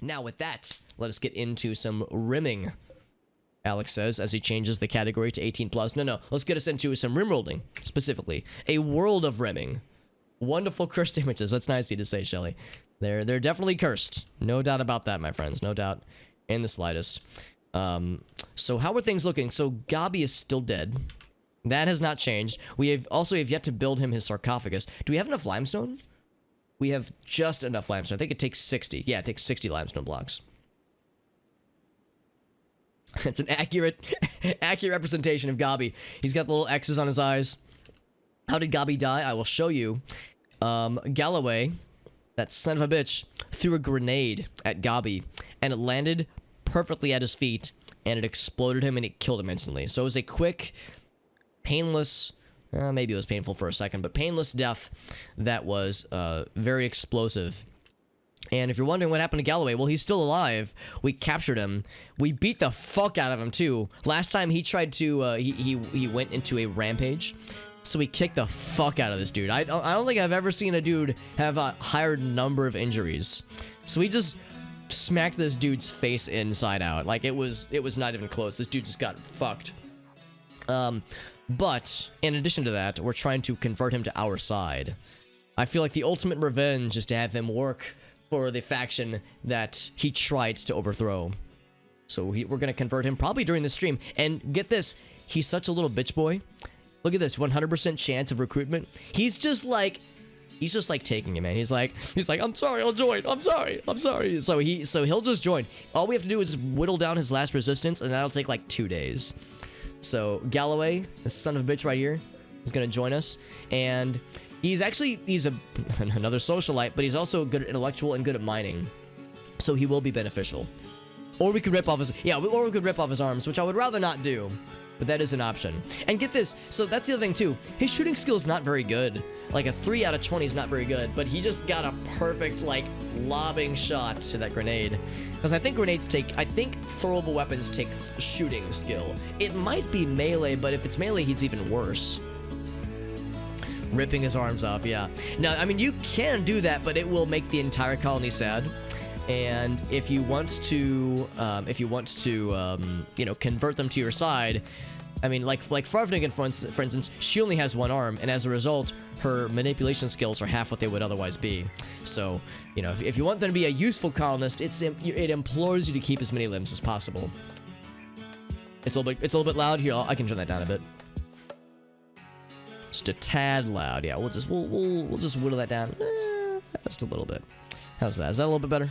Now with that, let us get into some rimming. Alex says as he changes the category to 18 plus. No, let's get us into some rimworlding, specifically. A world of rimming. Wonderful cursed images. That's nice of you to say, Shelly. They're definitely cursed. No doubt about that, my friends. No doubt in the slightest. So how are things looking? So Gabi is still dead. That has not changed. We have yet to build him his sarcophagus. Do we have enough limestone? We have just enough limestone. I think it takes 60. Yeah, it takes 60 limestone blocks. It's an accurate representation of Gabi. He's got the little X's on his eyes. How did Gabi die? I will show you. Galloway, that son of a bitch, threw a grenade at Gabi, and it landed perfectly at his feet, and it exploded him, and it killed him instantly. So it was a quick, painless, maybe it was painful for a second, but painless death that was very explosive. And if you're wondering what happened to Galloway, well, he's still alive. We captured him. We beat the fuck out of him, too. Last time he tried to, he went into a rampage. So we kicked the fuck out of this dude. I don't think I've ever seen a dude have a higher number of injuries. So we just smacked this dude's face inside out. Like, it was not even close. This dude just got fucked. But, in addition to that, we're trying to convert him to our side. I feel like the ultimate revenge is to have him work for the faction that he tried to overthrow. So we're going to convert him probably during the stream. And get this, he's such a little bitch boy. Look at this, 100% chance of recruitment. He's just like taking it, man. He's like, I'm sorry, I'll join. I'm sorry. So he'll just join. All we have to do is whittle down his last resistance, and that'll take like 2 days. So Galloway, this son of a bitch right here, is gonna join us, and he's another socialite, but he's also good at intellectual and good at mining, so he will be beneficial. Or we could rip off his arms, which I would rather not do, but that is an option. And get this, so that's the other thing too. His shooting skill is not very good. Like a 3 out of 20 is not very good, but he just got a perfect like lobbing shot to that grenade. Because I think throwable weapons take shooting skill. It might be melee, but if it's melee, he's even worse. Ripping his arms off, yeah. Now, I mean, you can do that, but it will make the entire colony sad. And if you want to, you know, convert them to your side, I mean, like Farvnigan, for instance, she only has one arm, and as a result, her manipulation skills are half what they would otherwise be. So, you know, if you want them to be a useful colonist, it implores you to keep as many limbs as possible. It's a little bit loud here. I can turn that down a bit. Just a tad loud. Yeah, we'll just whittle that down just a little bit. How's that? Is that a little bit better?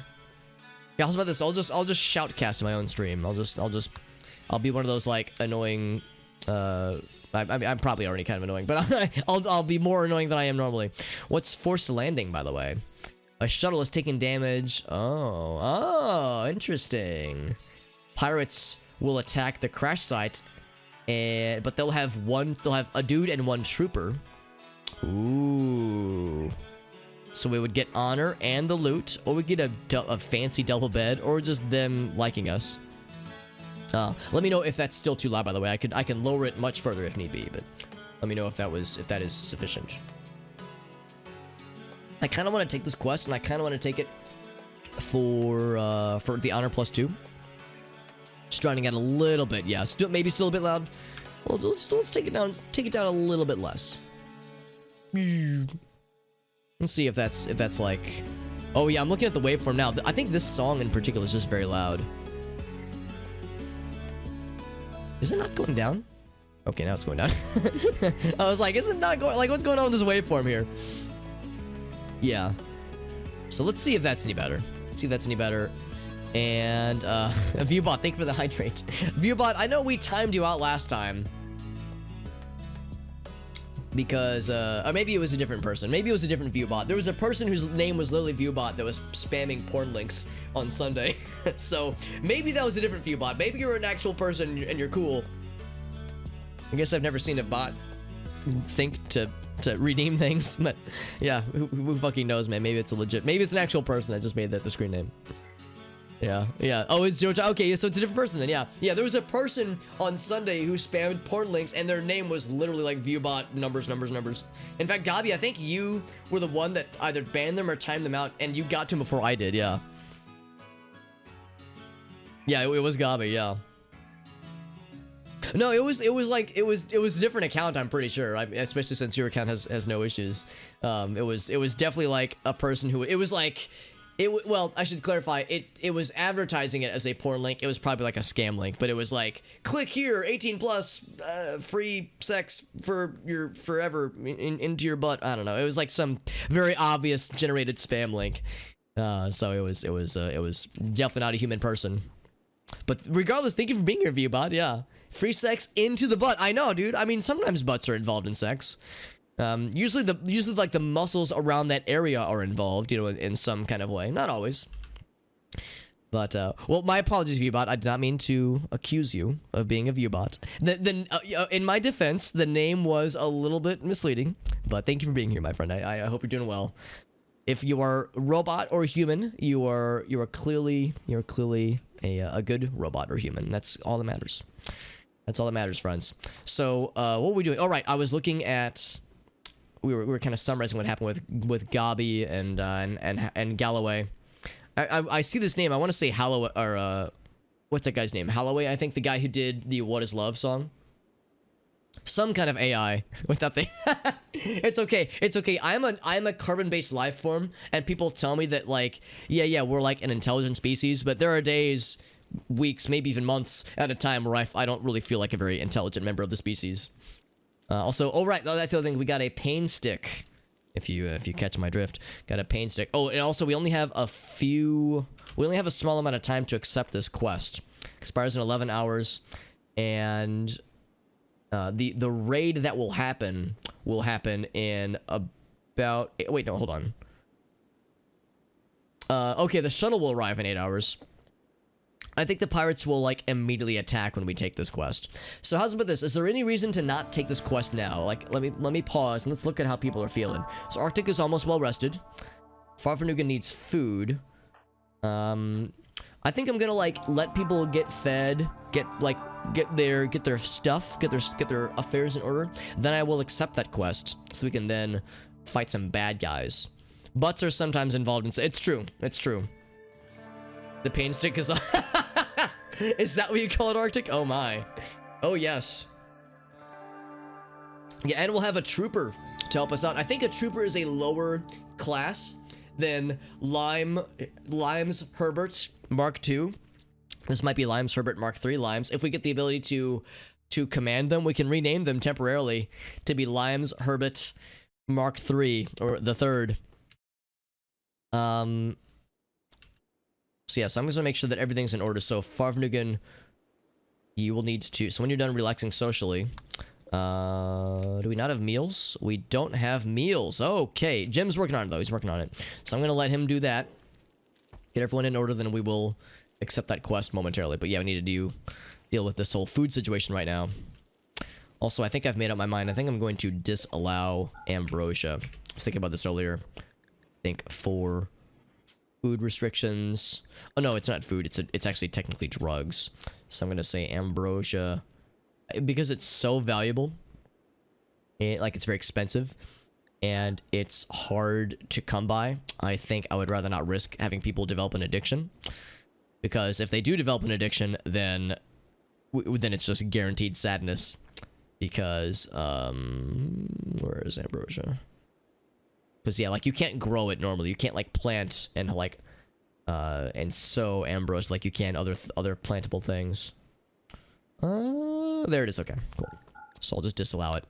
Yeah, how's about this? I'll just shoutcast in my own stream. I'll be one of those like annoying. I'm probably already kind of annoying, but I'll be more annoying than I am normally. What's forced landing, by the way? A shuttle is taking damage. Oh, interesting. Pirates will attack the crash site, but they'll have a dude and one trooper. Ooh. So we would get honor and the loot, or we get a fancy double bed, or just them liking us. Let me know if that's still too loud, by the way. I can lower it much further if need be, but let me know if that is sufficient. I kind of want to take this quest, and I kind of want to take it for the honor +2. Just rounding out a little bit, yeah. Maybe still a bit loud. Well, let's take it down a little bit less. Let's see if that's like. Oh yeah, I'm looking at the waveform now. I think this song in particular is just very loud. Is it not going down? Okay, now it's going down. I was like, is it not going? Like, what's going on with this waveform here? Yeah. So let's see if that's any better. And Viewbot, thank you for the hydrate. Viewbot, I know we timed you out last time. Because, or maybe it was a different person. Maybe it was a different Viewbot. There was a person whose name was literally Viewbot that was spamming porn links on Sunday. So, maybe that was a different Viewbot. Maybe you're an actual person and you're cool. I guess I've never seen a bot think to redeem things. But, yeah, who fucking knows, man? Maybe it's maybe it's an actual person that just made that the screen name. Yeah. Oh, it's Zero. Okay, so it's a different person then. Yeah. There was a person on Sunday who spammed porn links, and their name was literally like Viewbot numbers. In fact, Gabi, I think you were the one that either banned them or timed them out, and you got to them before I did. Yeah. Yeah, it was Gabi, yeah. No, it was a different account, I'm pretty sure. Especially since your account has no issues. It was definitely like a person who, well, I should clarify, it was advertising it as a porn link. It was probably like a scam link, but it was like, click here, 18 plus, free sex for your forever into your butt. I don't know. It was like some very obvious generated spam link. So it was definitely not a human person. But regardless, thank you for being here, Viewbot. Yeah. Free sex into the butt. I know, dude. I mean, sometimes butts are involved in sex. Usually like the muscles around that area are involved, you know, in some kind of way. Not always. But, well, my apologies, Viewbot. I did not mean to accuse you of being a Viewbot. In my defense, the name was a little bit misleading. But thank you for being here, my friend. I hope you're doing well. If you are robot or human, you are clearly a good robot or human. That's all that matters. That's all that matters, friends. So, what were we doing? All right, I was looking at. We were kind of summarizing what happened with Gabi and Galloway. I see this name. I want to say Halloway, or what's that guy's name? Halloway, I think, the guy who did the "What Is Love" song. Some kind of AI with that thing. It's okay. It's okay. I'm a carbon-based life form, and people tell me that, like, yeah, we're like an intelligent species, but there are days, weeks, maybe even months at a time where I don't really feel like a very intelligent member of the species. Also, oh right, that's the other thing. We got a pain stick. If you catch my drift, got a pain stick. Oh, and also we only have a small amount of time to accept this quest. Expires in 11 hours, and the raid that will happen in about. Wait, no, hold on. Okay, the shuttle will arrive in 8 hours. I think the pirates will, like, immediately attack when we take this quest. So how's about this? Is there any reason to not take this quest now? Like, let me pause and let's look at how people are feeling. So Arctic is almost well rested. Farfanugan needs food. I think I'm gonna, like, let people get fed, get their stuff, get their affairs in order. Then I will accept that quest so we can then fight some bad guys. Butts are sometimes involved in. It's true. It's true. The pain stick is. Is that what you call it, Arctic? Oh my. Oh yes. Yeah, and we'll have a trooper to help us out. I think a trooper is a lower class than Limes Herbert Mark II. This might be Limes Herbert Mark III Limes. If we get the ability to command them, we can rename them temporarily to be Limes Herbert Mark III or the third. So yeah, so I'm just gonna make sure that everything's in order. So Farvnugan, you will need to. So when you're done relaxing socially, do we not have meals? We don't have meals. Okay, Jim's working on it though. He's working on it. So I'm gonna let him do that. Get everyone in order, then we will accept that quest momentarily. But yeah, we need to deal with this whole food situation right now. Also, I think I've made up my mind. I think I'm going to disallow ambrosia. I was thinking about this earlier. I think for food restrictions. Oh no, it's not food. It's actually technically drugs. So I'm gonna say ambrosia because it's so valuable. It's very expensive, and it's hard to come by. I think I would rather not risk having people develop an addiction, because if they do develop an addiction, then it's just guaranteed sadness. Because where is ambrosia? Because yeah, like you can't grow it normally. You can't like plant and like and sow ambrose like you can other plantable things. There it is. Okay, cool. So I'll just disallow it.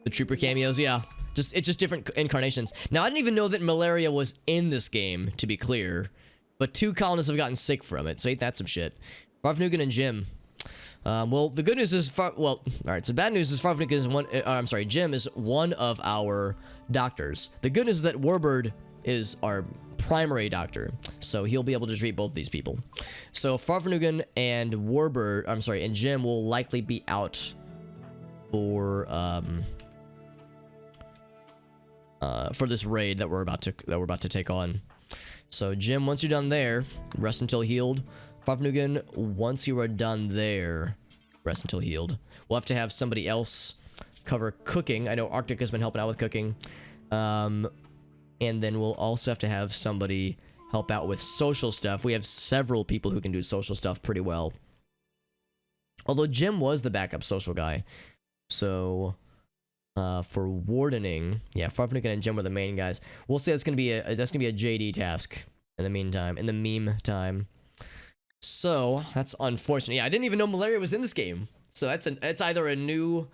The trooper cameos, yeah. It's just different incarnations. Now I didn't even know that malaria was in this game, to be clear, but 2 colonists have gotten sick from it. So ain't that some shit? Farvnugan and Jim. Well, the good news is, all right, so bad news is Farvnugan is Jim is one of our doctors. The good news is that Warbird is our primary doctor, so he'll be able to treat both of these people. So Farvnugan and and Jim will likely be out for this raid that we're about to take on. So Jim, once you're done there, rest until healed. Farvnugan, once you are done there, rest until healed. We'll have to have somebody else cover cooking. I know Arctic has been helping out with cooking. And And then we'll also have to have somebody help out with social stuff. We have several people who can do social stuff pretty well. Although Jim was the backup social guy. So, for wardening, yeah, Farfnick and Jim were the main guys. We'll say that's gonna be a JD task in the meantime, in the meme time. So that's unfortunate. Yeah, I didn't even know malaria was in this game. So it's either a new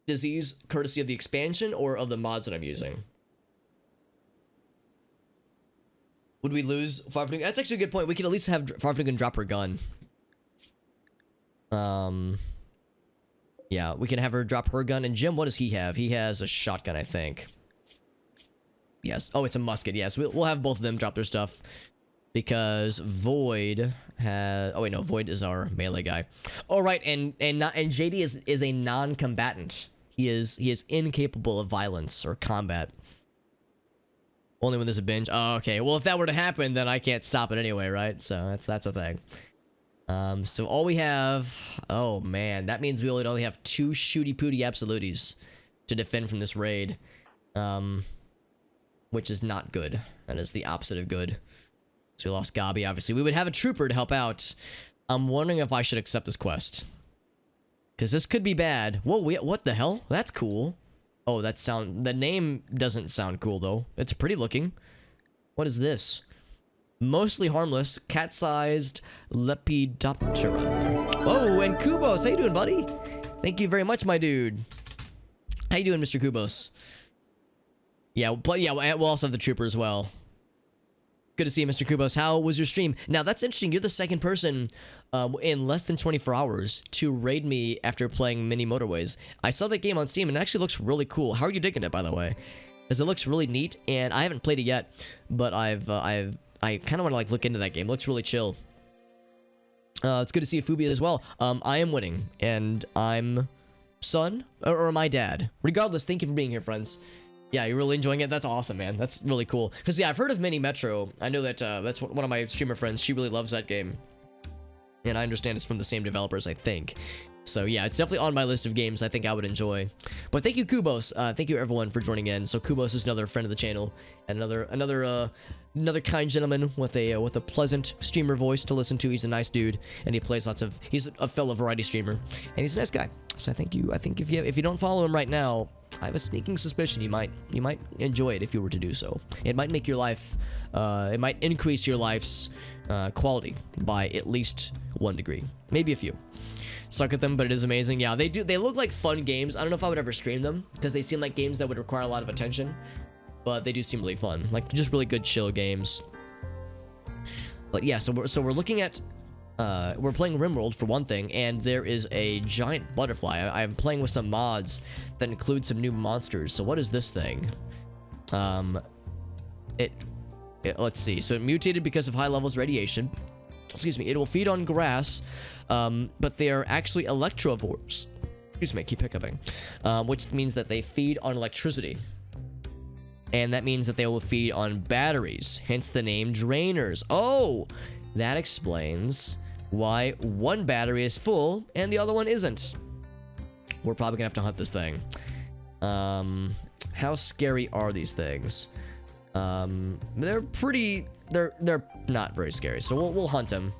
disease courtesy of the expansion or of the mods that I'm using. Would we lose Farfnick? That's actually a good point. We could at least have Farfnick drop her gun. Yeah, we can have her drop her gun. And Jim, what does he have? He has a shotgun, I think. Yes. Oh, it's a musket. Yes, we'll have both of them drop their stuff. Because Void has... Oh, wait, no. Void is our melee guy. Oh, right. And JD is a non-combatant. He is incapable of violence or combat. Only when there's a binge. Oh, okay. Well, if that were to happen, then I can't stop it anyway, right? So that's a thing. So all we have... Oh, man. That means we only have 2 shooty-pooty absoluties to defend from this raid. Which is not good. That is the opposite of good. So we lost Gabi, obviously. We would have a trooper to help out. I'm wondering if I should accept this quest. Because this could be bad. Whoa, what the hell? That's cool. Oh, the name doesn't sound cool, though. It's pretty looking. What is this? Mostly harmless, cat-sized Lepidoptera. Oh, and Kubos. How you doing, buddy? Thank you very much, my dude. How you doing, Mr. Kubos? Yeah, but yeah, we'll also have the trooper as well. Good to see you, Mr. Kubos. How was your stream? Now, that's interesting. You're the second person in less than 24 hours to raid me after playing Mini Motorways. I saw that game on Steam, and it actually looks really cool. How are you digging it, by the way? Because it looks really neat, and I haven't played it yet, but I kind of want to like look into that game. It looks really chill. It's good to see you, Fubia, as well. I am winning, and I'm son or my dad. Regardless, thank you for being here, friends. Yeah, you're really enjoying it? That's awesome, man. That's really cool. Because, yeah, I've heard of Mini Metro. I know that that's one of my streamer friends. She really loves that game. And I understand it's from the same developers, I think. So, yeah, it's definitely on my list of games I think I would enjoy. But thank you, Kubos. Thank you, everyone, for joining in. So, Kubos is another friend of the channel. And another kind gentleman with a pleasant streamer voice to listen to. He's a nice dude. And he plays he's a fellow variety streamer. And he's a nice guy. So, I think if you don't follow him right now, I have a sneaking suspicion you might enjoy it if you were to do so. It might make your life, it might increase your life's quality by at least 1 degree, maybe a few. Suck at them, but it is amazing. Yeah, they look like fun games. I don't know if I would ever stream them because they seem like games that would require a lot of attention, but they do seem really fun, like just really good chill games. But yeah, so we're looking at. We're playing RimWorld for one thing, and there is a giant butterfly. I'm playing with some mods that include some new monsters. So what is this thing? Let's see. So it mutated because of high levels of radiation. Excuse me. It will feed on grass, but they are actually electrovores. Excuse me, I keep hiccuping. Which means that they feed on electricity. And that means that they will feed on batteries, hence the name drainers. Oh, that explains why one battery is full and the other one isn't. We're probably gonna have to hunt this thing. How scary are these things? They're not very scary, so we'll hunt him.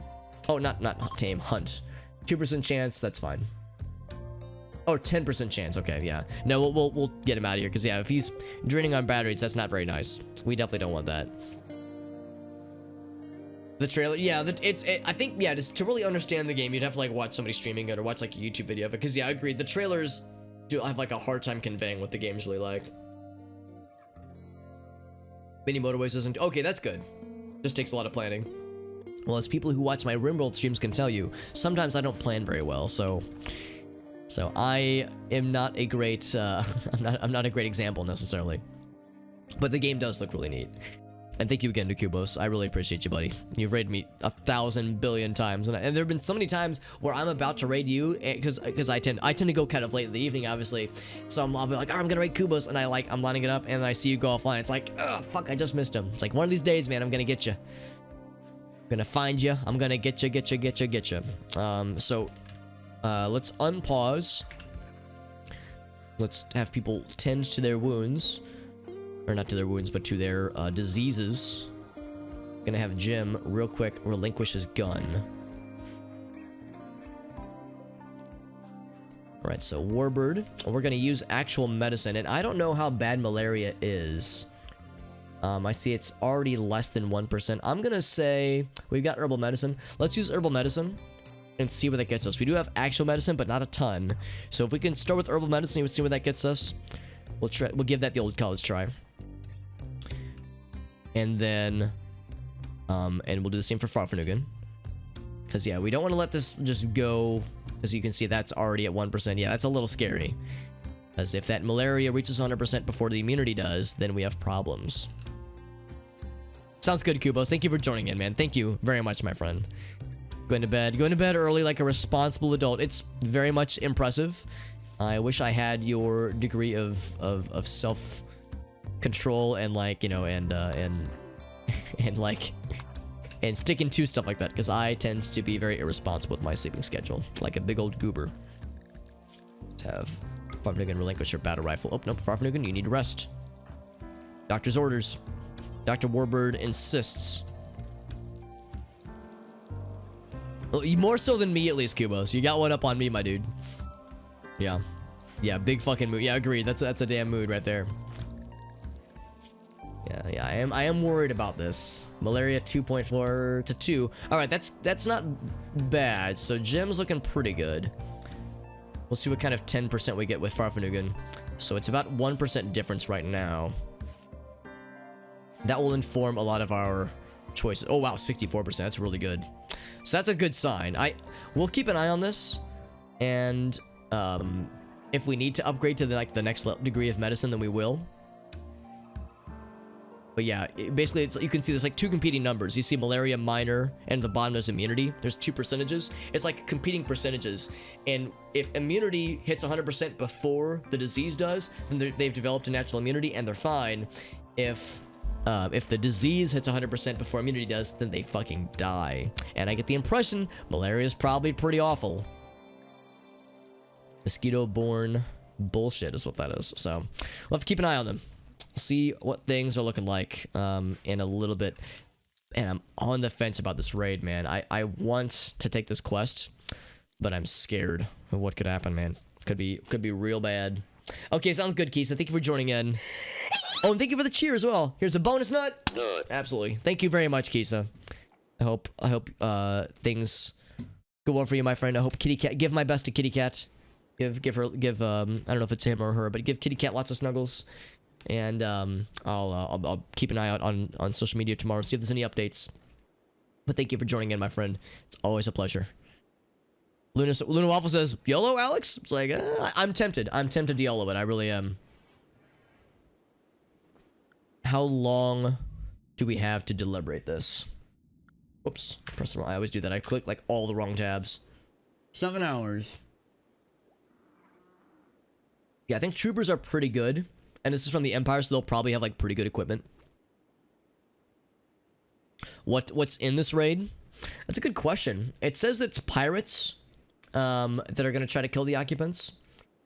Oh, not tame, hunt. 2% chance, that's fine. Oh, 10% chance, okay, yeah. No, we'll get him out of here, because yeah, if he's draining on batteries, that's not very nice. We definitely don't want that. The trailer, yeah, I think, yeah, just to really understand the game, you'd have to, like, watch somebody streaming it or watch, like, a YouTube video of it, because, yeah, I agree, the trailers do have, like, a hard time conveying what the game's really like. Mini Motorways isn't, okay, that's good. Just takes a lot of planning. Well, as people who watch my RimWorld streams can tell you, sometimes I don't plan very well, so I am not a great, I'm not a great example, necessarily. But the game does look really neat. And thank you again to Kubos. I really appreciate you, buddy. You've raided me 1,000 billion times, and there have been so many times where I'm about to raid you, because I tend to go kind of late in the evening, obviously. So I'll be like, oh, I'm gonna raid Kubos, and I'm lining it up, and I see you go offline. It's like, oh fuck, I just missed him. It's like one of these days, man, I'm gonna get you. I'm gonna find you. I'm gonna get you. So let's unpause. Let's have people tend to their wounds. Or not to their wounds, but to their diseases. Gonna have Jim real quick relinquish his gun. Alright, so Warbird. We're gonna use actual medicine, and I don't know how bad malaria is. I see it's already less than 1%. I'm gonna say we've got herbal medicine. Let's use herbal medicine and see where that gets us. We do have actual medicine, but not a ton. So if we can start with herbal medicine and see where that gets us, we'll give that the old college try. And then, and we'll do the same for Farfanugan. Because, yeah, we don't want to let this just go. As you can see, that's already at 1%. Yeah, that's a little scary. As if that malaria reaches 100% before the immunity does, then we have problems. Sounds good, Kubos. Thank you for joining in, man. Thank you very much, my friend. Going to bed early like a responsible adult. It's very much impressive. I wish I had your degree of self-control and, like, you know, and like, and sticking to stuff like that, because I tend to be very irresponsible with my sleeping schedule, like a big old goober. Let's have Farfanugan relinquish your battle rifle. Oh, nope, Farfanugan, you need to rest. Doctor's orders. Dr. Warbird insists. Well, more so than me, at least, Kubos. You got one up on me, my dude. Yeah. Yeah, big fucking mood. Yeah, agreed. That's a damn mood right there. Yeah, I am worried about this. Malaria 2.4 to 2. Alright, that's not bad. So Jim's looking pretty good. We'll see what kind of 10% we get with Farfanugan. So it's about 1% difference right now. That will inform a lot of our choices. Oh wow, 64%. That's really good. So that's a good sign. We'll keep an eye on this, and if we need to upgrade to the next degree of medicine, then we will. But yeah, basically, you can see there's like two competing numbers. You see malaria minor, and at the bottom there's immunity. There's two percentages. It's like competing percentages. And if immunity hits 100% before the disease does, then they've developed a natural immunity and they're fine. If the disease hits 100% before immunity does, then they fucking die. And I get the impression malaria is probably pretty awful. Mosquito-borne bullshit is what that is. So we'll have to keep an eye on them. See what things are looking like in a little bit. And I'm on the fence about this raid, man. I want to take this quest, but I'm scared of what could happen, man. Could be real bad. Okay, sounds good, Kisa. Thank you for joining in. Oh, and thank you for the cheer as well. Here's a bonus nut. Absolutely. Thank you very much, Kisa. I hope things go well for you, my friend. I hope Kitty Cat. Give my best to Kitty Cat. Give her. I don't know if it's him or her, but give Kitty Cat lots of snuggles. And I'll keep an eye out on social media tomorrow, see if there's any updates. But thank you for joining in, my friend. It's always a pleasure. Luna Waffle says, YOLO, Alex? It's like, I'm tempted. I'm tempted to YOLO it. I really am. How long do we have to deliberate this? Whoops. Press the wrong. I always do that. I click like all the wrong tabs. 7 hours. Yeah, I think troopers are pretty good. And this is from the Empire, so they'll probably have like pretty good equipment. What's in this raid? That's a good question. It says that it's pirates that are going to try to kill the occupants.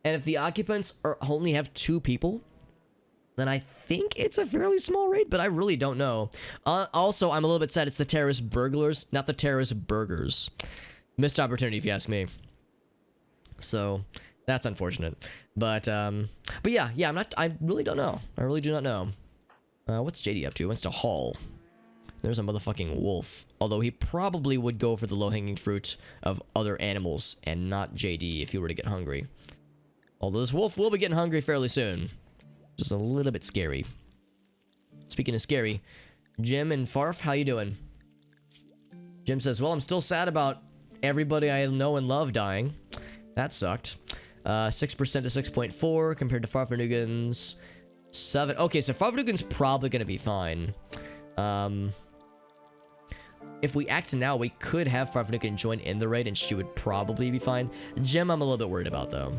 And if the occupants only have 2 people, then I think it's a fairly small raid, but I really don't know. Also, I'm a little bit sad it's the terrorist burglars, not the terrorist burgers. Missed opportunity, if you ask me. So that's unfortunate. But yeah, I really don't know. I really do not know. What's JD up to? He wants to haul. There's a motherfucking wolf. Although he probably would go for the low-hanging fruit of other animals and not JD if he were to get hungry. Although this wolf will be getting hungry fairly soon. Just a little bit scary. Speaking of scary, Jim and Farf, how you doing? Jim says, well, I'm still sad about everybody I know and love dying. That sucked. 6% to 6.4 compared to Farfanugan's 7. Okay, so Farfanugan's probably going to be fine. If we act now, we could have Farfanugan join in the raid and she would probably be fine. Jim, I'm a little bit worried about, though.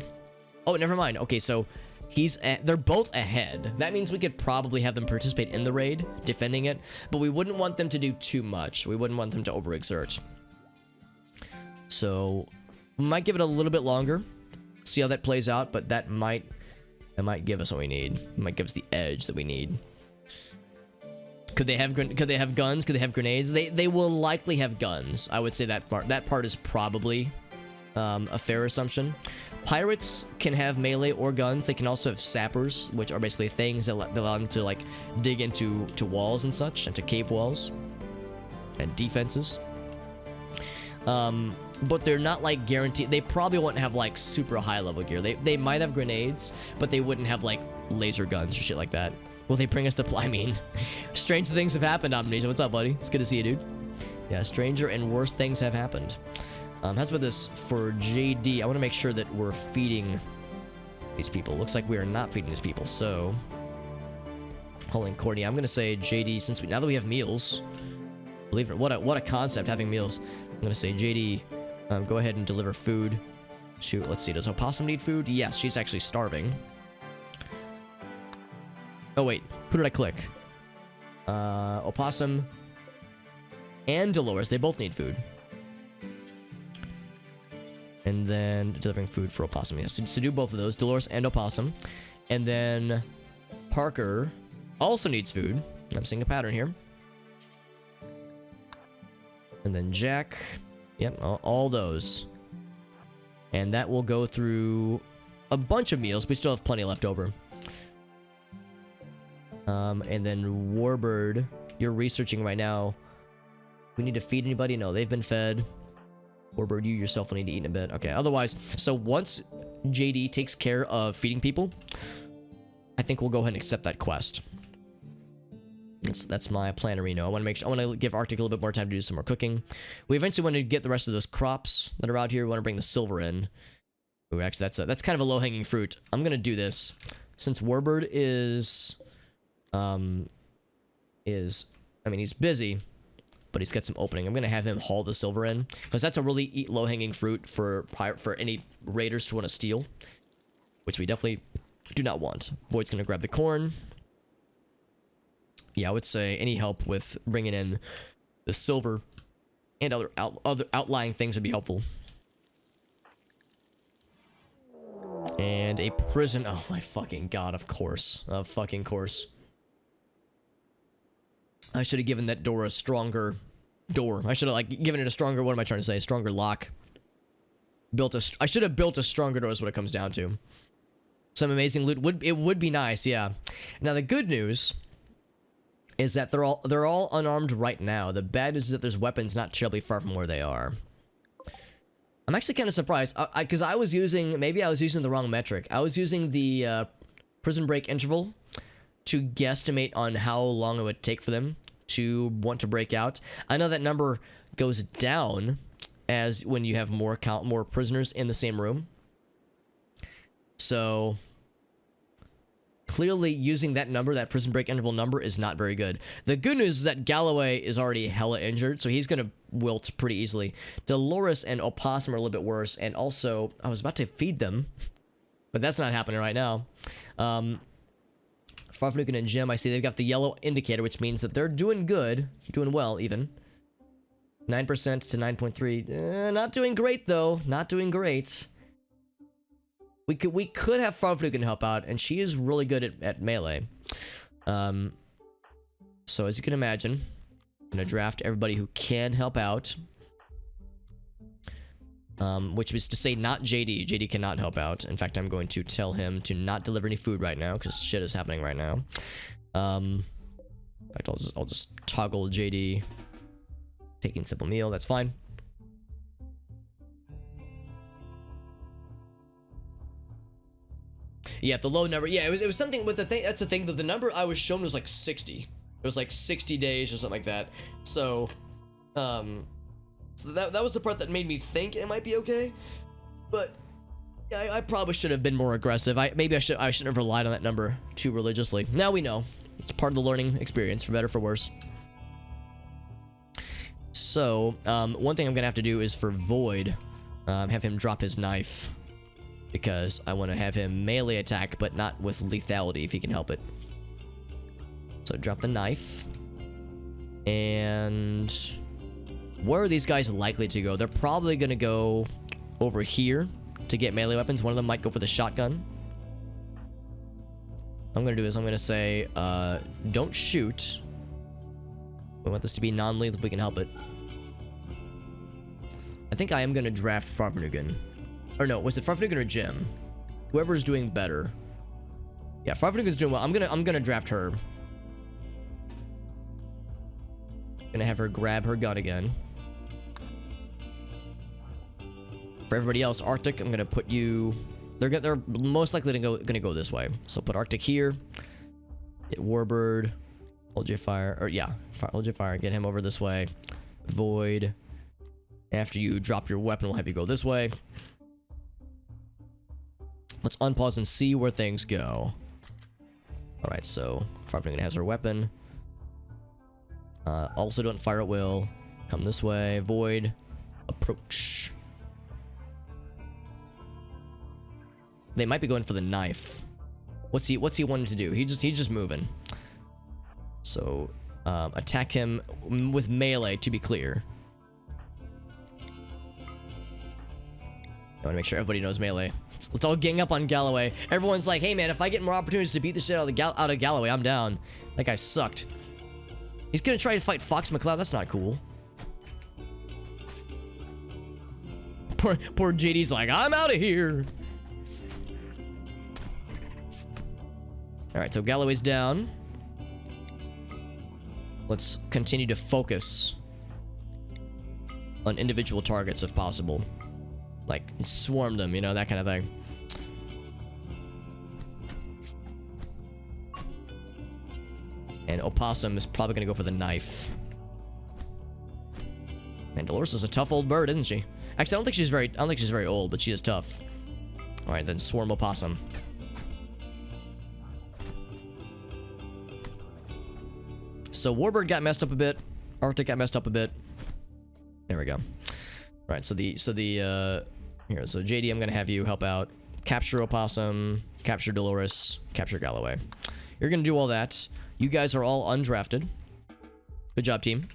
Oh, never mind. Okay, so they're both ahead. That means we could probably have them participate in the raid, defending it, but we wouldn't want them to do too much. We wouldn't want them to overexert. So we might give it a little bit longer, see how that plays out, but that might give us what we need. It might give us the edge that we need. Could they have guns? Could they have grenades? They will likely have guns. I would say that part is probably a fair assumption. Pirates can have melee or guns. They can also have sappers, which are basically things that allow them to like dig into walls and such, and to cave walls and defenses. But they're not like guaranteed. They probably won't have like super high level gear. They might have grenades, but they wouldn't have like laser guns or shit like that. Will they bring us the I mean, strange things have happened, Omniscia. What's up, buddy? It's good to see you, dude. Yeah, stranger and worse things have happened. How's about this for JD? I want to make sure that we're feeding these people. Looks like we are not feeding these people, so... Holy Courtney, I'm going to say JD, since now that we have meals... Believe it, what a concept, having meals. I'm going to say JD, go ahead and deliver food to... Let's see, does Opossum need food? Yes, she's actually starving. Oh, wait. Who did I click? Opossum and Dolores. They both need food. And then delivering food for Opossum. Yes, so do both of those. Dolores and Opossum. And then Parker also needs food. I'm seeing a pattern here. And then Jack. Yep, all those. And that will go through a bunch of meals. We still have plenty left over. And then Warbird, you're researching right now. We need to feed anybody? No, they've been fed. Warbird, you yourself will need to eat in a bit. Okay, otherwise, so once JD takes care of feeding people, I think we'll go ahead and accept that quest. That's my plan, Reno. I want to give Arctic a little bit more time to do some more cooking. We eventually want to get the rest of those crops that are out here. We want to bring the silver in. Ooh, actually, that's kind of a low-hanging fruit. I'm gonna do this since Warbird is I mean, he's busy, but he's got some opening. I'm gonna have him haul the silver in, because that's a really low-hanging fruit for any raiders to want to steal, which we definitely do not want. Void's gonna grab the corn. Yeah, I would say any help with bringing in the silver and other outlying things would be helpful. And a prison. Oh my fucking god! Of course, fucking course. I should have given that door a stronger door. I should have like given it a stronger. What am I trying to say? A stronger lock. I should have built a stronger door. Is what it comes down to. Some amazing loot would be nice. Yeah. Now the good news is that they're all unarmed right now. The bad news is that there's weapons not terribly far from where they are. I'm actually kind of surprised because I was using the wrong metric. I was using the prison break interval to guesstimate on how long it would take for them to want to break out. I know that number goes down as when you have more prisoners in the same room. So clearly using that number, that prison break interval number, is not very good. The good news is that Galloway is already hella injured, so he's gonna wilt pretty easily. Dolores and Opossum are a little bit worse, and also I was about to feed them, but that's not happening right now. Farfanukin and Jim, I see they've got the yellow indicator, which means that they're doing good, doing well even. 9% to 9.3. Not doing great though. Not doing great. We could have Farfanukin help out, and she is really good at melee. So as you can imagine, I'm gonna draft everybody who can help out. Which is to say not JD. JD cannot help out. In fact, I'm going to tell him to not deliver any food right now, because shit is happening right now. In fact, I'll just toggle JD taking simple meal. That's fine. Yeah, the low number. Yeah, it was something with the thing. That's the thing, that the number I was shown was like 60. It was like 60 days or something like that. So, so that was the part that made me think it might be okay. But I probably should have been more aggressive. Maybe I shouldn't have relied on that number too religiously. Now we know. It's part of the learning experience, for better or for worse. So, one thing I'm gonna have to do is for Void, have him drop his knife. Because I want to have him melee attack, but not with lethality if he can help it. So drop the knife. And where are these guys likely to go? They're probably going to go over here to get melee weapons. One of them might go for the shotgun. What I'm going to do is I'm going to say, don't shoot. We want this to be non-lethal if we can help it. I think I am gonna draft Farfnugan. Or no, was it Farfnugan or Jim? Whoever's doing better. Yeah, Farfnugan's doing well. I'm gonna draft her. Gonna have her grab her gun again. For everybody else, Arctic, I'm gonna put you. They're most likely gonna go this way. So put Arctic here. Get Warbird. Hold your fire. Or yeah, hold your fire. Get him over this way. Void. After you drop your weapon, we'll have you go this way. Let's unpause and see where things go. Alright, so Farfnugan has her weapon. Also don't fire at will. Come this way. Void. Approach. They might be going for the knife. What's he wanting to do? He's just moving. So attack him with melee, to be clear. I want to make sure everybody knows melee. Let's all gang up on Galloway. Everyone's like, hey man, if I get more opportunities to beat the shit out of Galloway, I'm down. That guy sucked. He's gonna try to fight Fox McCloud. That's not cool. Poor JD's like, I'm out of here. Alright, so Galloway's down. Let's continue to focus on individual targets if possible. Like, swarm them, you know, that kind of thing. And Opossum is probably gonna go for the knife. Man, Dolores is a tough old bird, isn't she? Actually, I don't think she's very old, but she is tough. Alright, then swarm Opossum. So Warbird got messed up a bit. Arctic got messed up a bit. There we go. Alright, so here, so JD, I'm gonna have you help out. Capture Opossum, capture Dolores, capture Galloway. You're gonna do all that. You guys are all undrafted. Good job, team.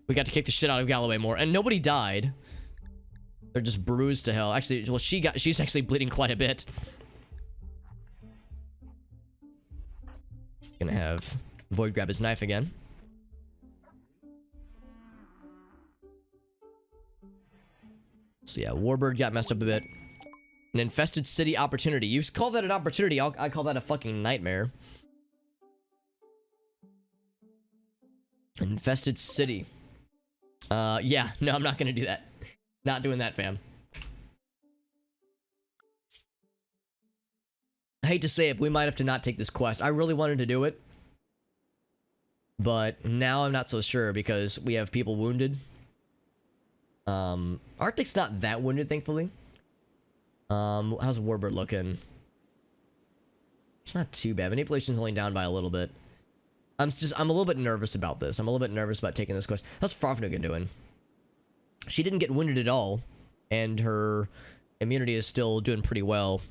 We got to kick the shit out of Galloway more, and nobody died. They're just bruised to hell. Actually, well, she's actually bleeding quite a bit. Gonna have Void grab his knife again. So yeah, Warbird got messed up a bit. An infested city opportunity. You call that an opportunity, I call that a fucking nightmare. Infested city. Yeah, no, I'm not gonna do that. Not doing that, fam. I hate to say it, but we might have to not take this quest. I really wanted to do it. But now I'm not so sure because we have people wounded. Arctic's not that wounded, thankfully. How's Warbird looking? It's not too bad. Manipulation's only down by a little bit. I'm a little bit nervous about this. I'm a little bit nervous about taking this quest. How's Farfnugan doing? She didn't get wounded at all, and her immunity is still doing pretty well.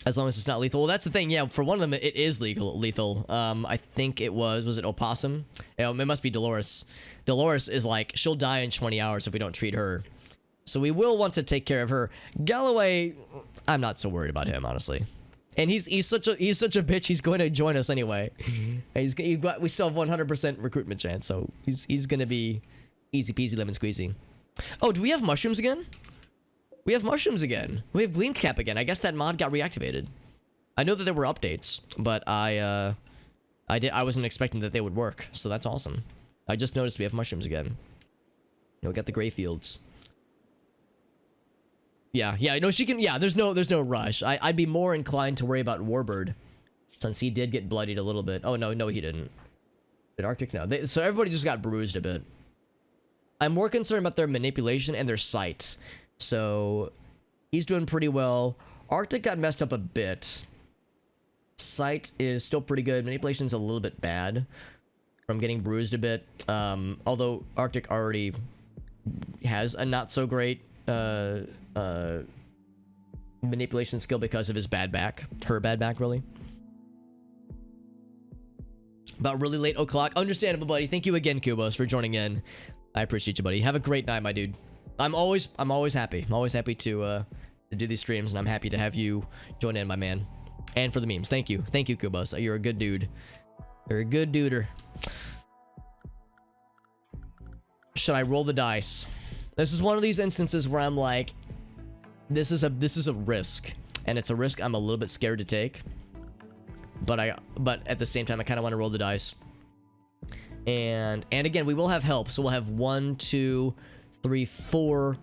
As long as it's not lethal. Well, that's the thing. Yeah, for one of them, it is lethal. I think was it Opossum? It must be Dolores. Dolores is like, she'll die in 20 hours if we don't treat her. So we will want to take care of her. Galloway, I'm not so worried about him, honestly. And he's such a bitch. He's going to join us anyway. We still have 100% recruitment chance, so he's gonna be easy peasy lemon squeezy. Oh, do we have mushrooms again? We have mushrooms again. We have Gleam Cap again. I guess that mod got reactivated. I know that there were updates, but I wasn't expecting that they would work, so that's awesome. I just noticed we have mushrooms again. You know, we got the gray fields. Yeah, no, she can, yeah, there's no rush. I'd be more inclined to worry about Warbird, since he did get bloodied a little bit. Oh, no, he didn't. Did Arctic? No. So everybody just got bruised a bit. I'm more concerned about their manipulation and their sight. So, he's doing pretty well. Arctic got messed up a bit. Sight is still pretty good. Manipulation's a little bit bad from getting bruised a bit. Although Arctic already has a not so great manipulation skill because of his bad back. Her bad back, really. About really late o'clock. Understandable, buddy. Thank you again, Kubos, for joining in. I appreciate you, buddy. Have a great night, my dude. I'm always happy. I'm always happy to do these streams, and I'm happy to have you join in, my man. And for the memes. Thank you. Thank you, Kubos. You're a good dude. Very good, duder. Should I roll the dice? This is one of these instances where I'm like, this is a risk, and it's a risk I'm a little bit scared to take. But at the same time, I kind of want to roll the dice. And again, we will have help, so we'll have 1, 2, 3, 4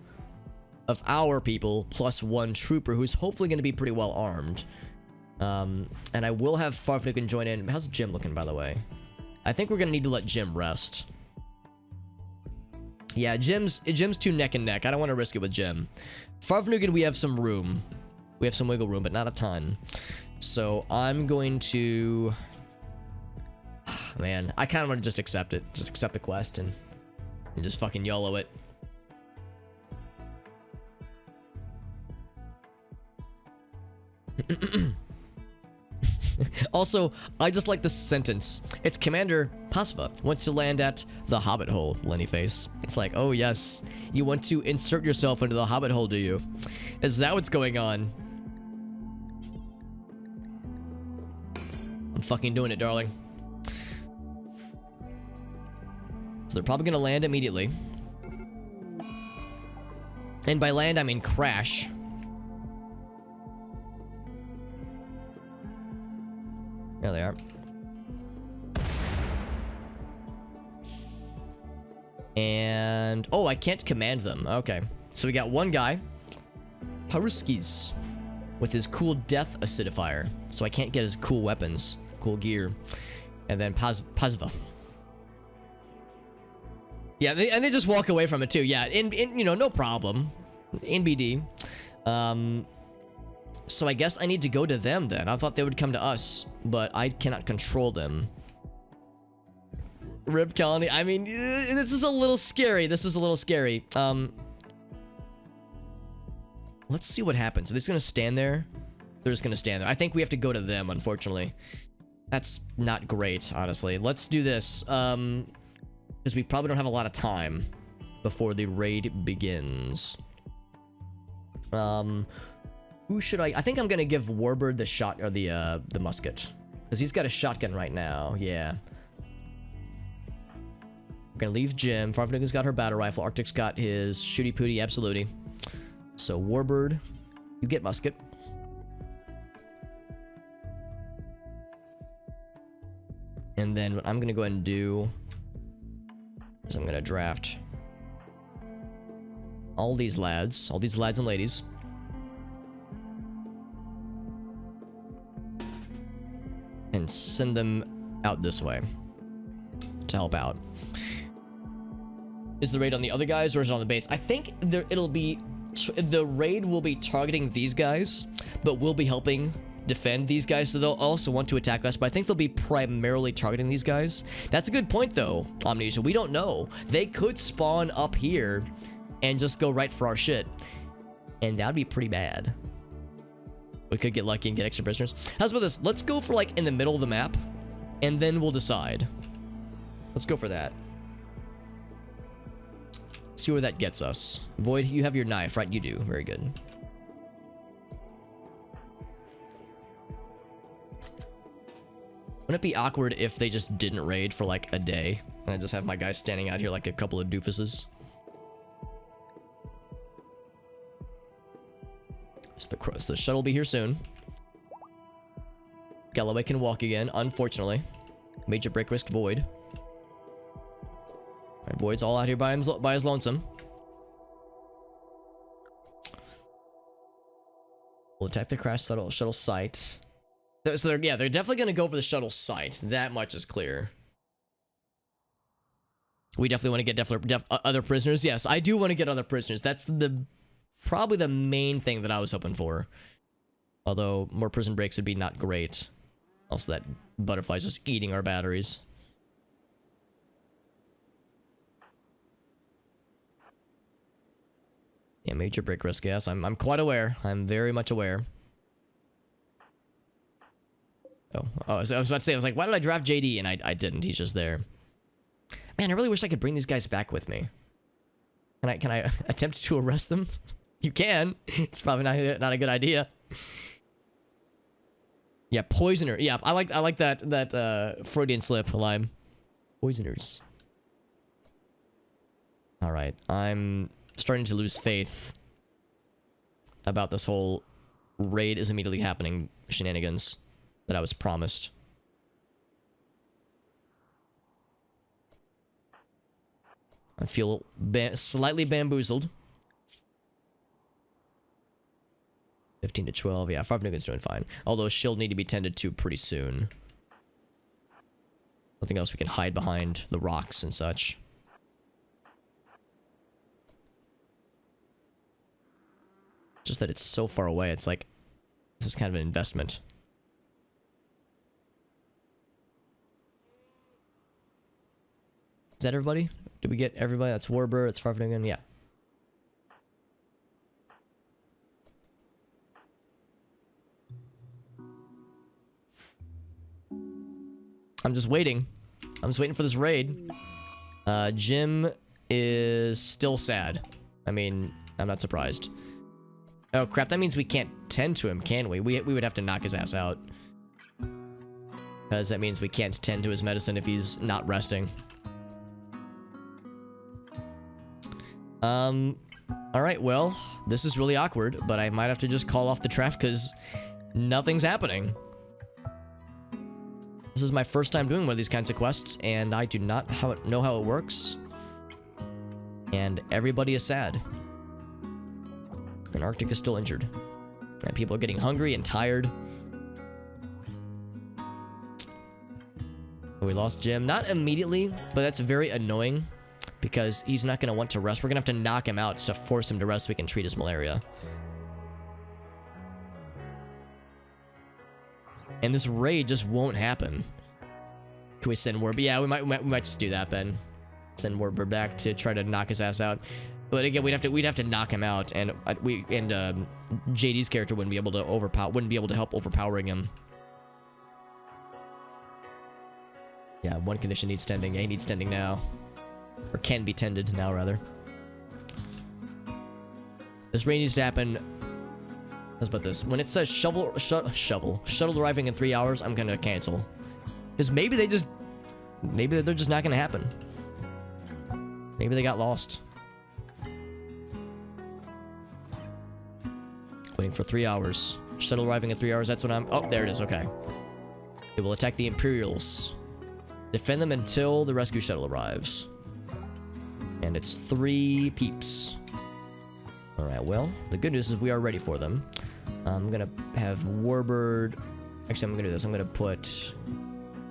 of our people plus 1 trooper who's hopefully going to be pretty well armed. And I will have Farfnukin join in. How's Jim looking, by the way? I think we're going to need to let Jim rest. Yeah, Jim's too neck and neck. I don't want to risk it with Jim. Farfnukin, we have some room. We have some wiggle room, but not a ton. So I'm going to... Man, I kind of want to just accept it. Just accept the quest and just fucking YOLO it. Also, I just like this sentence. It's Commander Pasva wants to land at the Hobbit Hole, Lenny Face. It's like, oh yes, you want to insert yourself into the Hobbit Hole, do you? Is that what's going on? I'm fucking doing it, darling. So they're probably gonna land immediately. And by land, I mean crash. There they are. And... oh, I can't command them. Okay. So we got one guy. Paruskis. With his cool death acidifier. So I can't get his cool weapons. Cool gear. And then Pasva. Yeah, and they just walk away from it too. Yeah, you know, no problem. In BD. So I guess I need to go to them then. I thought they would come to us, but I cannot control them. Rip Colony. I mean, this is a little scary. This is a little scary. Let's see what happens. Are they just gonna stand there? They're just gonna stand there. I think we have to go to them, unfortunately. That's not great, honestly. Let's do this. Because we probably don't have a lot of time before the raid begins. Who should I think I'm gonna give Warbird the shot or the musket. Because he's got a shotgun right now. Yeah. We're gonna leave Jim. Farfnukin's got her battle rifle. Arctic's got his shooty pooty, absolutely. So Warbird, you get musket. And then what I'm gonna go ahead and do is I'm gonna draft all these lads and ladies. And send them out this way to help out. Is the raid on the other guys or is it on the base? I think it'll be the raid will be targeting these guys, but we'll be helping defend these guys, so they'll also want to attack us, but I think they'll be primarily targeting these guys. That's a good point though, Omniscia. We don't know. They could spawn up here and just go right for our shit, and that'd be pretty bad. We could get lucky and get extra prisoners. How's about this? Let's go for like in the middle of the map, and then we'll decide. Let's go for that. See where that gets us. Void, you have your knife, right? You do. Very good. Wouldn't it be awkward if they just didn't raid for like a day, and I just have my guys standing out here like a couple of doofuses? So the shuttle will be here soon. Galloway can walk again, unfortunately. Major break risk Void. Alright, Void's all out here by his lonesome. We'll attack the crash shuttle site. So they're definitely gonna go for the shuttle site. That much is clear. We definitely want to get other prisoners. Yes, I do want to get other prisoners. That's probably the main thing that I was hoping for. Although more prison breaks would be not great. Also, that butterfly's just eating our batteries. Yeah, major break risk. Yes, I'm quite aware. I'm very much aware. Oh, so I was about to say, I was like, why did I draft JD? And I didn't. He's just there. Man, I really wish I could bring these guys back with me. Can I attempt to arrest them? You can. It's probably not a good idea. Yeah, poisoner. Yeah, I like that Freudian slip, Lime. Poisoners. All right, I'm starting to lose faith about this whole raid is immediately happening shenanigans that I was promised. I feel slightly bamboozled. 15 to 12. Yeah, Farfnugan's doing fine. Although she'll need to be tended to pretty soon. Nothing else we can hide behind the rocks and such. Just that it's so far away. It's like, this is kind of an investment. Is that everybody? Did we get everybody? That's Warbird, it's Farfnugan, yeah. I'm just waiting. I'm just waiting for this raid. Jim is still sad. I mean, I'm not surprised. Oh crap, that means we can't tend to him, can we? We would have to knock his ass out. Because that means we can't tend to his medicine if he's not resting. Alright, well, this is really awkward, but I might have to just call off the draft because nothing's happening. This is my first time doing one of these kinds of quests, and I do not know how it works. And everybody is sad. And Arctic is still injured. And people are getting hungry and tired. We lost Jim. Not immediately, but that's very annoying. Because he's not going to want to rest. We're going to have to knock him out to force him to rest so we can treat his malaria. And this raid just won't happen. Can we send Warbird? Yeah, we might just do that then. Send Warbird back to try to knock his ass out. But again, we'd have to knock him out, and JD's character wouldn't be able to help overpowering him. Yeah, one condition needs tending. Yeah, he needs tending now. Or can be tended now, rather. This raid needs to happen. Let's put this. When it says shuttle arriving in 3 hours, I'm gonna cancel. Because maybe they're just not gonna happen. Maybe they got lost. Waiting for 3 hours. Shuttle arriving in 3 hours, that's what I'm... Oh, there it is, okay. It will attack the Imperials. Defend them until the rescue shuttle arrives. And it's 3 peeps. Alright, well, the good news is we are ready for them. I'm gonna have Warbird... Actually, I'm gonna do this. I'm gonna put...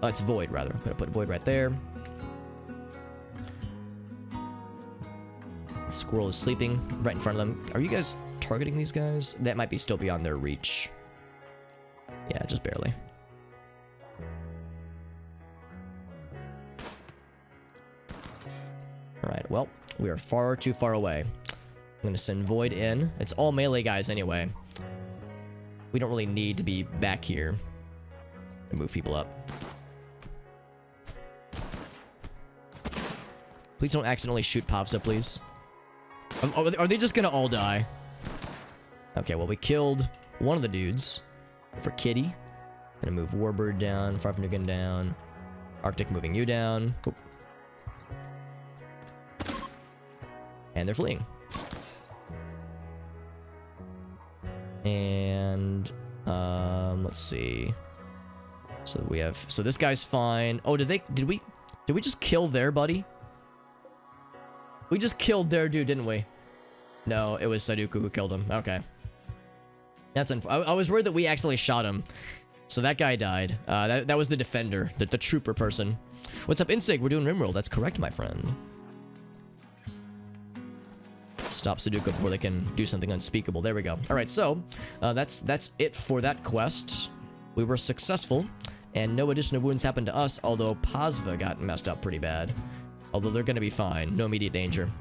Oh, it's Void, rather. I'm gonna put Void right there. The squirrel is sleeping right in front of them. Are you guys targeting these guys? That might be still beyond their reach. Yeah, just barely. Alright, well, we are far too far away. I'm gonna send Void in. It's all melee guys anyway. We don't really need to be back here to move people up. Please don't accidentally shoot Pavsa, please. Are they just gonna all die? Okay, well, we killed one of the dudes for Kitty. Gonna move Warbird down, Farfnugan down, Arctic moving you down. Oop. And they're fleeing. And let's see. So we have, so this guy's fine. Oh, did we just kill their buddy? We just killed their dude, didn't we? No, it was Saduku who killed him. Okay. That's I was worried that we accidentally shot him. So that guy died. That was the defender, the trooper person. What's up, Insig? We're doing RimWorld. That's correct, my friend. Stop Sudoku before they can do something unspeakable. There we go. Alright, so that's it for that quest. We were successful, and no additional wounds happened to us, although Pazva got messed up pretty bad. Although they're gonna be fine. No immediate danger.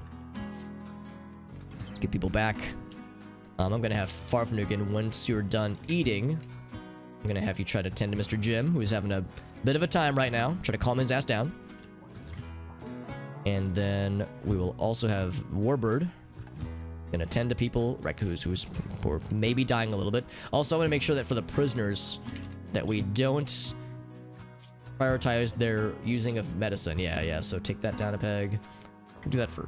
Let's get people back. I'm gonna have Farfnugan, once you're done eating, I'm gonna have you try to tend to Mr. Jim, who's having a bit of a time right now. Try to calm his ass down. And then we will also have Warbird gonna tend to people, right, who's maybe dying a little bit. Also, I want to make sure that for the prisoners that we don't prioritize their using of medicine. Yeah, so take that down a peg. Do that for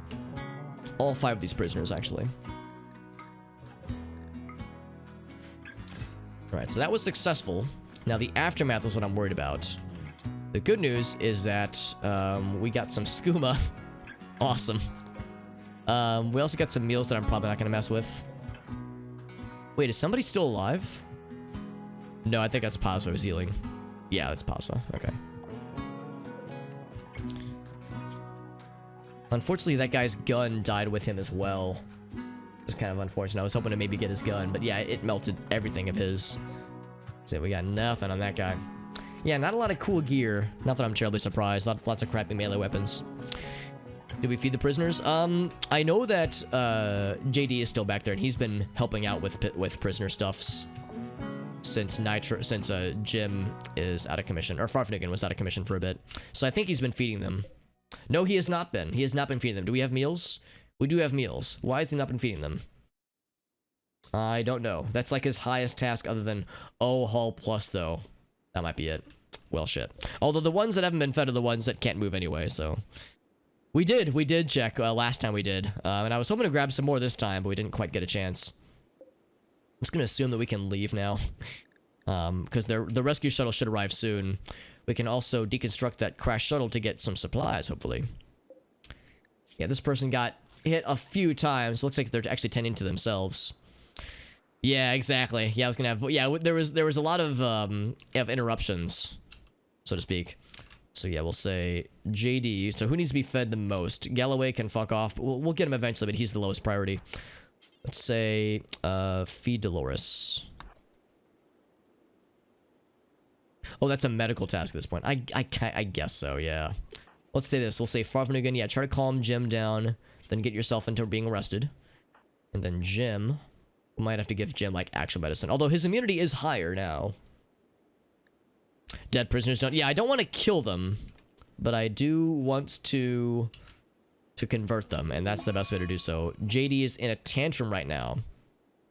all 5 of these prisoners, actually. Alright, so that was successful. Now, the aftermath is what I'm worried about. The good news is that we got some skooma. Awesome. We also got some meals that I'm probably not going to mess with. Wait, is somebody still alive? No, I think that's Pasva who's healing. Yeah, that's Pasva. Okay. Unfortunately, that guy's gun died with him as well. It's kind of unfortunate. I was hoping to maybe get his gun, but yeah, it melted everything of his. So we got nothing on that guy. Yeah, not a lot of cool gear. Not that I'm terribly surprised. Lots of crappy melee weapons. Did we feed the prisoners? I know that JD is still back there, and he's been helping out with prisoner stuffs since Jim is out of commission, or Farfnigan was out of commission for a bit. So I think he's been feeding them. No, he has not been. He has not been feeding them. Do we have meals? We do have meals. Why has he not been feeding them? I don't know. That's like his highest task other than Hull Plus, though. That might be it. Well, shit. Although the ones that haven't been fed are the ones that can't move anyway, so... We did check last time we did. And I was hoping to grab some more this time, but we didn't quite get a chance. I'm just gonna assume that we can leave now. Because the rescue shuttle should arrive soon. We can also deconstruct that crash shuttle to get some supplies, hopefully. Yeah, this person got hit a few times. Looks like they're actually tending to themselves. Yeah, exactly. Yeah, I was gonna have... Yeah, there was a lot of interruptions, so to speak. So yeah, we'll say JD. So who needs to be fed the most? Galloway can fuck off. We'll get him eventually, but he's the lowest priority. Let's say feed Dolores. Oh, that's a medical task at this point. I guess so, yeah. Let's say this. We'll say Farfnugan, yeah, try to calm Jim down, then get yourself into being arrested. And then Jim, we might have to give Jim, like, actual medicine. Although his immunity is higher now. Dead prisoners don't... Yeah, I don't want to kill them, but I do want to convert them, and that's the best way to do so. JD is in a tantrum right now.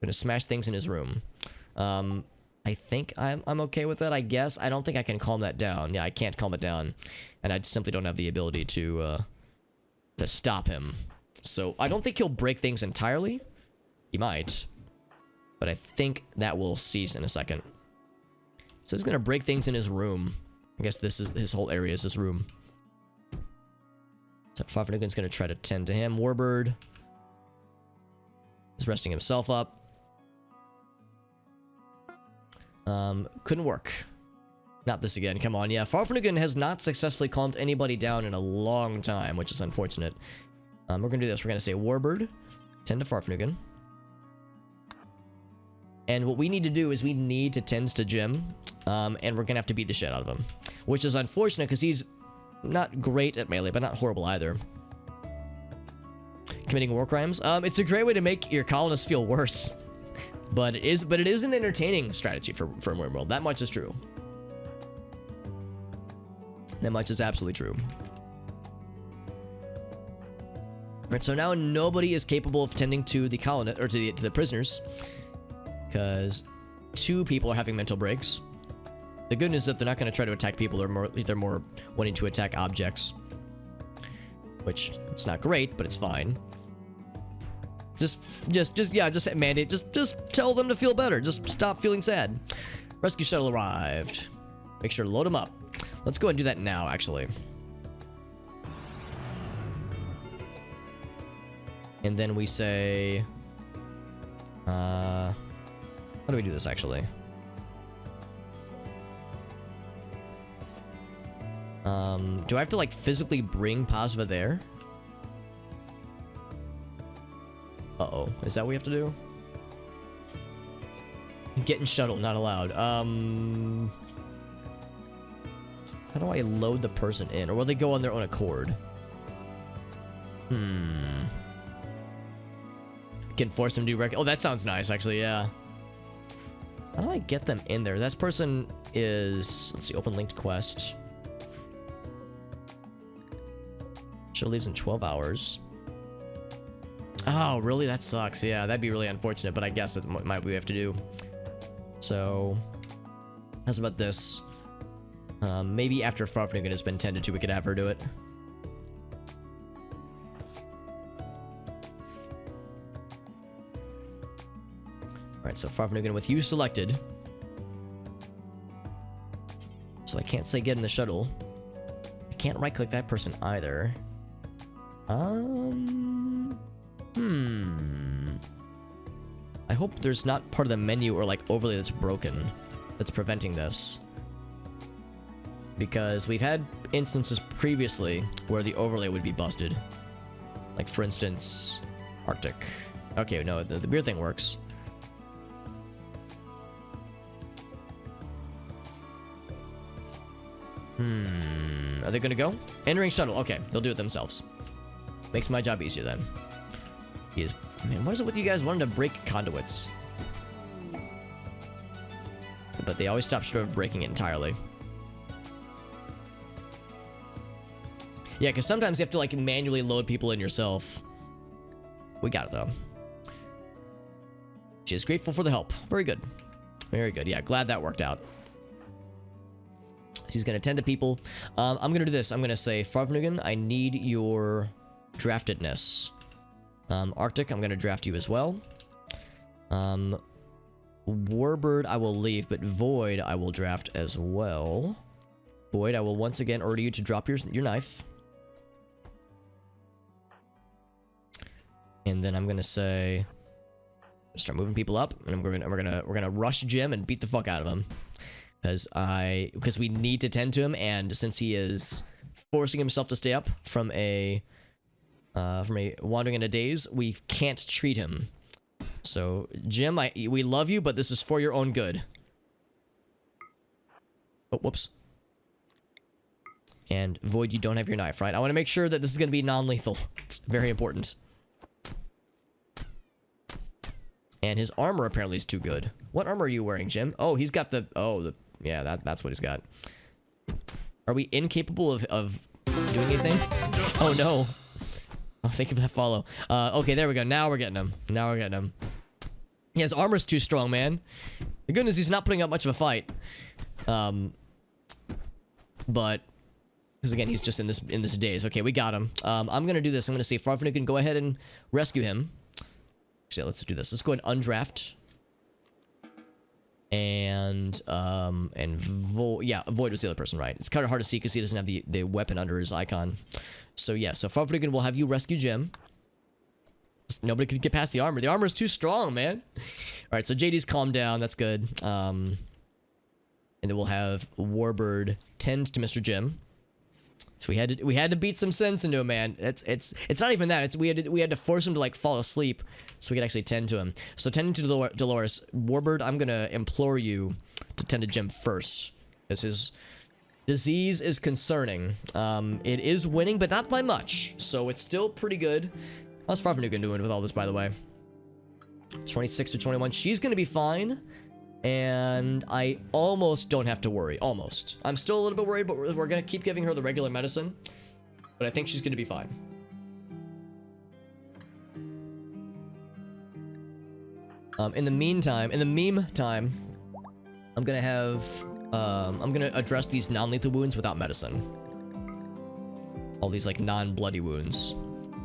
Gonna smash things in his room. I think I'm okay with that, I guess. I don't think I can calm that down. Yeah, I can't calm it down. And I simply don't have the ability to stop him. So, I don't think he'll break things entirely. He might. But I think that will cease in a second. So he's gonna break things in his room. I guess this is his whole area is his room. So Farfnigan's gonna try to tend to him. Warbird is resting himself up. Couldn't work. Not this again. Come on. Yeah, Farfnigan has not successfully calmed anybody down in a long time, which is unfortunate. We're gonna do this. We're gonna say Warbird, tend to Farfnigan. And what we need to do is we need to tend to Jim, and we're gonna have to beat the shit out of him. Which is unfortunate, because he's not great at melee, but not horrible either. Committing war crimes? It's a great way to make your colonists feel worse. But it is an entertaining strategy for RimWorld. That much is true. That much is absolutely true. Right, so now nobody is capable of tending to the colonists, or to the prisoners. Because 2 people are having mental breaks. The good news is that they're not going to try to attack people. They're more wanting to attack objects. Which, it's not great, but it's fine. Just mandate. Just tell them to feel better. Just stop feeling sad. Rescue shuttle arrived. Make sure to load them up. Let's go ahead and do that now, actually. And then we say... how do we do this, actually? Do I have to, like, physically bring Pasva there? Uh-oh. Is that what we have to do? Get in shuttle, not allowed. How do I load the person in? Or will they go on their own accord? Can force them to do oh, that sounds nice, actually, yeah. How do I get them in there? That person is... Let's see, open linked quest. Shuttle leaves in 12 hours. Oh, really? That sucks. Yeah, that'd be really unfortunate, but I guess it might be what we have to do. So... How's about this? Maybe after Farfnugan has been tended to, we could have her do it. Alright, so Farfnugan with you selected. So I can't say get in the shuttle. I can't right-click that person either. I hope there's not part of the menu or like overlay that's broken that's preventing this. Because we've had instances previously where the overlay would be busted. Like for instance, Arctic. Okay, no, the beer thing works. Are they gonna go? Entering shuttle. Okay, they'll do it themselves. Makes my job easier then. He is... Man, what is it with you guys wanting to break conduits? But they always stop short of breaking it entirely. Yeah, because sometimes you have to like manually load people in yourself. We got it though. She is grateful for the help. Very good. Very good. Yeah, glad that worked out. She's gonna tend to people. I'm gonna do this. I'm gonna say, Farfnugan, I need your draftedness. Arctic, I'm gonna draft you as well. Warbird, I will leave, but Void, I will draft as well. Void, I will once again order you to drop your knife. And then I'm gonna say, start moving people up, and we're gonna rush Jim and beat the fuck out of him. Because we need to tend to him, and since he is forcing himself to stay up from a wandering in a daze, we can't treat him. So Jim, we love you, but this is for your own good. Oh, whoops. And Void, you don't have your knife, right? I want to make sure that this is going to be non-lethal. It's very important. And his armor apparently is too good. What armor are you wearing, Jim? Oh, he's got yeah, that's what he's got. Are we incapable of doing anything? Oh, no. Oh, thank you for that follow. Okay, there we go. Now we're getting him. Now we're getting him. Yeah, his armor's too strong, man. The goodness, he's not putting up much of a fight. But... Because again, he's just in this daze. Okay, we got him. I'm gonna do this. I'm gonna say Farfnugan can go ahead and rescue him. So yeah, let's do this. Let's go ahead and undraft. And Void was the other person, right? It's kind of hard to see because he doesn't have the weapon under his icon. So yeah, so Farfnugan will have you rescue Jim. Nobody could get past the armor. The armor is too strong, man. All right, so JD's calmed down. That's good. And then we'll have Warbird tend to Mr. Jim. So we had to beat some sense into him, man. It's not even that. We had to force him to like fall asleep so we could actually tend to him. So tending to Dolores, Warbird, I'm gonna implore you to tend to Jim first, because his disease is concerning. It is winning, but not by much. So it's still pretty good. How's Farfnugan doing with all this, by the way? 26 to 21. She's gonna be fine. And I almost don't have to worry. Almost. I'm still a little bit worried, but we're gonna keep giving her the regular medicine. But I think she's gonna be fine. In the meantime, I'm gonna address these non-lethal wounds without medicine. All these like non-bloody wounds.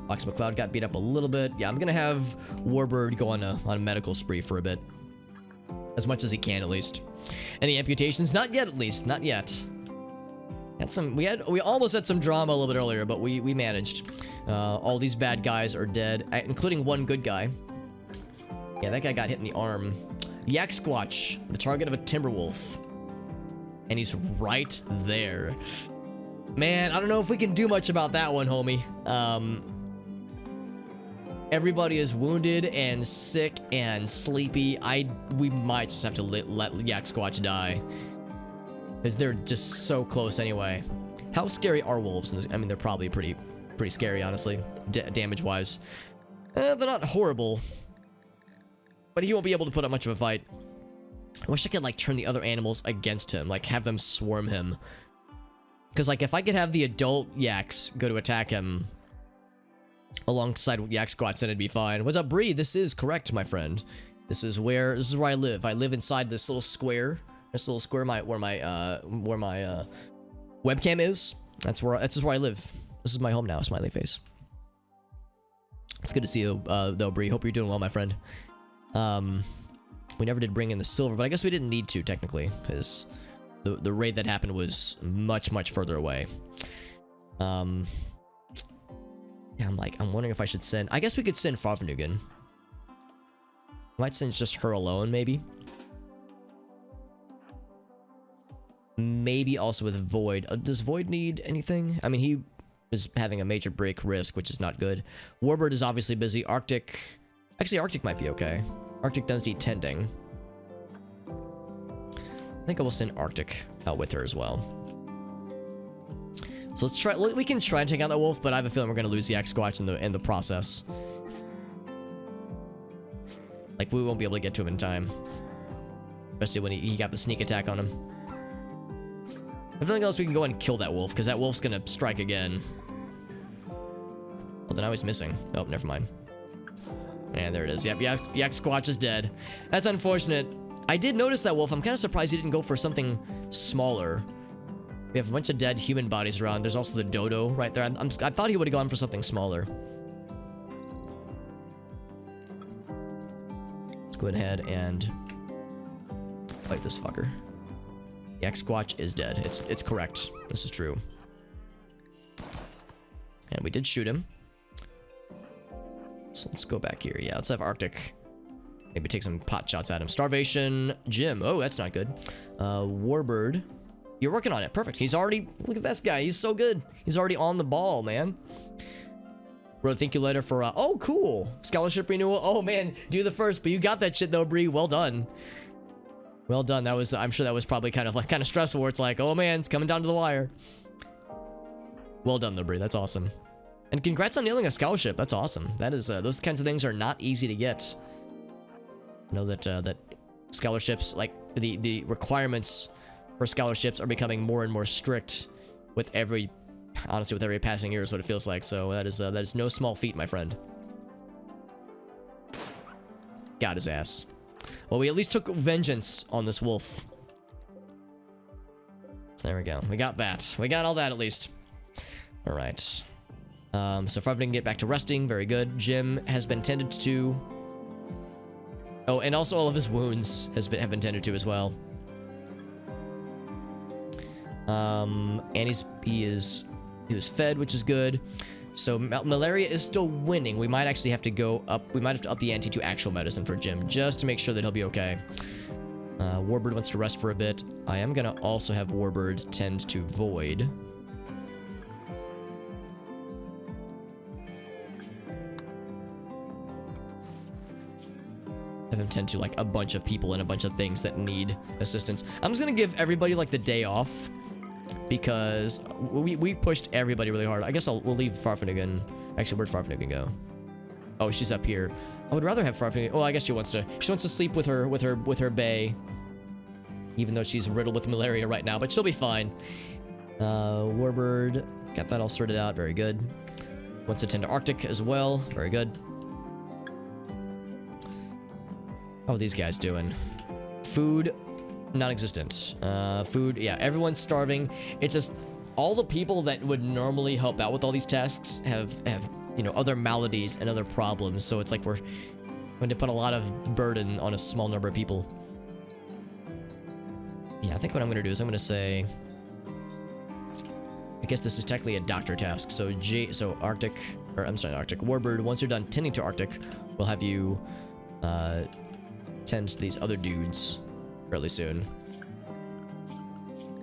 Fox McCloud got beat up a little bit. Yeah, I'm gonna have Warbird go on a medical spree for a bit. As much as he can, at least. Any amputations? Not yet, at least. Not yet. We almost had some drama a little bit earlier, but we managed. All these bad guys are dead, including one good guy. Yeah, that guy got hit in the arm. Yak Squatch, the target of a Timberwolf. And he's right there. Man, I don't know if we can do much about that one, homie. Everybody is wounded and sick and sleepy. We might just have to let Yak Squatch die. Because they're just so close anyway. How scary are wolves? I mean, they're probably pretty scary, honestly. Damage-wise. They're not horrible. But he won't be able to put up much of a fight. I wish I could, like, turn the other animals against him. Like, have them swarm him. Because, like, if I could have the adult yaks go to attack him alongside Yak Squatch, then it'd be fine. What's up, Bree? This is correct, my friend. This is where I live. I live inside this little square This little square where my webcam is. That's where I live. This is my home now. Smiley face. It's good to see you, though, Bree. Hope you're doing well, my friend. We never did bring in the silver, but I guess we didn't need to technically, because the raid that happened was much further away. Yeah, I'm wondering if I should send. I guess we could send Farfnugan. Might send just her alone, maybe. Maybe also with Void. Does Void need anything? I mean, he is having a major break risk, which is not good. Warbird is obviously busy. Arctic... Actually, Arctic might be okay. Arctic does need tending. I think I will send Arctic out with her as well. So let's try... We can try and take out that wolf, but I have a feeling we're going to lose the X-Squatch in the process. Like, we won't be able to get to him in time. Especially when he got the sneak attack on him. If nothing else, we can go and kill that wolf, because that wolf's gonna strike again. Oh, then I was missing. Oh, never mind. And there it is. Yep, Yak Squatch is dead. That's unfortunate. I did notice that wolf. I'm kind of surprised he didn't go for something smaller. We have a bunch of dead human bodies around. There's also the dodo right there. I thought he would have gone for something smaller. Let's go ahead and fight this fucker. The X-Squatch is dead. It's correct. This is true. And we did shoot him. So let's go back here. Yeah, let's have Arctic. Maybe take some pot shots at him. Starvation Jim. Oh, that's not good. Warbird. You're working on it. Perfect. He's already... Look at this guy. He's so good. He's already on the ball, man. Bro, thank you later for... oh, cool. Scholarship renewal. Oh, man. Do the first. But you got that shit, though, Bree. Well done. Well done. That was, I'm sure that was probably kind of stressful where it's like, oh man, it's coming down to the wire. Well done, though, Bree. That's awesome. And congrats on nailing a scholarship. That's awesome. That is, those kinds of things are not easy to get. I know that, that scholarships, like the requirements for scholarships are becoming more and more strict with honestly, with every passing year is what it feels like. So that is no small feat, my friend. Got his ass. Well, we at least took vengeance on this wolf. So there we go. We got that. We got all that at least. All right. So Farfnugan can get back to resting. Very good. Jim has been tended to. Oh, and also all of his wounds have been tended to as well. And he was fed, which is good. So malaria is still winning. We might actually have to go up. We might have to up the ante to actual medicine for Jim, just to make sure that he'll be okay. Warbird wants to rest for a bit. I am gonna also have Warbird tend to Void. Have him tend to like a bunch of people and a bunch of things that need assistance. I'm just gonna give everybody like the day off. Because we pushed everybody really hard. I guess we'll leave Farfnugan. Actually, where'd Farfnugan go? Oh, she's up here. I would rather have Farfnugan. Oh, I guess she wants to sleep with her bae. Even though she's riddled with malaria right now, but she'll be fine. Warbird, got that all sorted out. Very good. Wants to tend to Arctic as well. Very good. How are these guys doing? Food. Non-existent. Food, yeah, everyone's starving. It's just all the people that would normally help out with all these tasks have you know, other maladies and other problems. So it's like we're going to put a lot of burden on a small number of people. Yeah, I think what I'm going to do is I'm going to say, I guess this is technically a doctor task. So Arctic, or I'm sorry, Arctic Warbird. Once you're done tending to Arctic, we'll have you tend to these other dudes fairly soon.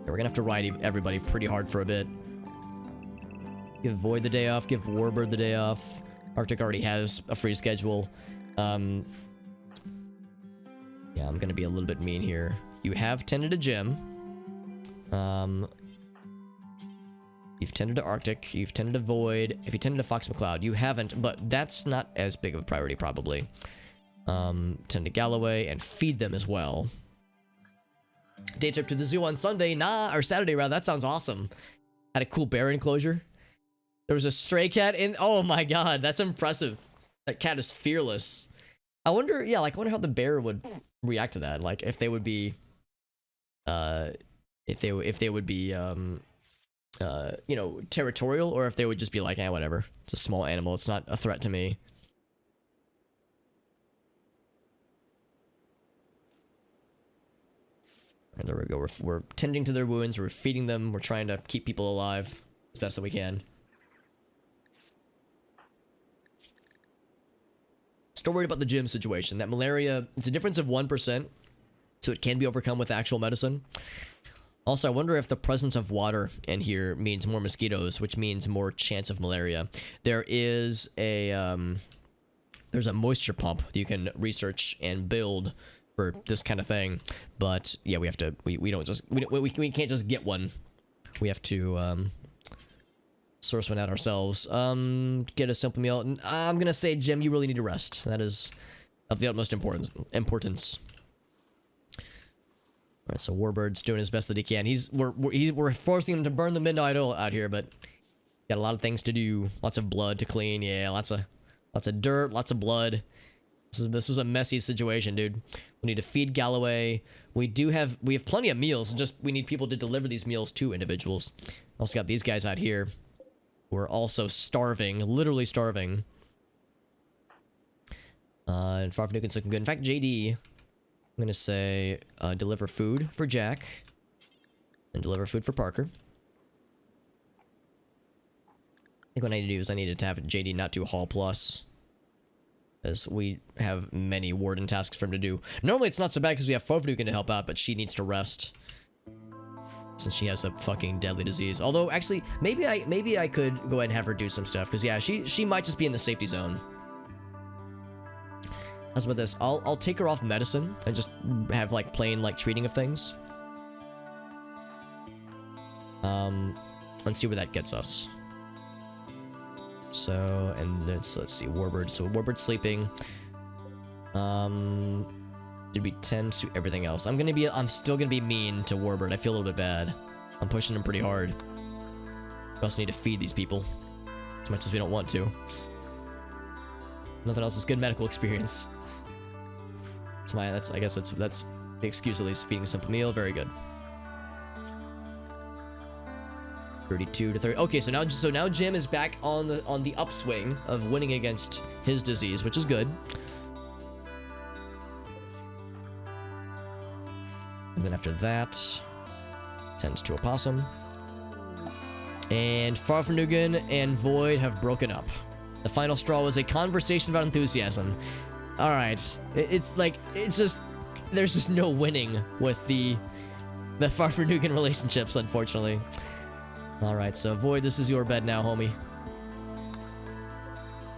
We're gonna have to ride everybody pretty hard for a bit. Give Void the day off, give Warbird the day off. Arctic already has a free schedule. Yeah, I'm gonna be a little bit mean here. You have tended to Jim. You've tended to Arctic, you've tended to Void. If you tended to Fox McCloud, you haven't, but that's not as big of a priority probably. Tend to Galloway and feed them as well. Day trip to the zoo on Sunday, or Saturday rather. That sounds awesome. Had a cool bear enclosure. There was a stray cat in. Oh my god, that's impressive. That cat is fearless. I wonder, yeah, like I wonder how the bear would react to that. Like if they would be if they would be you know, territorial, or if they would just be like, eh, whatever. It's a small animal. It's not a threat to me. And there we go. We're tending to their wounds. We're feeding them. We're trying to keep people alive as best that we can. Still worried about the gym situation. That malaria, it's a difference of 1%, so it can be overcome with actual medicine. Also, I wonder if the presence of water in here means more mosquitoes, which means more chance of malaria. There is a there's a moisture pump that you can research and build for this kind of thing, but yeah, we have to. We don't just we can't just get one. We have to source one out ourselves. Get a simple meal. I'm gonna say, Jim, you really need to rest. That is of the utmost importance. All right, so Warbird's doing his best that he can. We're forcing him to burn the midnight oil out here, but got a lot of things to do. Lots of blood to clean. Yeah, lots of dirt, lots of blood. This was a messy situation, dude. We need to feed Galloway. We have plenty of meals. Just we need people to deliver these meals to individuals. Also got these guys out here who are also starving, literally starving. And Farfanukin's looking good. In fact, JD, I'm gonna say deliver food for Jack and deliver food for Parker. I think what I need to do is I need to have JD not do Hall Plus, as we have many warden tasks for him to do. Normally it's not so bad because we have Farfanukin to help out, but she needs to rest since she has a fucking deadly disease. Although actually maybe I could go ahead and have her do some stuff, because yeah, she might just be in the safety zone. As about this, I'll take her off medicine and just have like plain like treating of things. Let's see where that gets us. So, and let's see, Warbird. So Warbird's sleeping. Should be 10 to everything else. I'm still gonna be mean to Warbird. I feel a little bit bad. I'm pushing him pretty hard. We also need to feed these people as much as we don't want to. Nothing else is good medical experience. I guess that's the excuse, at least. Feeding a simple meal, very good. 32 to 30. Okay, so now Jim is back on the upswing of winning against his disease, which is good. And then after that, tends to opossum. And Farfanugan and Void have broken up. The final straw was a conversation about enthusiasm. Alright. It's just, there's just no winning with the Farfanugan relationships, unfortunately. Alright, so Void, this is your bed now, homie.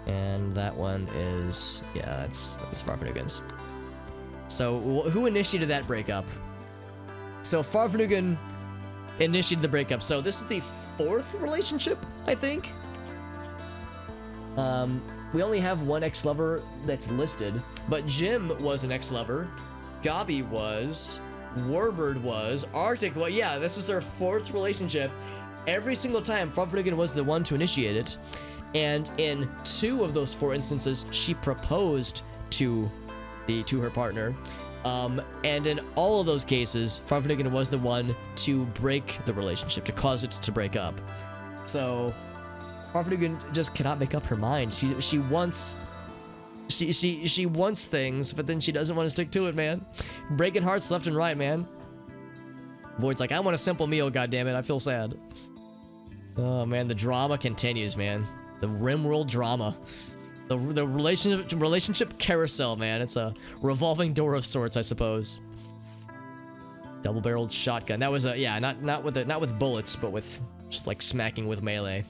And that one is, yeah, it's Farfanugan's. So, who initiated that breakup? So, Farfanugan initiated the breakup. So, this is the 4th relationship, I think? We only have one ex-lover that's listed, but Jim was an ex-lover, Gabi was, Warbird was, Arctic was. Yeah, this is their 4th relationship. Every single time, Farfanugan was the one to initiate it, and in 2 of those 4 instances, she proposed to her partner. And in all of those cases, Farfanugan was the one to break the relationship, to cause it to break up. So Farfanugan just cannot make up her mind. She wants things, but then she doesn't want to stick to it, man. Breaking hearts left and right, man. Void's like, I want a simple meal, goddammit. I feel sad. Oh man, the drama continues, man. The RimWorld drama. The relationship carousel, man. It's a revolving door of sorts, I suppose. Double-barreled shotgun. That was a, yeah, not with bullets, but with just like smacking with melee.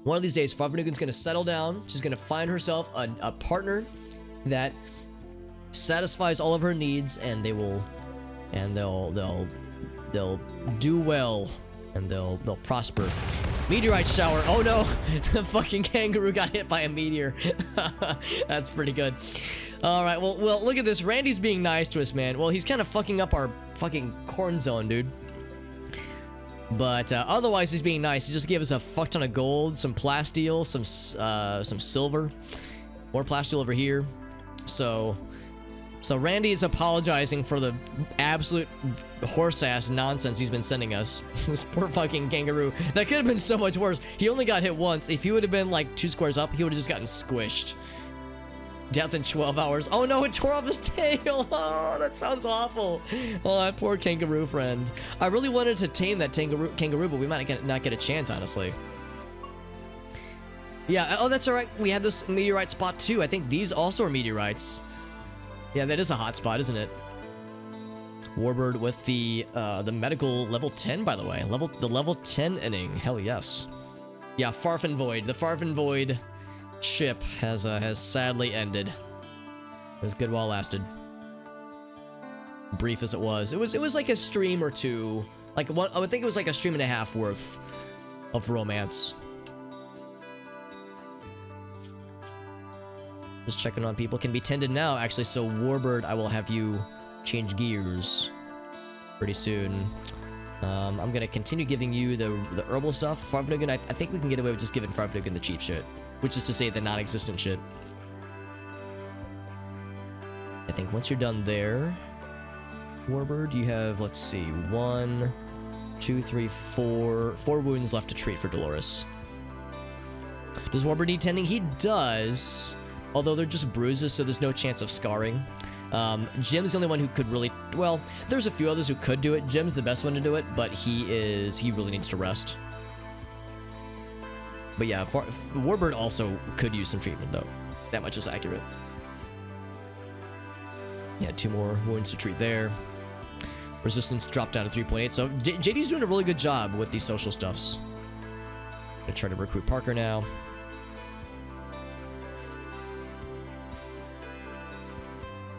One of these days, Farfanugan's gonna settle down. She's gonna find herself a partner that satisfies all of her needs, and they'll do well, and they'll prosper. Meteorite shower. Oh no, the fucking kangaroo got hit by a meteor. That's pretty good. All right, well, look at this. Randy's being nice to us, man. Well, he's kind of fucking up our fucking corn zone, dude. But otherwise, he's being nice. He just gave us a fuck ton of gold, some plasteel, some silver, more plasteel over here. So So Randy is apologizing for the absolute horse-ass nonsense he's been sending us. This poor fucking kangaroo. That could have been so much worse. He only got hit once. If he would have been like 2 squares up, he would have just gotten squished. Death in 12 hours. Oh no, it tore off his tail. Oh, that sounds awful. Oh, that poor kangaroo friend. I really wanted to tame that kangaroo, but we might not get a chance, honestly. Yeah, oh, that's alright. We had this meteorite spot too. I think these also are meteorites. Yeah, that is a hot spot, isn't it? Warbird with the medical level 10, by the way. The level 10 inning. Hell yes. Yeah, Farfin Void. The Farfin Void ship has sadly ended. It was good while it lasted. Brief as it was. It was like a stream or two. Like one, I would think it was like a stream and a half worth of romance. Just checking on people. Can be tended now, actually. So Warbird, I will have you change gears pretty soon. I'm gonna continue giving you the herbal stuff. Farfnugan, I think we can get away with just giving Farfnugan the cheap shit, which is to say the non-existent shit. I think once you're done there, Warbird, you have, let's see, 1, 2, 3, 4 wounds left to treat for Dolores. Does Warbird need tending? He does. Although they're just bruises, so there's no chance of scarring. Jim's the only one who could really... Well, there's a few others who could do it. Jim's the best one to do it, but he really needs to rest. But yeah, Warbird also could use some treatment, though. That much is accurate. Yeah, 2 more wounds to treat there. Resistance dropped down to 3.8. So JD's doing a really good job with these social stuffs. I'm gonna try to recruit Parker now.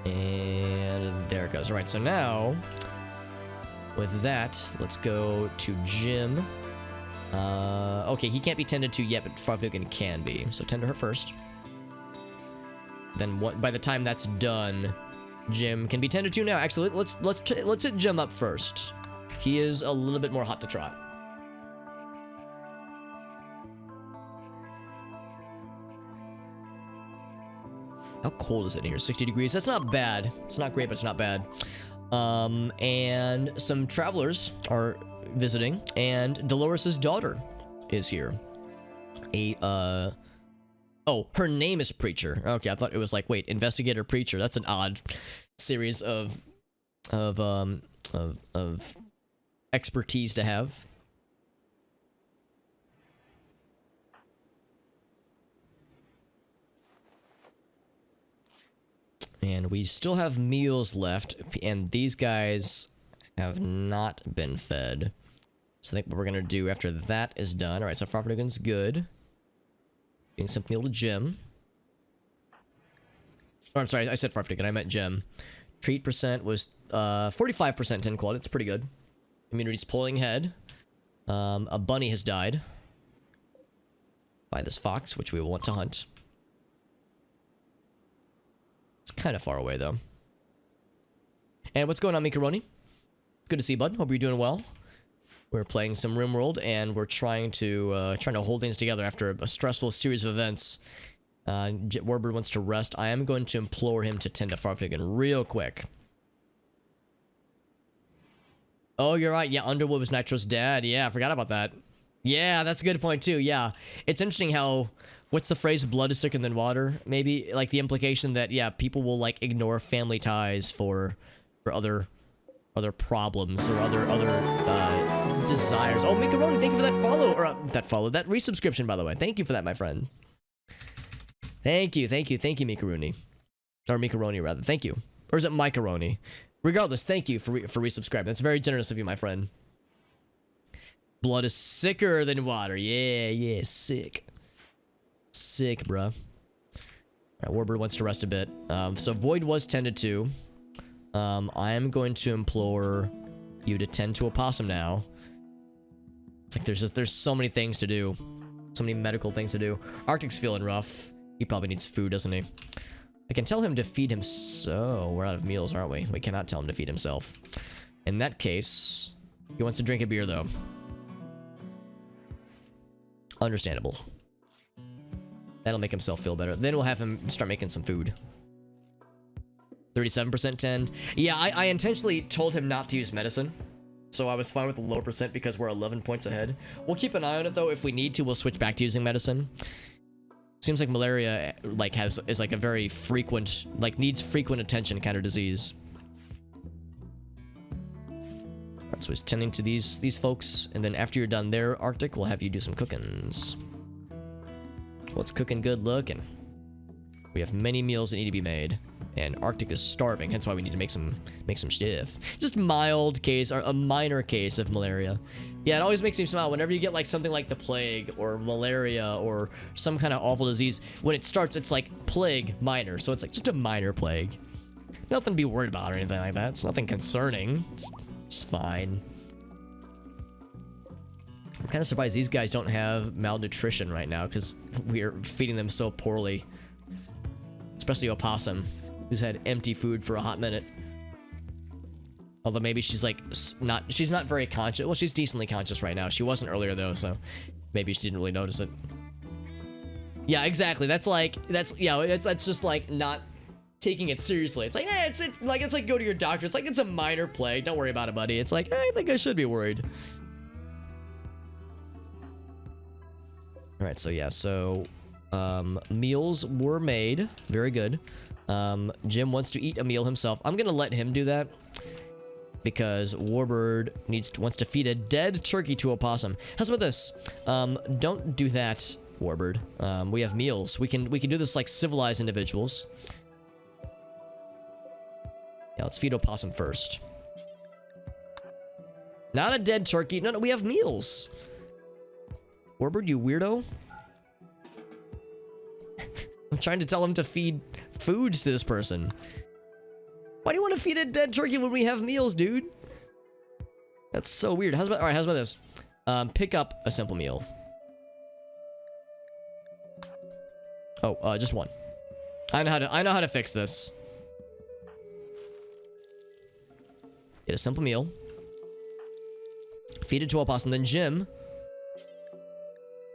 And there it goes. All right, so now with that, let's go to Jim. Okay, he can't be tended to yet, but Farfnugan can be. So tend to her first. Then by the time that's done, Jim can be tended to now. Actually, let's hit Jim up first. He is a little bit more hot to trot. How cold is it in here? 60 degrees. That's not bad. It's not great, but it's not bad. And some travelers are visiting, and Dolores' daughter is here. Oh, her name is Preacher. Okay, I thought it was like, wait, Investigator Preacher. That's an odd series of expertise to have. And we still have meals left, and these guys have not been fed. So I think what we're gonna do after that is done. Alright, so Farfnugan's good. Getting some meal to Jim. Oh, I'm sorry, I said Farfnugan, I meant Jim. Treat percent was 45% 10 quality, it's pretty good. Immunity's pulling ahead. A bunny has died by this fox, which we will want to hunt. It's kind of far away, though. And what's going on, Mikaroni? Good to see you, bud. Hope you're doing well. We're playing some RimWorld, and we're trying to hold things together after a stressful series of events. Warbird wants to rest. I am going to implore him to tend to Farfnugan real quick. Oh, you're right. Yeah, Underwood was Nitro's dad. Yeah, I forgot about that. Yeah, that's a good point, too. Yeah. It's interesting how... What's the phrase? Blood is thicker than water? Maybe, like, the implication that, yeah, people will, like, ignore family ties for other problems or other desires. Oh, Mikaroni, thank you for that follow, or that resubscription, by the way. Thank you for that, my friend. Thank you, Mikaroni. Or Mikaroni, rather. Thank you. Or is it Mikaroni? Regardless, thank you for resubscribing. That's very generous of you, my friend. Blood is sicker than water. Yeah, sick. Sick, bruh. Alright, Warbird wants to rest a bit. So Void was tended to. I am going to implore you to tend to a possum now. Like there's so many things to do. So many medical things to do. Arctic's feeling rough. He probably needs food, doesn't he? I can tell him to feed him. So we're out of meals, aren't we? We cannot tell him to feed himself. In that case, he wants to drink a beer, though. Understandable. That'll make himself feel better. Then we'll have him start making some food. 37% tend. Yeah, I intentionally told him not to use medicine. So I was fine with a lower percent because we're 11 points ahead. We'll keep an eye on it though. If we need to, we'll switch back to using medicine. Seems like malaria like is like a very frequent, like needs frequent attention kind of disease. Alright, so he's tending to these folks, and then after you're done there, Arctic, we'll have you do some cookings. What's cooking good looking? We have many meals that need to be made. And Arctic is starving, hence why we need to make some stuff. Just mild case, or a minor case of malaria. Yeah, it always makes me smile whenever you get like something like the plague or malaria or some kind of awful disease. When it starts, it's like plague minor, so it's like just a minor plague. Nothing to be worried about or anything like that. It's nothing concerning. It's fine. I'm kind of surprised these guys don't have malnutrition right now because we are feeding them so poorly. Especially Opossum, who's had empty food for a hot minute. Although maybe she's like she's not very conscious. Well, she's decently conscious right now. She wasn't earlier though, so maybe she didn't really notice it. Yeah, exactly. That's just like not taking it seriously. It's like, it's like go to your doctor. It's like it's a minor plague. Don't worry about it, buddy. It's like, I think I should be worried. All right, so yeah, meals were made. Very good. Jim wants to eat a meal himself. I'm gonna let him do that because Warbird wants to feed a dead turkey to Opossum. How's about this? Don't do that, Warbird. We have meals. We can do this like civilized individuals. Yeah, let's feed Opossum first. Not a dead turkey. No, we have meals. Warbird, you weirdo. I'm trying to tell him to feed foods to this person. Why do you want to feed a dead turkey when we have meals, dude? That's so weird. How's about this? Pick up a simple meal. Oh, just one. I know how to fix this. Get a simple meal. Feed it to Opossum. Then Jim,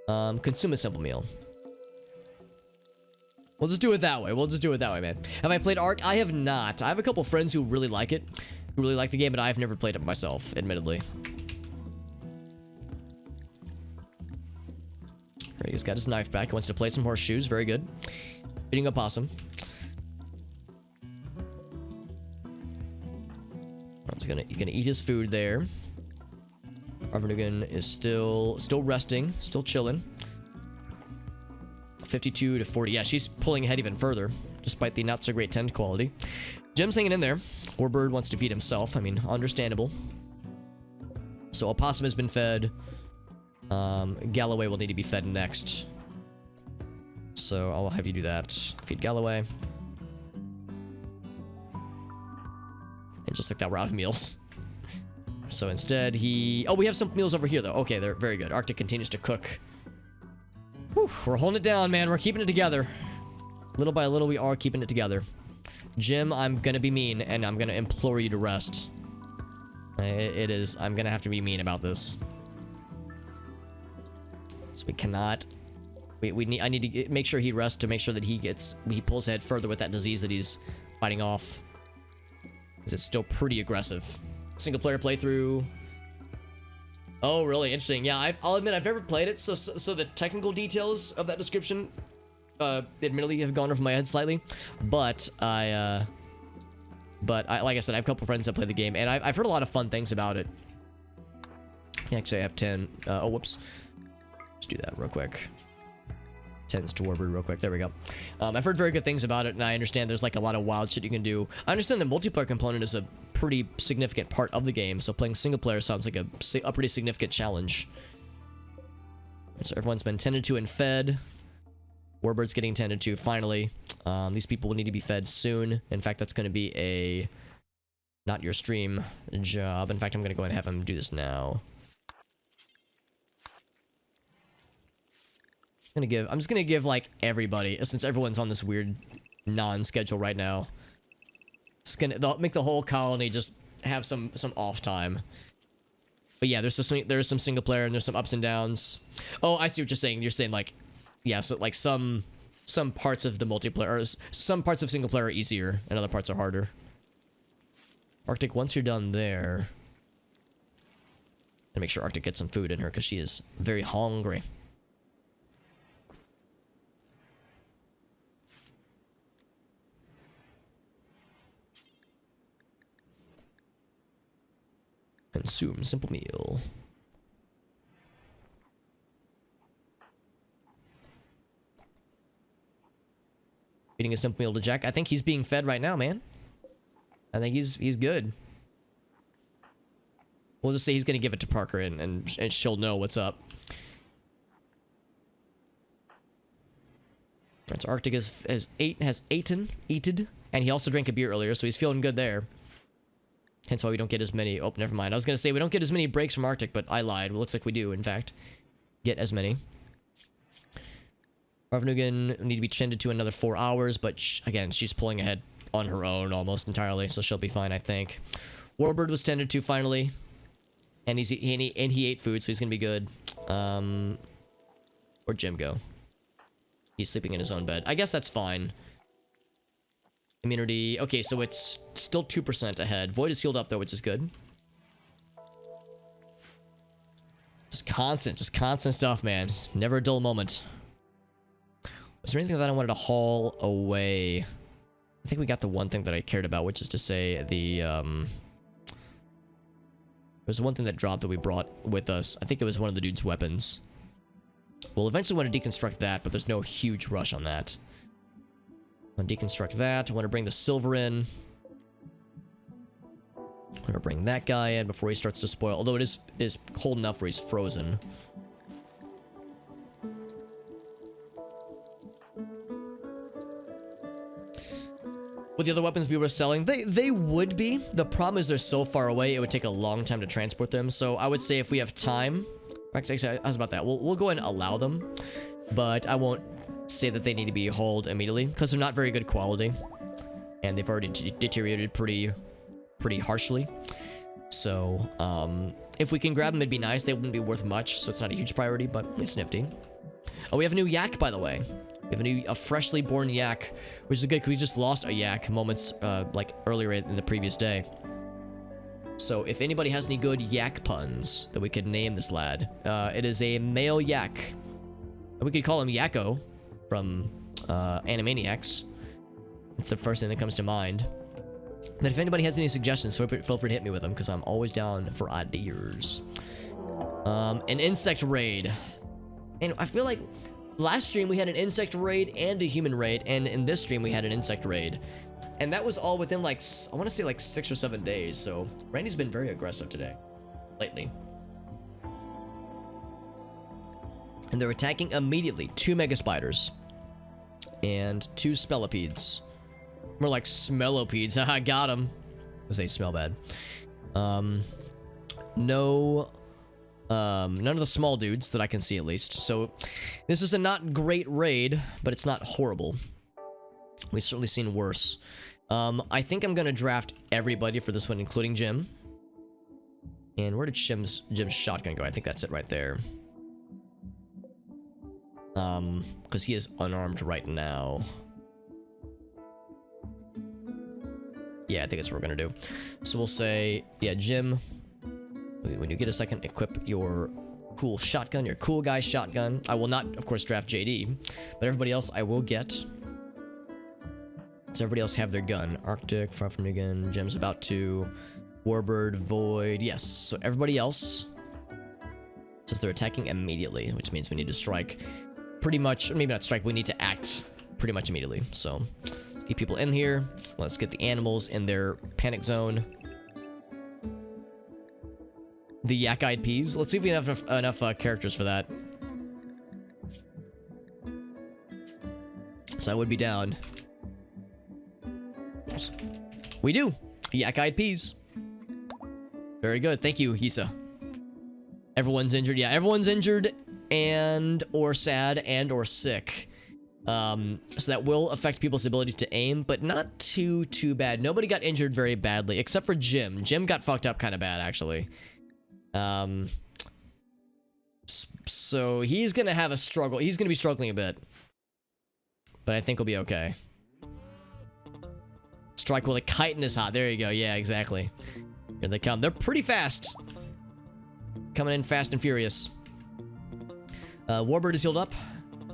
consume a simple meal. We'll just do it that way. Man. Have I played Ark? I have not. I have a couple friends who really like it, who really like the game, but I've never played it myself, admittedly. Alright, he's got his knife back. He wants to play some horseshoes. Very good. Feeding Opossum. He's gonna eat his food there. Arvernugan is still resting, still chilling. 52 to 40. Yeah, she's pulling ahead even further, despite the not so great tend quality. Jim's hanging in there. Warbird wants to feed himself. I mean, understandable. So Opossum has been fed. Galloway will need to be fed next. So I'll have you do that. Feed Galloway. And just like that, we're out of meals. So instead, oh, we have some meals over here, though. Okay, they're very good. Arctic continues to cook. Whew, we're holding it down, man. We're keeping it together. Little by little, we are keeping it together. Jim, I'm gonna be mean, and I'm gonna implore you to rest. I'm gonna have to be mean about this. So we cannot... I need to make sure he rests to make sure that he pulls ahead further with that disease that he's fighting off. Because it's still pretty aggressive. Single player playthrough. Oh, really interesting. Yeah, I'll admit I've never played it, so the technical details of that description, admittedly, have gone over my head slightly. But I like I said, I have a couple friends that play the game, and I've heard a lot of fun things about it. Actually, I have 10. Oh, whoops. Let's do that real quick. 10s to Warbird real quick. There we go. I've heard very good things about it, and I understand there's like a lot of wild shit you can do. I understand the multiplayer component is a pretty significant part of the game, so playing single player sounds like a pretty significant challenge. So everyone's been tended to and fed. Warbird's getting tended to finally. These people will need to be fed soon. In fact, that's going to be a not your stream job. In fact, I'm going to go ahead and have him do this now. I'm just gonna give like everybody, since everyone's on this weird non-schedule right now. They'll make the whole colony just have some off time. But yeah, there's some single player and there's some ups and downs. Oh, I see what you're saying. You're saying like, yeah, so like some some parts of the multiplayer, or some parts of single player are easier, and other parts are harder. Arctic, once you're done there, and make sure Arctic gets some food in her because she is very hungry. Consume simple meal. Feeding a simple meal to Jack. I think he's being fed right now, man. I think he's good. We'll just say he's gonna give it to Parker and she'll know what's up. Friends, Arctic has eaten, and he also drank a beer earlier, so he's feeling good there. Hence why we don't get as many. Oh, never mind. I was gonna say we don't get as many breaks from Arctic, but I lied. It looks like we do, in fact, get as many. Ravnugan need to be tended to another 4 hours, but again, she's pulling ahead on her own almost entirely, so she'll be fine, I think. Warbird was tended to finally, and he ate food, so he's gonna be good. Where'd Jim go? He's sleeping in his own bed. I guess that's fine. Immunity. Okay, so it's still 2% ahead. Void is healed up though, which is good. Just constant stuff, man. Never a dull moment. Was there anything that I wanted to haul away? I think we got the one thing that I cared about, which is to say the, there's one thing that dropped that we brought with us. I think it was one of the dude's weapons. We'll eventually want to deconstruct that, but there's no huge rush on that. I want to deconstruct that. I want to bring the silver in. I want to bring that guy in before he starts to spoil. Although it is cold enough where he's frozen. Would the other weapons we were selling? They would be. The problem is they're so far away, it would take a long time to transport them. So I would say if we have time... Actually, I was about that. We'll go ahead and allow them. But I won't say that they need to be hauled immediately, because they're not very good quality. And they've already deteriorated pretty harshly. So, if we can grab them, it'd be nice. They wouldn't be worth much, so it's not a huge priority, but it's nifty. Oh, we have a new yak, by the way. We have a freshly born yak, which is good because we just lost a yak moments, like earlier in the previous day. So if anybody has any good yak puns that we could name this lad, it is a male yak. We could call him Yakko from Animaniacs. It's the first thing that comes to mind. But if anybody has any suggestions, feel free to hit me with them because I'm always down for ideas. An insect raid. And I feel like last stream we had an insect raid and a human raid, and in this stream we had an insect raid. And that was all within like, I want to say like 6 or 7 days, so Randy's been very aggressive today. Lately. And they're attacking immediately. 2 mega spiders. And 2 spellopedes. More like smellopedes. Haha, got them. Because they smell bad. None of the small dudes that I can see at least. So this is a not great raid, but it's not horrible. We've certainly seen worse. I think I'm gonna draft everybody for this one, including Jim. And where did Jim's shotgun go? I think that's it right there. Because he is unarmed right now. Yeah, I think that's what we're gonna do. So we'll say, yeah, Jim, when you get a second, equip your cool shotgun, your cool guy shotgun. I will not, of course, draft JD, but everybody else I will get. Does everybody else have their gun? Arctic, far from again. Jim's about to. Warbird, Void. Yes. So everybody else says they're attacking immediately, which means we need to strike pretty much. Maybe not strike. We need to act pretty much immediately. So let's keep people in here. Let's get the animals in their panic zone. The yak-eyed peas. Let's see if we have enough characters for that. So I would be down. We do. Yak-eyed peas. Very good. Thank you, Hisa. Everyone's injured. Yeah, everyone's injured and or sad and or sick. So that will affect people's ability to aim, but not too bad. Nobody got injured very badly, except for Jim. Jim got fucked up kind of bad, actually. So he's gonna have a struggle. He's gonna be struggling a bit. but I think we'll be okay. Strike while the chitin is hot. There you go. Yeah, exactly. Here they come. They're pretty fast. Coming in fast and furious. Warbird is healed up.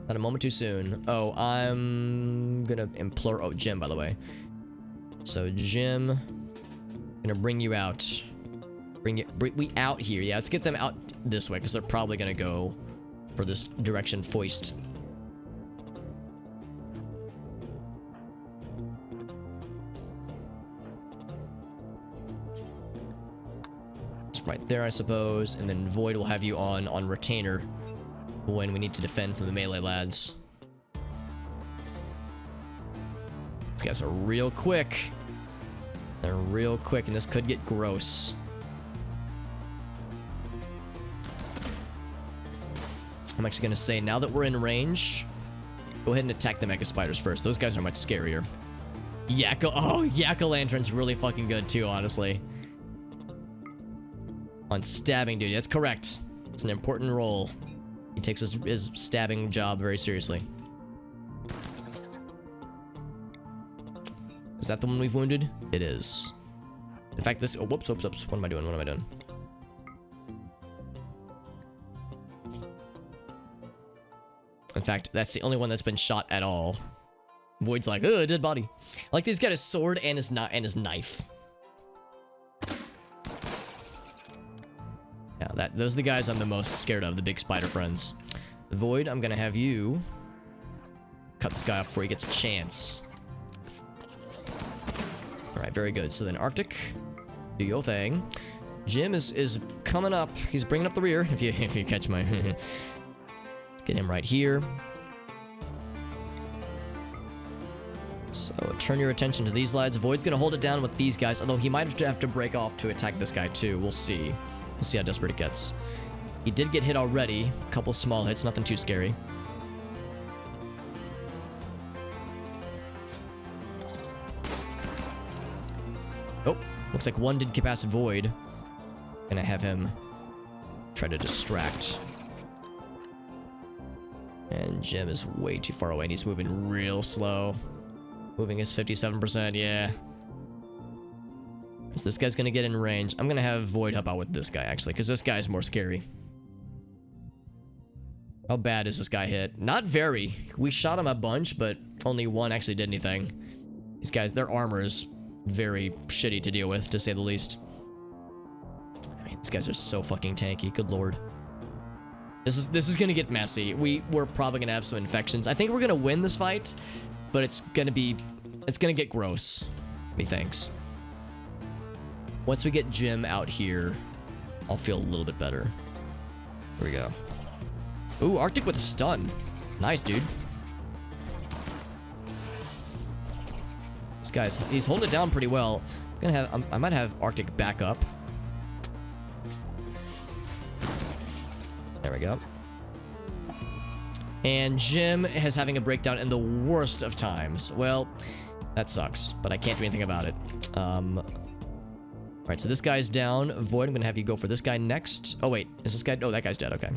Not a moment too soon. Oh, I'm gonna implore. Oh, Jim, by the way. So Jim, gonna bring you out. Bring we out here. Yeah, let's get them out this way because they're probably gonna go for this direction foist. It's right there, I suppose, and then Void will have you on retainer when we need to defend from the melee lads. These guys are real quick. They're real quick, and this could get gross. I'm actually gonna say, now that we're in range, go ahead and attack the Mega Spiders first. Those guys are much scarier. Yak-O-Lantern's really fucking good too, honestly. On stabbing duty, that's correct. It's an important role. He takes his stabbing job very seriously. Is that the one we've wounded? It is. In fact, this... Oh, whoops. What am I doing? In fact, that's the only one that's been shot at all. Void's like, ugh, dead body. Like, he's got his sword and his knife. Yeah, those are the guys I'm the most scared of, the big spider friends. Void, I'm gonna have you cut this guy off before he gets a chance. Alright, very good. So then Arctic, do your thing. Jim is coming up. He's bringing up the rear, if you catch my... Let's get him right here. So turn your attention to these lads. Void's gonna hold it down with these guys, although he might have to break off to attack this guy too. We'll see. We'll see how desperate it gets. He did get hit already. A couple small hits, nothing too scary. Oh, looks like one did get past Void. Gonna have him try to distract. And Jim is way too far away, and he's moving real slow. Moving his 57%, yeah. So this guy's gonna get in range. I'm gonna have Void help out with this guy, actually, because this guy's more scary. How bad is this guy hit? Not very. We shot him a bunch, but only one actually did anything. These guys, their armor is very shitty to deal with, to say the least. I mean, these guys are so fucking tanky, good lord. This is gonna get messy. We're probably gonna have some infections. I think we're gonna win this fight, but it's gonna get gross, methinks. Once we get Jim out here, I'll feel a little bit better. Here we go. Ooh, Arctic with a stun. Nice, dude. This guy's, he's holding it down pretty well. I might have Arctic back up. There we go. And Jim is having a breakdown in the worst of times. Well, that sucks, but I can't do anything about it. Alright, so this guy's down. Void, I'm gonna have you go for this guy next. Oh, wait. Is this guy... Oh, that guy's dead. Okay.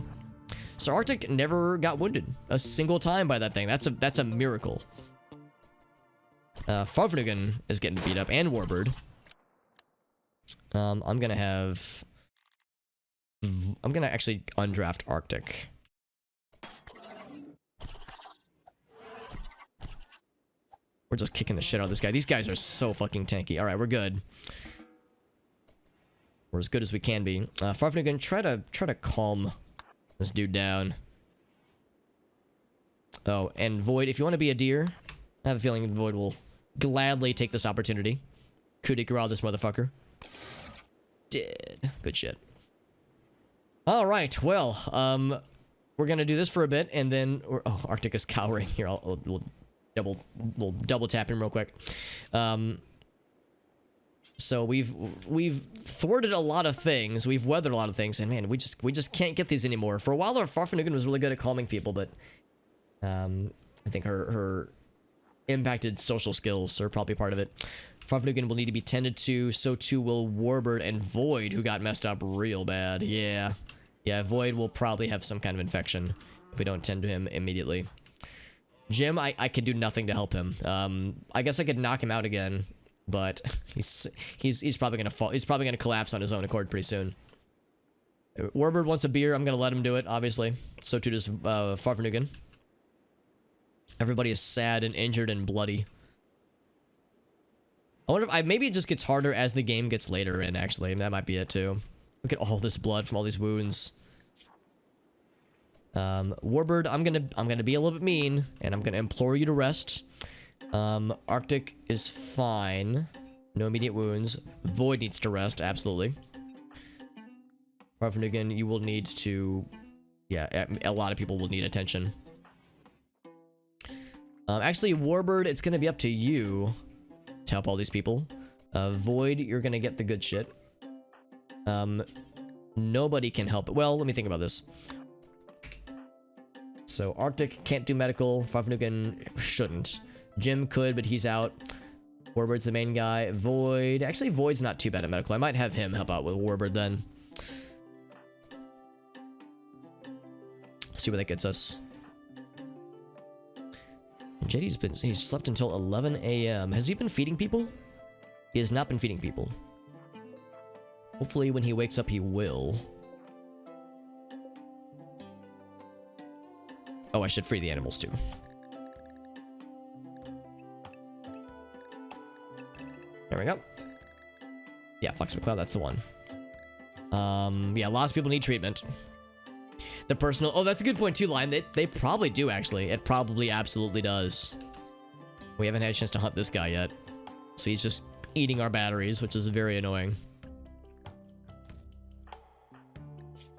So Arctic never got wounded a single time by that thing. That's a miracle. Farfnugan is getting beat up, and Warbird. I'm gonna actually undraft Arctic. We're just kicking the shit out of this guy. These guys are so fucking tanky. Alright, we're good. We're as good as we can be. Farfnugan, try to calm this dude down. Oh, and Void, if you want to be a deer, I have a feeling Void will gladly take this opportunity. Coup de grace this motherfucker. Dead. Good shit. Alright, well, we're gonna do this for a bit, and then... Oh, Arctic is cowering. Here, we'll double tap him real quick. So we've thwarted a lot of things. We've weathered a lot of things, and man, we just can't get these anymore. For a while, our Farfnugan was really good at calming people, but I think her impacted social skills are probably part of it. Farfnugan will need to be tended to. So too will Warbird and Void, who got messed up real bad. Yeah, Void will probably have some kind of infection if we don't tend to him immediately. Jim, I could do nothing to help him. I guess I could knock him out again, but he's probably gonna fall. He's probably gonna collapse on his own accord pretty soon. Warbird wants a beer. I'm gonna let him do it, obviously. So too does Farfanugan. Everybody is sad and injured and bloody. I wonder if maybe it just gets harder as the game gets later in, actually. That might be it too. Look at all this blood from all these wounds. Warbird, I'm gonna be a little bit mean, and I'm gonna implore you to rest. Arctic is fine. No immediate wounds. Void needs to rest, absolutely. Farfanugan, you will need to... Yeah, a lot of people will need attention. Actually, Warbird, it's gonna be up to you to help all these people. Void, you're gonna get the good shit. Nobody can help. Well, let me think about this. So, Arctic can't do medical. Farfanugan shouldn't. Jim could, but he's out. Warbird's the main guy. Void... Actually, Void's not too bad at medical. I might have him help out with Warbird then. See where that gets us. He's slept until 11 a.m. Has he been feeding people? He has not been feeding people. Hopefully when he wakes up he will. Oh, I should free the animals too. There we go. Yeah, Fox McCloud, that's the one. Yeah, lots of people need treatment. The personal... Oh, that's a good point too, Lime. They probably do, actually. It probably absolutely does. We haven't had a chance to hunt this guy yet. So he's just eating our batteries, which is very annoying.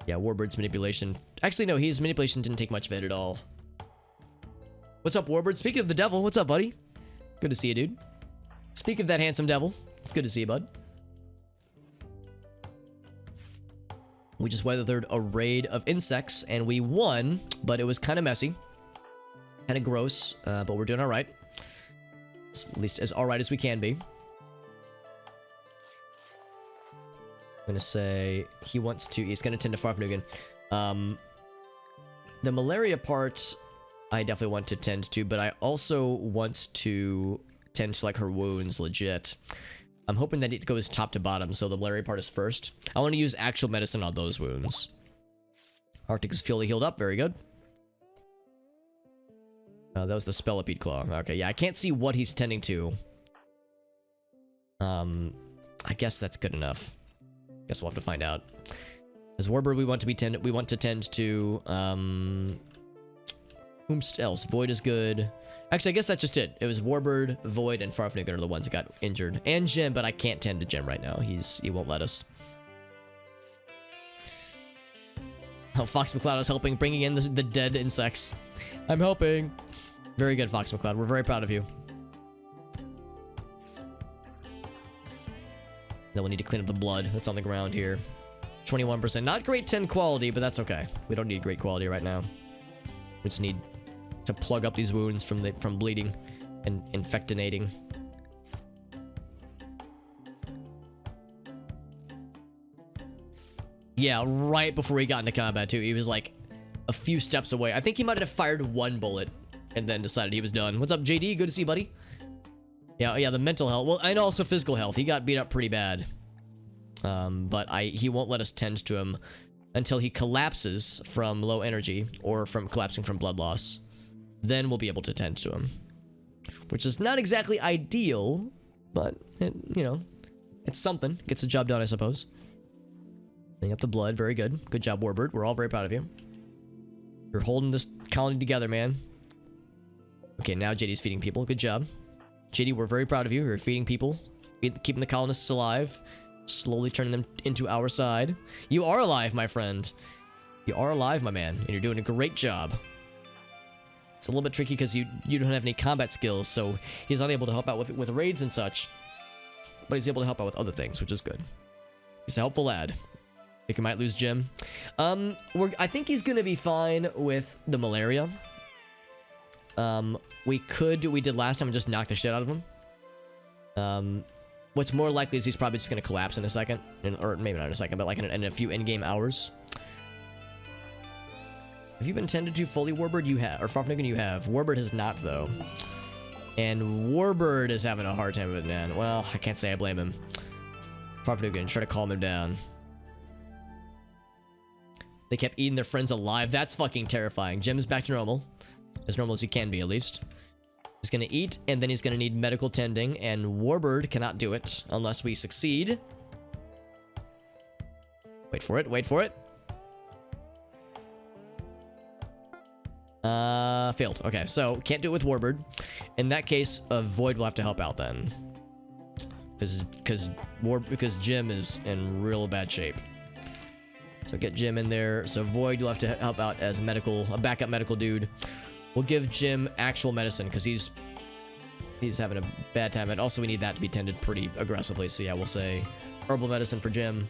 Yeah, Warbird's manipulation... Actually, no, his manipulation didn't take much of it at all. What's up, Warbird? Speaking of the devil, what's up, buddy? Good to see you, dude. Speak of that handsome devil. It's good to see you, bud. We just weathered a raid of insects, and we won, but it was kind of messy. Kind of gross, but we're doing alright. At least as alright as we can be. I'm gonna say he's gonna tend to Farfanugan. The malaria part, I definitely want to tend to, but I also want to tend to, like, her wounds legit. I'm hoping that it goes top to bottom, so the malaria part is first. I want to use actual medicine on those wounds. Arctic is fully healed up. Very good. That was the Spellipede Claw. Okay, yeah, I can't see what he's tending to. I guess that's good enough. Guess we'll have to find out. As Warbird, we want to tend to, whom else? Void is good. Actually, I guess that's just it. It was Warbird, Void, and Farfanugan are the ones that got injured. And Jim, but I can't tend to Jim right now. He won't let us. Oh, Fox McCloud is helping, bringing in the dead insects. I'm helping. Very good, Fox McCloud. We're very proud of you. Then we'll need to clean up the blood that's on the ground here. 21%. Not great 10 quality, but that's okay. We don't need great quality right now. We just need to plug up these wounds from bleeding and infectinating. Yeah, right before he got into combat too. He was like a few steps away. I think he might have fired one bullet and then decided he was done. What's up, JD? Good to see you, buddy. Yeah, the mental health. Well, and also physical health. He got beat up pretty bad. But he won't let us tend to him until he collapses from low energy or from collapsing from blood loss. Then we'll be able to tend to him. Which is not exactly ideal, but, you know, it's something. Gets the job done, I suppose. Cleaning up the blood. Very good. Good job, Warbird. We're all very proud of you. You're holding this colony together, man. Okay, now JD's feeding people. Good job. JD, we're very proud of you. You're feeding people. Keeping the colonists alive. Slowly turning them into our side. You are alive, my friend. You are alive, my man. And you're doing a great job. It's a little bit tricky because you don't have any combat skills, so he's not able to help out with raids and such. But he's able to help out with other things, which is good. He's a helpful lad. I think we might lose Jim. I think he's gonna be fine with the malaria. We could do what we did last time and just knock the shit out of him. What's more likely is he's probably just gonna collapse in a second, or maybe not in a second, but like in a few in-game hours. Have you been tended to fully, Warbird? You have. Or Farfnugan, you have. Warbird has not, though. And Warbird is having a hard time with it, man. Well, I can't say I blame him. Farfnugan, try to calm him down. They kept eating their friends alive. That's fucking terrifying. Jim is back to normal. As normal as he can be, at least. He's gonna eat, and then he's gonna need medical tending, and Warbird cannot do it unless we succeed. Wait for it, wait for it. Failed. Okay, so can't do it with Warbird. In that case, Void will have to help out then. Because Jim is in real bad shape. So get Jim in there. So Void, you'll have to help out as a backup medical dude. We'll give Jim actual medicine because he's having a bad time. And also we need that to be tended pretty aggressively. So yeah, we'll say herbal medicine for Jim.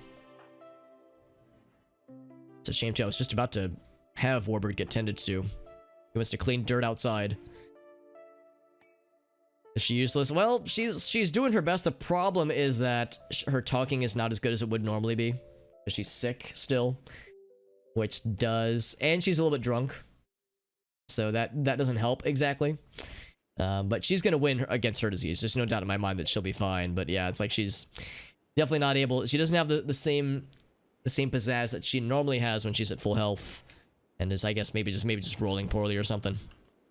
It's a shame too. I was just about to have Warbird get tended to. He wants to clean dirt outside. Is she useless? Well, she's doing her best. The problem is that her talking is not as good as it would normally be. She's sick still, which does, and she's a little bit drunk, so that doesn't help exactly. But she's gonna win against her disease. There's no doubt in my mind that she'll be fine. But yeah, it's like she's definitely not able. She doesn't have the same pizzazz that she normally has when she's at full health, and is, I guess, maybe just rolling poorly or something.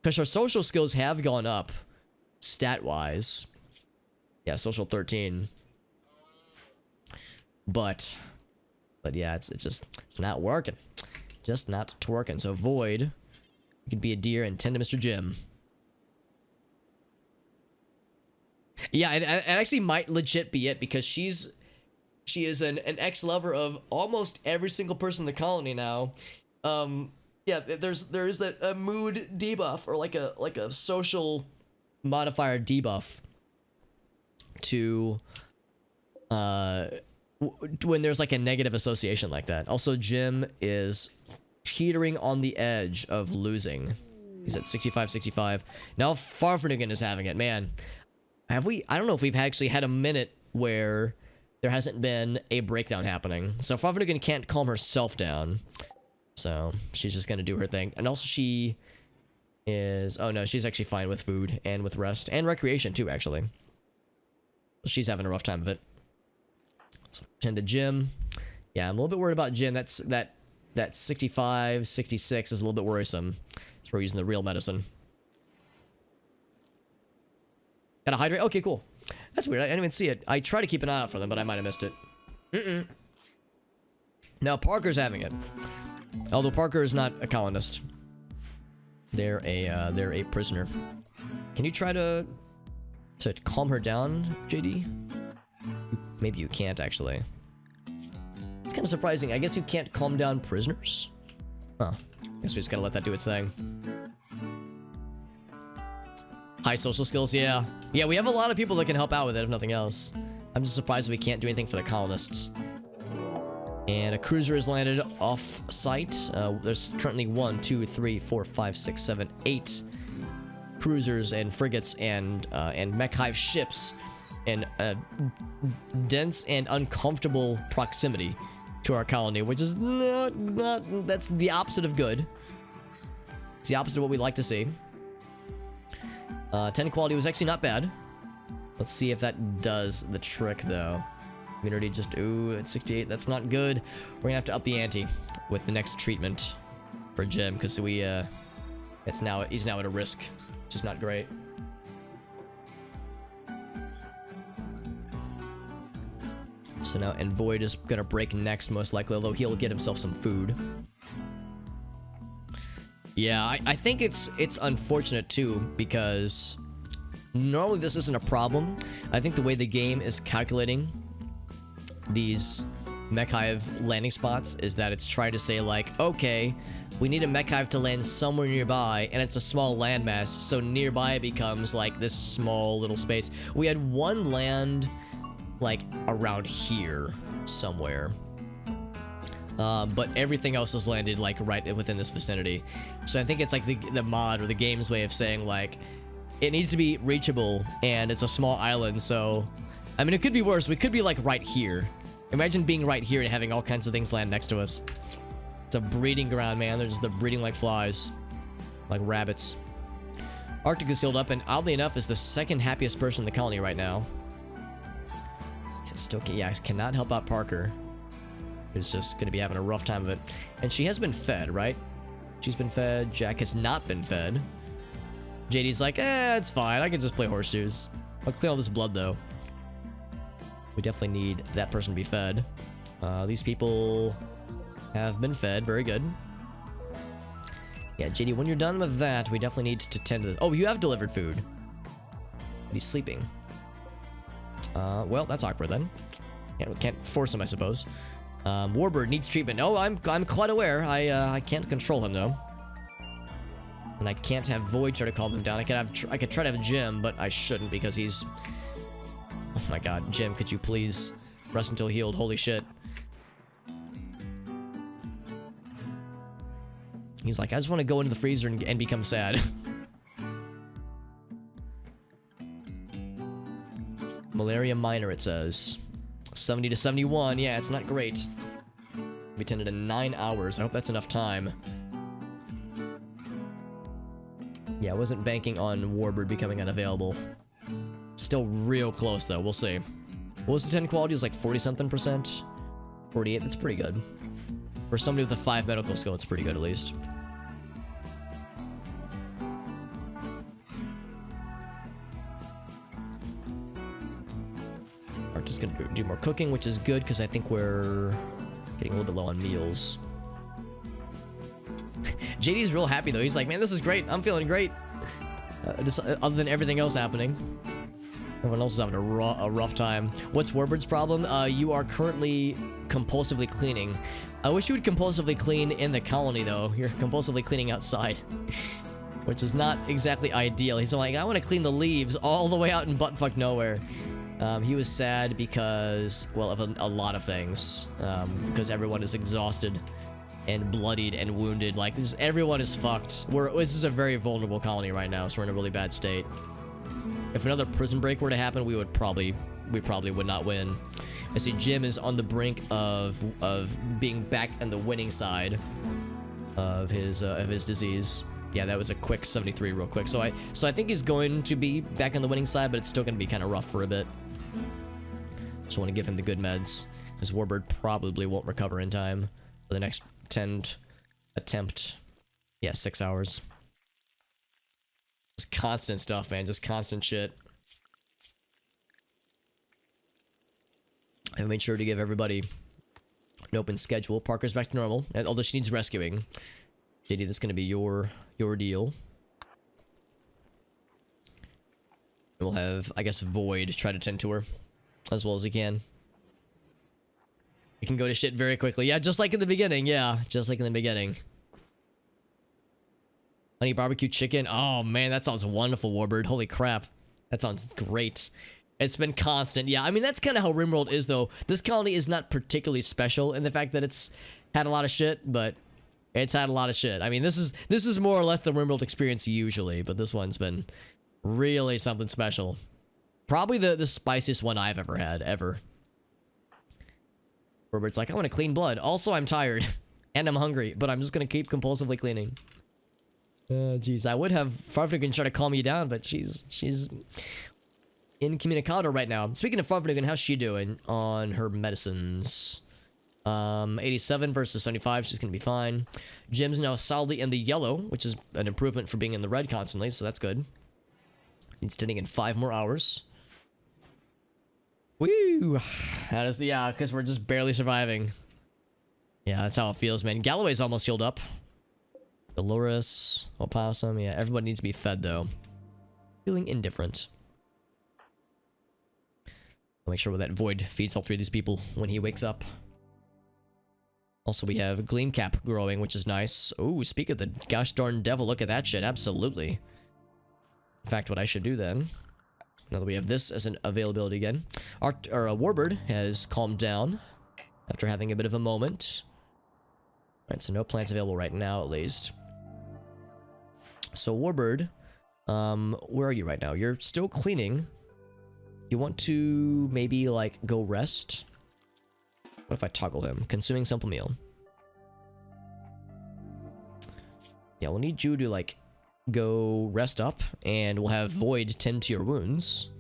Because her social skills have gone up, stat-wise. Yeah, social 13. But yeah, it's not working. Just not working. So Void, you can be a deer and tend to Mr. Jim. Yeah, it actually might legit be it, because she is an ex-lover of almost every single person in the colony now. Yeah, there is that a mood debuff, or like a social modifier debuff to when there's like a negative association like that. Also, Jim is teetering on the edge of losing. He's at 65. Now Farfnugan is having it. Man, I don't know if we've actually had a minute where there hasn't been a breakdown happening. So Farfnugan can't calm herself down. So she's just gonna do her thing. And also she is, oh no, she's actually fine with food and with rest and recreation too, actually. She's having a rough time of it. So tend to Jim. Yeah, I'm a little bit worried about Jim. That 65, 66 is a little bit worrisome. So we're using the real medicine. Gotta hydrate. Okay, cool. That's weird. I didn't even see it. I try to keep an eye out for them, but I might have missed it. Now Parker's having it. Although Parker is not a colonist. They're a prisoner. Can you try to calm her down, JD? Maybe you can't, actually. It's kind of surprising. I guess you can't calm down prisoners? Huh. Guess we just gotta let that do its thing. High social skills, yeah. Yeah, we have a lot of people that can help out with it, if nothing else. I'm just surprised we can't do anything for the colonists. And a cruiser has landed off-site. There's currently 1, 2, 3, 4, 5, 6, 7, 8 cruisers and frigates and mech hive ships in dense and uncomfortable proximity to our colony, which is that's the opposite of good. It's the opposite of what we'd like to see. 10 quality was actually not bad. Let's see if that does the trick, though. Community just, ooh, at 68, that's not good. We're gonna have to up the ante with the next treatment for Jim, because he's now at a risk, which is not great. So now, and Void is gonna break next, most likely, although he'll get himself some food. Yeah, I think it's unfortunate too, because normally this isn't a problem. I think the way the game is calculating these mech hive landing spots is that it's trying to say, like, okay, we need a mech hive to land somewhere nearby, and it's a small landmass, so nearby becomes like this small little space. We had one land like around here somewhere, but everything else was landed like right within this vicinity. So I think it's like the mod or the game's way of saying, like, it needs to be reachable, and it's a small island. So I mean, it could be worse. We could be like right here. Imagine being right here and having all kinds of things land next to us. It's a breeding ground, man. They're breeding like flies. Like rabbits. Arctic is sealed up, and oddly enough, is the second happiest person in the colony right now. Still, yeah, I cannot help out Parker. Who's just going to be having a rough time of it. And she has been fed, right? She's been fed. Jack has not been fed. JD's like, it's fine. I can just play horseshoes. I'll clean all this blood, though. We definitely need that person to be fed. These people have been fed. Very good. Yeah, JD, when you're done with that, we definitely need to tend to this. Oh, you have delivered food. He's sleeping. Well, that's awkward then. Yeah, we can't force him, I suppose. Warbird needs treatment. Oh, I'm quite aware. I can't control him though, and I can't have Void try to calm him down. I could try to have Jim, but I shouldn't because he's. Oh my God, Jim, could you please rest until healed? Holy shit. He's like, I just want to go into the freezer and become sad. Malaria minor, it says. 70 to 71. Yeah, it's not great. We tended in 9 hours. I hope that's enough time. Yeah, I wasn't banking on Warbird becoming unavailable. Still real close, though. We'll see. What was the 10 quality? It was like 40-something%. 48. That's pretty good. For somebody with a 5 medical skill, it's pretty good, at least. Just gonna do more cooking, which is good because I think we're getting a little bit low on meals. JD's real happy though. He's like, man, this is great. I'm feeling great. Other than everything else happening, everyone else is having a rough time. What's Warbird's problem? You are currently compulsively cleaning. I wish you would compulsively clean in the colony though. You're compulsively cleaning outside, which is not exactly ideal. He's like, I want to clean the leaves all the way out in buttfuck nowhere. He was sad because, well, of a lot of things. Because everyone is exhausted and bloodied and wounded. Like, everyone is fucked. This is a very vulnerable colony right now, so we're in a really bad state. If another prison break were to happen, we probably would not win. I see Jim is on the brink of being back on the winning side of his disease. Yeah, that was a quick 73 real quick. So I think he's going to be back on the winning side, but it's still going to be kind of rough for a bit. Just want to give him the good meds, because Warbird probably won't recover in time for the next 10 attempt. Yeah, 6 hours. Just constant stuff, man. Just constant shit. I made sure to give everybody an open schedule. Parker's back to normal, although she needs rescuing. JD, that's going to be your deal. We'll have, I guess, Void try to tend to her as well as he can. It can go to shit very quickly. Yeah, just like in the beginning. Yeah, just like in the beginning. Honey barbecue chicken. Oh, man, that sounds wonderful, Warbird. Holy crap. That sounds great. It's been constant. Yeah, I mean, that's kind of how RimWorld is, though. This colony is not particularly special in the fact that it's had a lot of shit, but it's had a lot of shit. I mean, this is more or less the RimWorld experience usually, but this one's been really something special. Probably the spiciest one I've ever had, ever. Robert's like, I want to clean blood. Also, I'm tired. And I'm hungry, but I'm just going to keep compulsively cleaning. Jeez, I would have Farfnugan try to calm you down, but she's incommunicado right now. Speaking of Farfnugan, how's she doing on her medicines? 87 versus 75, she's gonna be fine. Jim's now solidly in the yellow, which is an improvement for being in the red constantly, so that's good. He's standing in 5 more hours. Woo! That is the, yeah, because we're just barely surviving. Yeah, that's how it feels, man. Galloway's almost healed up. Dolores, Opossum, yeah, everybody needs to be fed, though. Feeling indifferent. I'll make sure that Void feeds all 3 of these people when he wakes up. Also, we have Gleamcap growing, which is nice. Ooh, speak of the gosh darn devil, look at that shit, absolutely. In fact, what I should do then, now that we have this as an availability again, Warbird has calmed down after having a bit of a moment. Alright, so no plants available right now, at least. So, Warbird, where are you right now? You're still cleaning. You want to maybe, like, go rest? What if I toggle him? Consuming simple meal. Yeah, we'll need you to, like, go rest up, and we'll have Void tend to your wounds.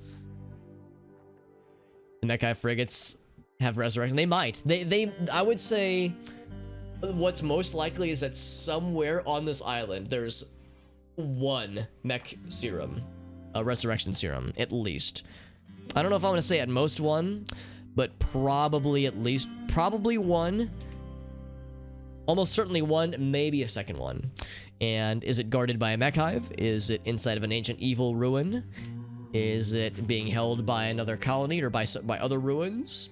The Mechai frigates have resurrection. They might. I would say what's most likely is that somewhere on this island there's one mech serum, a resurrection serum, at least. I don't know if I want to say at most one, but probably at least, probably one. Almost certainly one, maybe a second one. And is it guarded by a mech hive? Is it inside of an ancient evil ruin? Is it being held by another colony or by other ruins?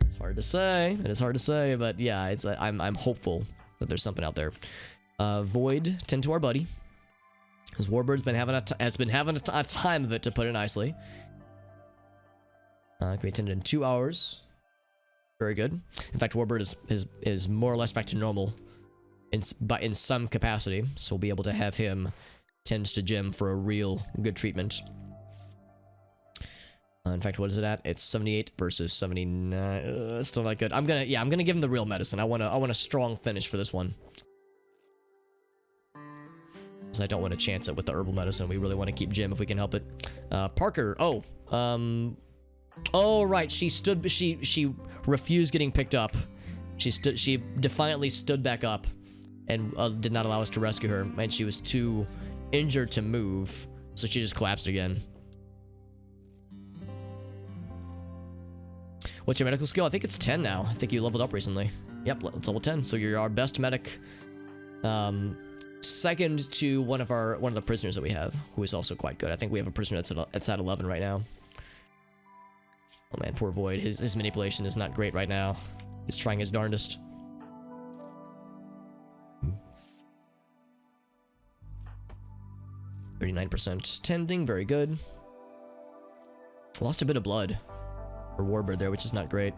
It's hard to say. It is hard to say, but yeah, it's I'm hopeful that there's something out there. Void, tend to our buddy. Because Warbird's been having a time of it, to put it nicely. Can be tended in 2 hours. Very good. In fact, Warbird is more or less back to normal in some capacity, so we'll be able to have him tend to Jim for a real good treatment. In fact, what is it at? It's 78 versus 79. Still not good. I'm gonna give him the real medicine. I want a strong finish for this one. Because I don't want to chance it with the herbal medicine. We really want to keep Jim if we can help it. Parker. Oh, right. She refused getting picked up. She defiantly stood back up and did not allow us to rescue her. And she was too injured to move, so she just collapsed again. What's your medical skill? I think it's 10 now. I think you leveled up recently. Yep, it's level 10. So you're our best medic. Second to one of the prisoners that we have, who is also quite good. I think we have a prisoner that's at 11 right now. Oh man, poor Void. His manipulation is not great right now. He's trying his darndest. %. Tending, very good. Lost a bit of blood for Warbird there, which is not great.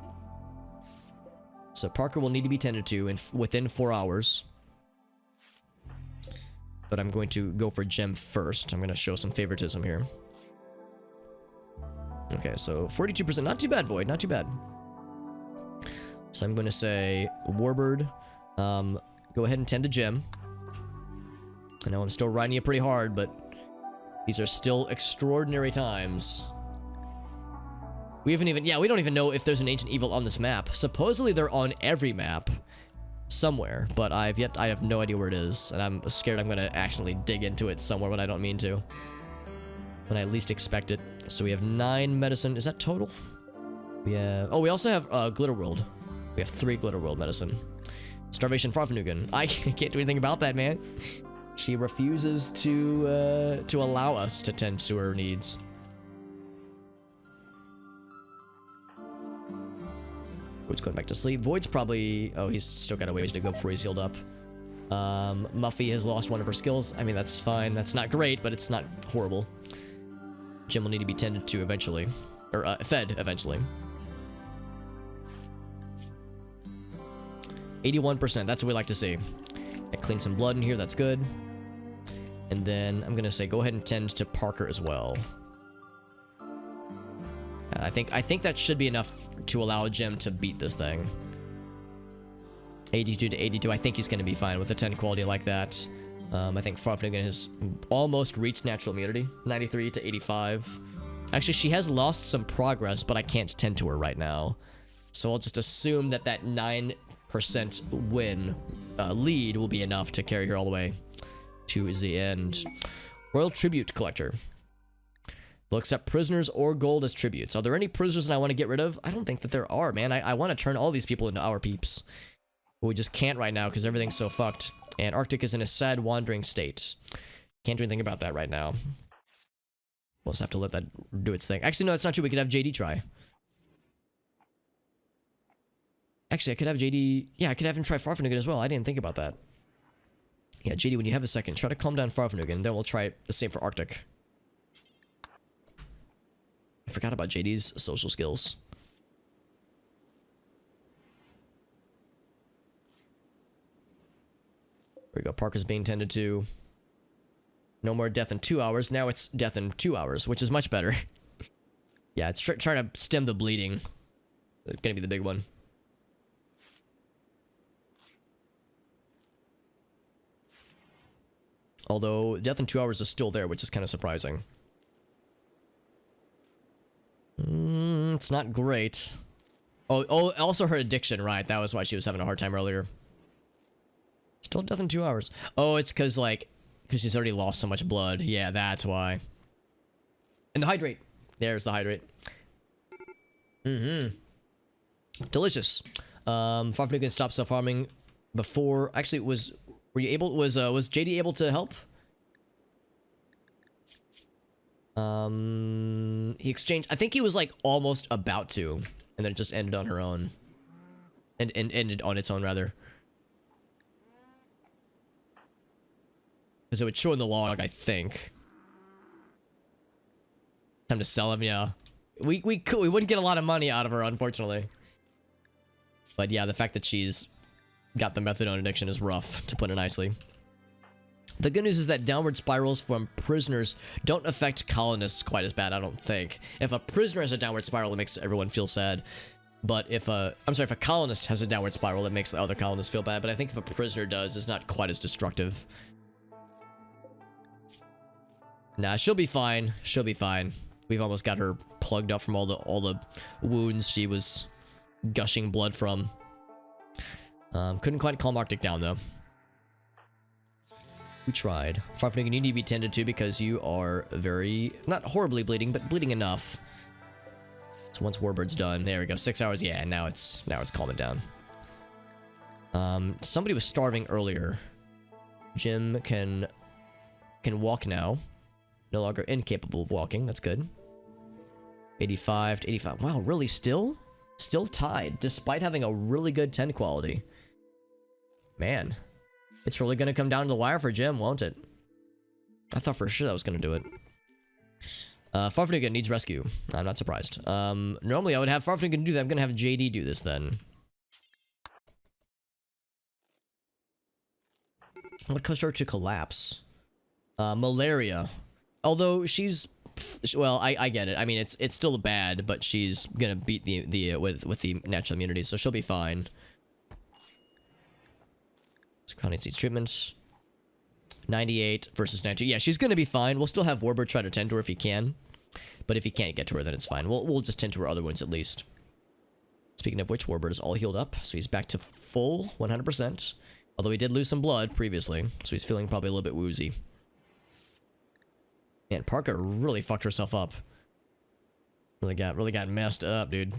So Parker will need to be tended to within 4 hours. But I'm going to go for Gem first. I'm going to show some favoritism here. Okay, so 42%. Not too bad, Void. Not too bad. So I'm going to say Warbird, go ahead and tend to Gem. I know I'm still riding you pretty hard, but these are still extraordinary times. We don't even know if there's an ancient evil on this map. Supposedly they're on every map somewhere, but I have no idea where it is, and I'm scared I'm gonna accidentally dig into it somewhere when I don't mean to. When I least expect it. So we have 9 medicine. Is that total? We also have Glitter World. We have 3 Glitter World medicine. Starvation Farfanugan. I can't do anything about that, man. She refuses to allow us to tend to her needs. Void's going back to sleep. Void's probably... Oh, he's still got a ways to go before he's healed up. Muffy has lost one of her skills. I mean, that's fine. That's not great, but it's not horrible. Jim will need to be tended to eventually. Or, fed eventually. 81%. That's what we like to see. I clean some blood in here. That's good. And then I'm going to say go ahead and tend to Parker as well. I think that should be enough to allow Jim to beat this thing. 82 to 82. I think he's going to be fine with a 10 quality like that. I think Farfnigan has almost reached natural immunity. 93 to 85. Actually, she has lost some progress, but I can't tend to her right now. So I'll just assume that 9% win lead will be enough to carry her all the way to the end. Royal Tribute Collector. They'll accept prisoners or gold as tributes. Are there any prisoners that I want to get rid of? I don't think that there are, man. I want to turn all these people into our peeps. But we just can't right now because everything's so fucked. And Arctic is in a sad, wandering state. Can't do anything about that right now. We'll just have to let that do its thing. Actually, no, that's not true. We could have JD try. Actually, I could have JD... Yeah, I could have him try Farfanugan as well. I didn't think about that. Yeah, JD, when you have a second, try to calm down Farfanugan. Then we'll try the same for Arctic. I forgot about JD's social skills. There we go. Parker's being tended to. No more death in 2 hours. Now it's death in 2 hours, which is much better. Yeah, it's trying to stem the bleeding. It's gonna be the big one. Although death in 2 hours is still there, which is kind of surprising. It's not great. Oh, also her addiction, right? That was why she was having a hard time earlier. Still death in 2 hours. Oh, it's because, like, because she's already lost so much blood. Yeah, that's why. And the hydrate. There's the hydrate. Delicious. Farfnugan stopped self-harming before. Actually, were you able? Was JD able to help? He exchanged. I think he was like almost about to, and then it just ended on her own. And ended on its own rather. Because it would show in the log, I think. Time to sell him, yeah. We wouldn't get a lot of money out of her, unfortunately. But yeah, the fact that she's got the methadone addiction is rough, to put it nicely. The good news is that downward spirals from prisoners don't affect colonists quite as bad, I don't think. If a prisoner has a downward spiral, it makes everyone feel sad. But if a colonist has a downward spiral, it makes the other colonists feel bad. But I think if a prisoner does, it's not quite as destructive. Nah, she'll be fine. She'll be fine. We've almost got her plugged up from all the wounds she was gushing blood from. Couldn't quite calm Arctic down though. We tried. Farfnugan, you need to be tended to because you are very, not horribly bleeding, but bleeding enough. So once Warbird's done, there we go. 6 hours, yeah. Now it's calming down. Somebody was starving earlier. Jim can walk now. No longer incapable of walking. That's good. 85 to 85. Wow, really? Still tied, despite having a really good 10 quality. Man, it's really going to come down to the wire for Jim, won't it? I thought for sure that was going to do it. Farfnugan needs rescue. I'm not surprised. Normally I would have Farfnugan do that. I'm going to have JD do this then. What caused her to collapse? Malaria. Although she's, well, I get it. I mean, it's still bad, but she's gonna beat the with the natural immunity, so she'll be fine. Connie needs treatment. 98 versus 92. Yeah, she's gonna be fine. We'll still have Warbird try to tend to her if he can, but if he can't get to her, then it's fine. We'll just tend to her other wounds at least. Speaking of which, Warbird is all healed up, so he's back to full 100%. Although he did lose some blood previously, so he's feeling probably a little bit woozy. Man, Parker really fucked herself up. Really got messed up, dude.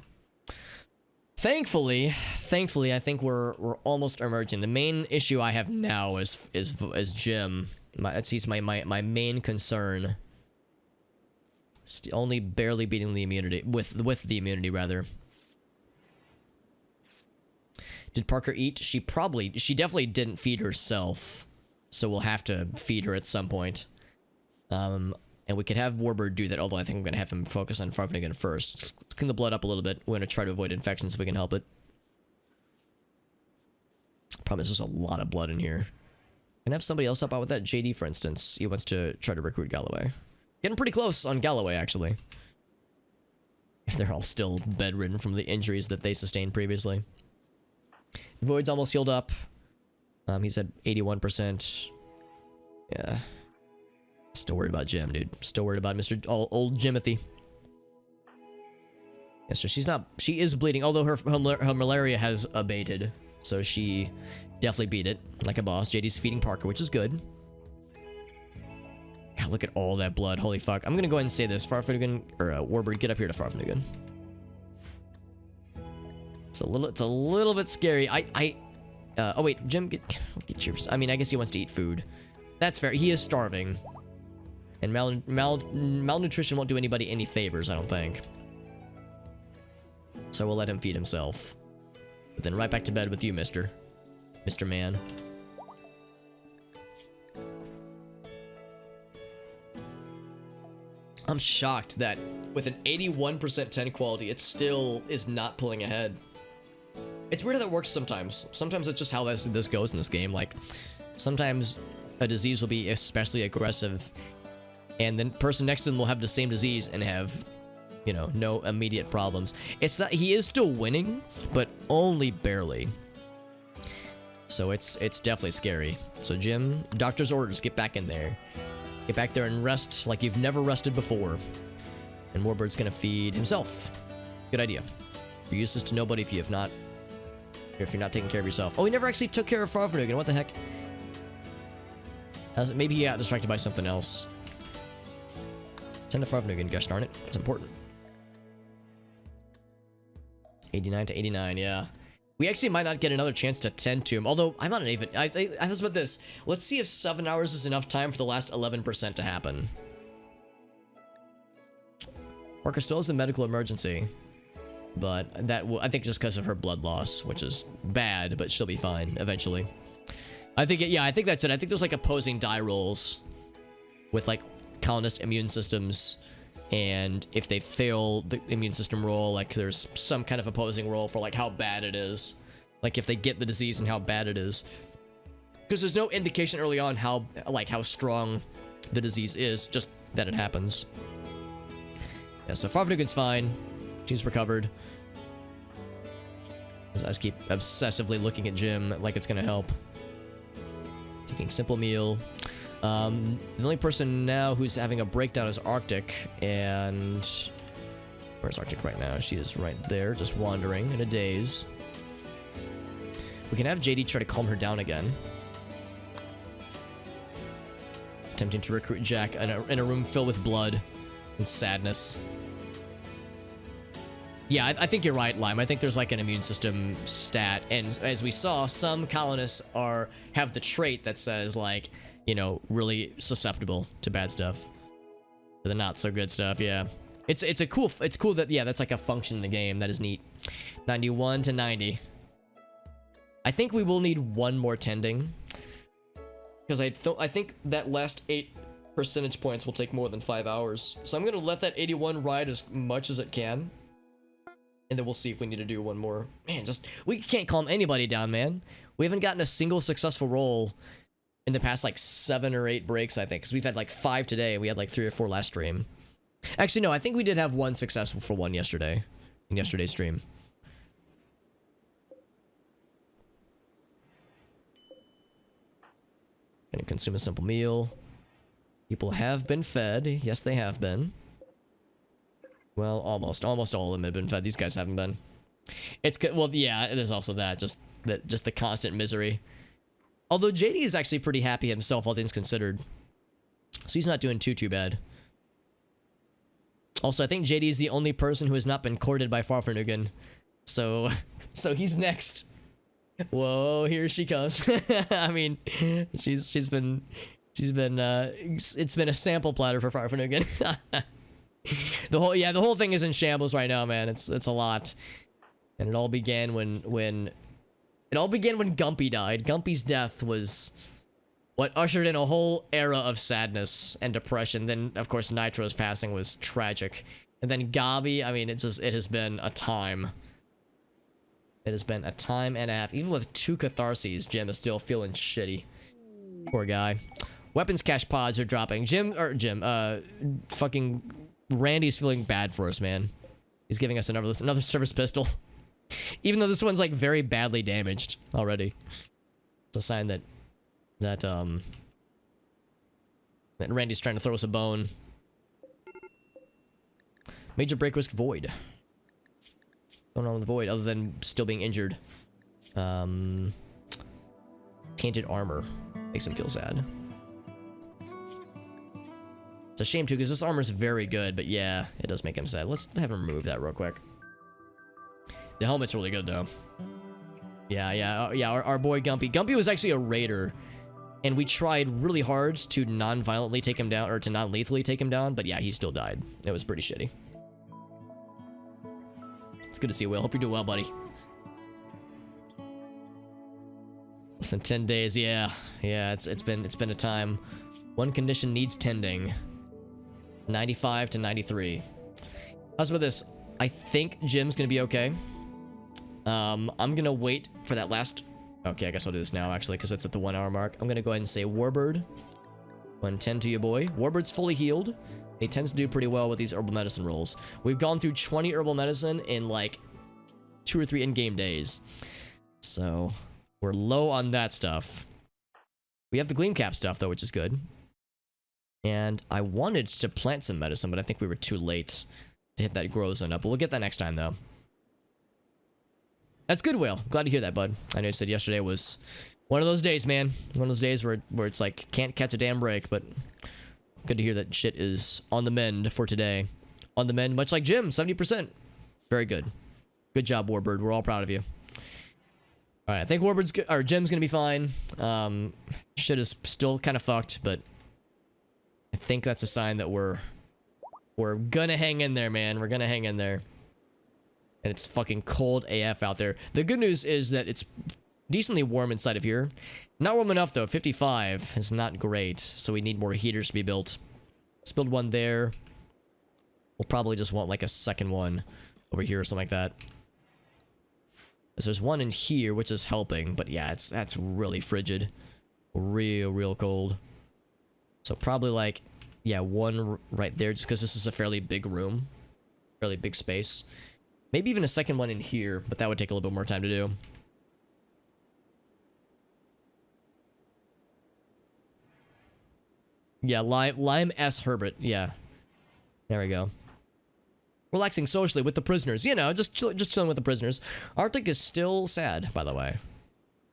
Thankfully, I think we're almost emerging. The main issue I have now is Jim. He's my main concern. Only barely beating the immunity with the immunity rather. Did Parker eat? She definitely didn't feed herself, so we'll have to feed her at some point. And we could have Warbird do that, although I think I'm going to have him focus on Farfnugan first. Let's clean the blood up a little bit. We're going to try to avoid infections if we can help it. Problem is there's a lot of blood in here. Can I have somebody else help out with that? JD, for instance. He wants to try to recruit Galloway. Getting pretty close on Galloway, actually. They're all still bedridden from the injuries that they sustained previously. Void's almost healed up. He's at 81%. Yeah. Still worried about Jim, dude. Still worried about Mr. Old Jimothy. Yeah, so she is bleeding, although her malaria has abated. So she definitely beat it like a boss. JD's feeding Parker, which is good. God, look at all that blood. Holy fuck. I'm gonna go ahead and say this. Farfnugan, or Warbird, get up here to Farfnugan. It's a little bit scary. Oh wait, Jim, get yours. I mean, I guess he wants to eat food. That's fair. He is starving. And malnutrition won't do anybody any favors, I don't think. So we'll let him feed himself. But then right back to bed with you, Mr. Man. I'm shocked that with an 81% 10 quality, it still is not pulling ahead. It's weird how that works sometimes. Sometimes it's just how this goes in this game. Like, sometimes a disease will be especially aggressive, and the person next to them will have the same disease and have, you know, no immediate problems. It's not, he is still winning, but only barely. So it's definitely scary. So Jim, doctor's orders, get back in there. Get back there and rest like you've never rested before. And Warbird's gonna feed himself. Good idea. You're useless to nobody if you're not taking care of yourself. Oh, he never actually took care of Farfanugan. What the heck? Maybe he got distracted by something else. Tend to Farfanugan, gosh darn it. It's important. 89 to 89, yeah. We actually might not get another chance to tend to him. Although, I'm not even... I was about this. Let's see if 7 hours is enough time for the last 11% to happen. Parker still has a medical emergency. But that will... I think just because of her blood loss, which is bad, but she'll be fine eventually. I think... Yeah, I think that's it. I think there's like opposing die rolls with like colonist immune systems. And if they fail the immune system roll, like there's some kind of opposing roll for like how bad it is. Like if they get the disease and how bad it is. Because there's no indication early on how strong the disease is, just that it happens. Yeah, so Farfanugan's fine. She's recovered. I just keep obsessively looking at Jim like it's gonna help. Taking simple meal. The only person now who's having a breakdown is Arctic, and... Where's Arctic right now? She is right there, just wandering in a daze. We can have JD try to calm her down again. Attempting to recruit Jack in a room filled with blood and sadness. Yeah, I think you're right, Lime. I think there's like an immune system stat, and as we saw, some colonists have the trait that says like, you know, really susceptible to bad stuff. To the not so good stuff, yeah. It's cool that, yeah, that's like a function in the game. That is neat. 91 to 90. I think we will need one more tending. Because I think that last 8 percentage points will take more than 5 hours. So I'm gonna let that 81 ride as much as it can. And then we'll see if we need to do one more. Man, we can't calm anybody down, man. We haven't gotten a single successful roll in the past like 7 or 8 breaks, I think, because we've had like 5 today and we had like 3 or 4 last stream. Actually, no, I think we did have one successful for one yesterday, in yesterday's stream. Gonna consume a simple meal. People have been fed. Yes, they have been. Well, almost all of them have been fed. These guys haven't been. It's good. Well, yeah, there's also that. Just the constant misery. Although JD is actually pretty happy himself, all things considered. So he's not doing too bad. Also, I think JD is the only person who has not been courted by Farfanugan. So he's next. Whoa, here she comes. I mean, it's been a sample platter for Farfanugan. The whole thing is in shambles right now, man. It's a lot. And it all began when Gumpy died. Gumpy's death was what ushered in a whole era of sadness and depression. Then, of course, Nitro's passing was tragic. And then Gabi, I mean, it has been a time. It has been a time and a half. Even with 2 catharses, Jim is still feeling shitty. Poor guy. Weapons cache pods are dropping. Fucking Randy's feeling bad for us, man. He's giving us another service pistol. Even though this one's like very badly damaged already. It's a sign that Randy's trying to throw us a bone. Major break risk void. What's going on with the void other than still being injured? Tainted armor. Makes him feel sad. It's a shame too, because this armor's very good, but yeah, it does make him sad. Let's have him remove that real quick. The helmet's really good though. Yeah, our boy Gumpy. Gumpy was actually a raider, and we tried really hard to non-violently take him down, or to non-lethally take him down, but yeah, he still died. It was pretty shitty. It's good to see you, Will. Hope you're doing well, buddy. Less than 10 days, yeah. Yeah, it's been a time. One condition needs tending. 95 to 93. How's about this? I think Jim's gonna be okay. I'm gonna wait for that last... Okay, I guess I'll do this now, actually, because it's at the 1 hour mark. I'm gonna go ahead and say Warbird. Go and tend to your boy. Warbird's fully healed. He tends to do pretty well with these herbal medicine rolls. We've gone through 20 herbal medicine in like 2 or 3 in-game days. So, We're low on that stuff. We have the gleam cap stuff though, which is good. And I wanted to plant some medicine, but I think we were too late to hit that grow zone up. But we'll get that next time though. That's good, Whale. Glad to hear that, bud. I know you said yesterday was one of those days, man. One of those days where it's like, can't catch a damn break, but good to hear that shit is on the mend for today. On the mend, much like Jim, 70%. Very good. Good job, Warbird. We're all proud of you. Alright, I think Warbird's good, or Jim's gonna be fine. Shit is still kind of fucked, but I think that's a sign that we're gonna hang in there, man. We're gonna hang in there. And it's fucking cold AF out there. The good news is that it's decently warm inside of here. Not warm enough though. 55 is not great, so we need more heaters to be built. Let's build one there. We'll probably just want like a second one over here or something like that. Because there's one in here which is helping, but yeah, that's really frigid. Real cold. So probably like, yeah, one right there, just because this is a fairly big room. Fairly big space. Maybe even a second one in here, but that would take a little bit more time to do. Yeah, Lime S. Herbert. Yeah. There we go. Relaxing socially with the prisoners. You know, just chilling with the prisoners. Arctic is still sad, by the way.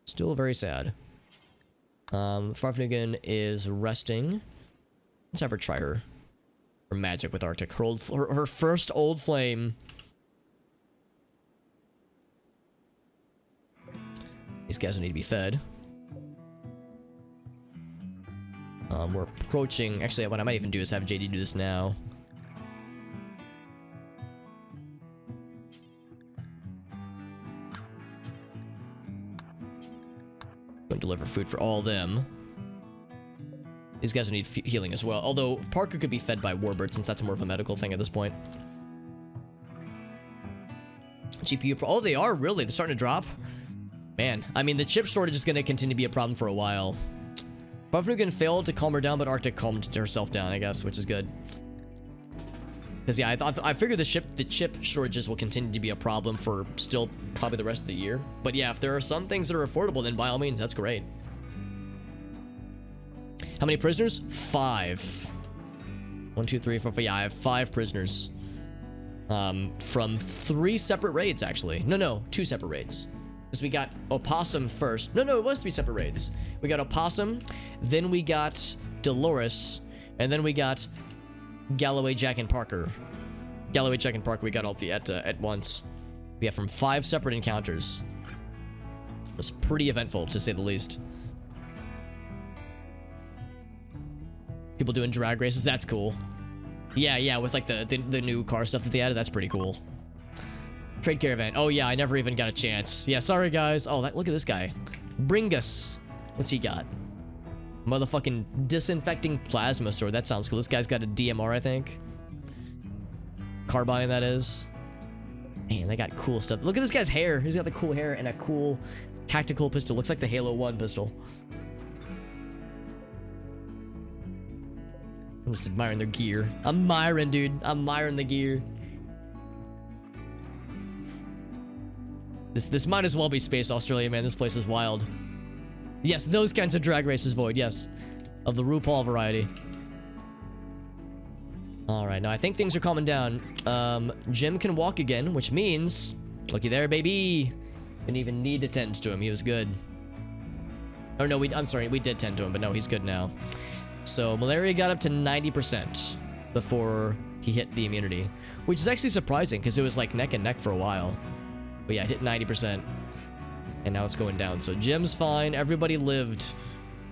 Still very sad. Farfnugan is resting. Let's have her try her magic with Arctic. Her first old flame. These guys need to be fed. We're approaching... Actually, what I might even do is have JD do this now. Going to deliver food for all of them. These guys will need healing as well. Although, Parker could be fed by Warbird since that's more of a medical thing at this point. GPU... Oh, they are, really? They're starting to drop? Man, I mean, the chip shortage is going to continue to be a problem for a while. Buffnugan failed to calm her down, but Arctic calmed herself down, I guess, which is good. Because, yeah, I figured the chip shortages will continue to be a problem for still probably the rest of the year. But yeah, if there are some things that are affordable, then by all means, that's great. How many prisoners? 5. 1, 2, 3, 4, 5. Yeah, I have 5 prisoners. From 3 separate raids, actually. No, 2 separate raids. Because we got Opossum first. No, it was 3 separate raids. We got Opossum, then we got Dolores, and then we got Galloway, Jack, and Parker. Galloway, Jack, and Parker we got all at once. We have from 5 separate encounters. It was pretty eventful, to say the least. People doing drag races, that's cool. Yeah, with like the new car stuff that they added, that's pretty cool. Trade caravan. Oh yeah, I never even got a chance. Yeah, sorry guys. Oh, look at this guy. Bringus. What's he got? Motherfucking disinfecting plasma sword. That sounds cool. This guy's got a DMR, I think. Carbine, that is. Man, they got cool stuff. Look at this guy's hair. He's got the cool hair and a cool tactical pistol. Looks like the Halo 1 pistol. I'm just admiring their gear. I'm admiring, dude. I'm admiring the gear. This might as well be Space Australia, man. This place is wild. Yes, those kinds of drag races, Void, yes. Of the RuPaul variety. Alright, now I think things are calming down. Jim can walk again, which means... Looky there, baby! Didn't even need to tend to him, he was good. Oh no, I'm sorry, we did tend to him, but no, he's good now. So, malaria got up to 90% before he hit the immunity. Which is actually surprising, because it was like neck and neck for a while. But yeah, it hit 90%. And now it's going down. So Jim's fine. Everybody lived.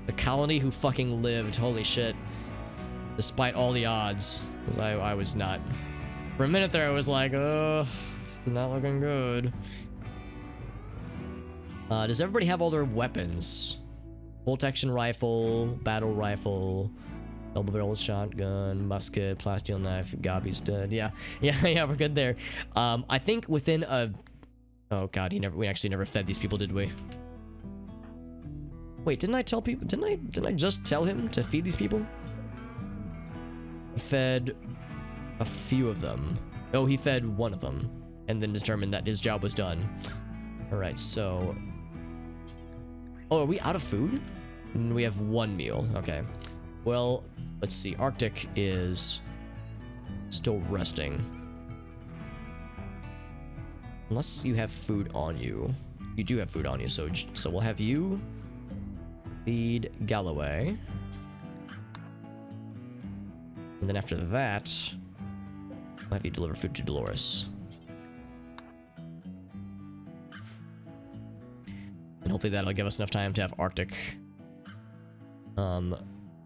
The colony who fucking lived. Holy shit. Despite all the odds. Because I was not. For a minute there, I was like, oh, it's not looking good. Does everybody have all their weapons? Bolt action rifle, battle rifle, double barrel shotgun, musket, plasteel knife, Gobby's dead. Yeah, we're good there. I think within a... Oh god, we actually never fed these people, did we? Wait, didn't I tell people? Didn't I just tell him to feed these people? He fed a few of them. Oh, he fed one of them, and then determined that his job was done. All right, so Oh, are we out of food? We have 1 meal. Okay. Well, let's see. Arctic is still resting. Unless you have food on you. You do have food on you, so we'll have you feed Galloway. And then after that, we'll have you deliver food to Dolores. And hopefully that'll give us enough time to have Arctic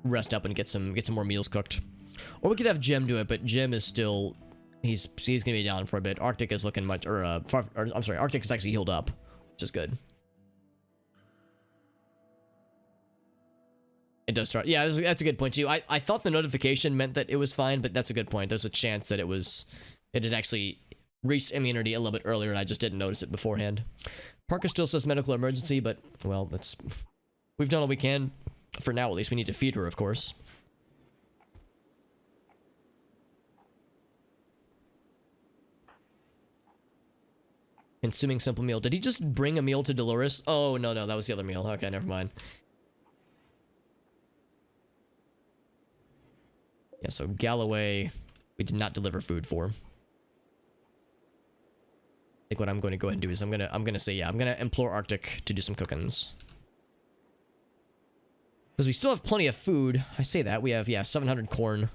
rest up and get some more meals cooked. Or we could have Jim do it, but Jim is still he's gonna be down for a bit. Arctic is looking much I'm sorry, Arctic is actually healed up, which is good. It does start. Yeah, that's a good point too. I thought the notification meant that it was fine, but that's a good point. There's a chance that it had actually reached immunity a little bit earlier and I just didn't notice it beforehand. Parker still says medical emergency, but well, we've done all we can for now. At least we need to feed her, of course. Consuming simple meal. Did he just bring a meal to Dolores? Oh, no, that was the other meal. Okay, never mind. Yeah, so Galloway, we did not deliver food for. I think what I'm going to go ahead and do is I'm gonna say, yeah, I'm gonna implore Arctic to do some cookings. Because we still have plenty of food. I say that. We have, yeah, 700 corn.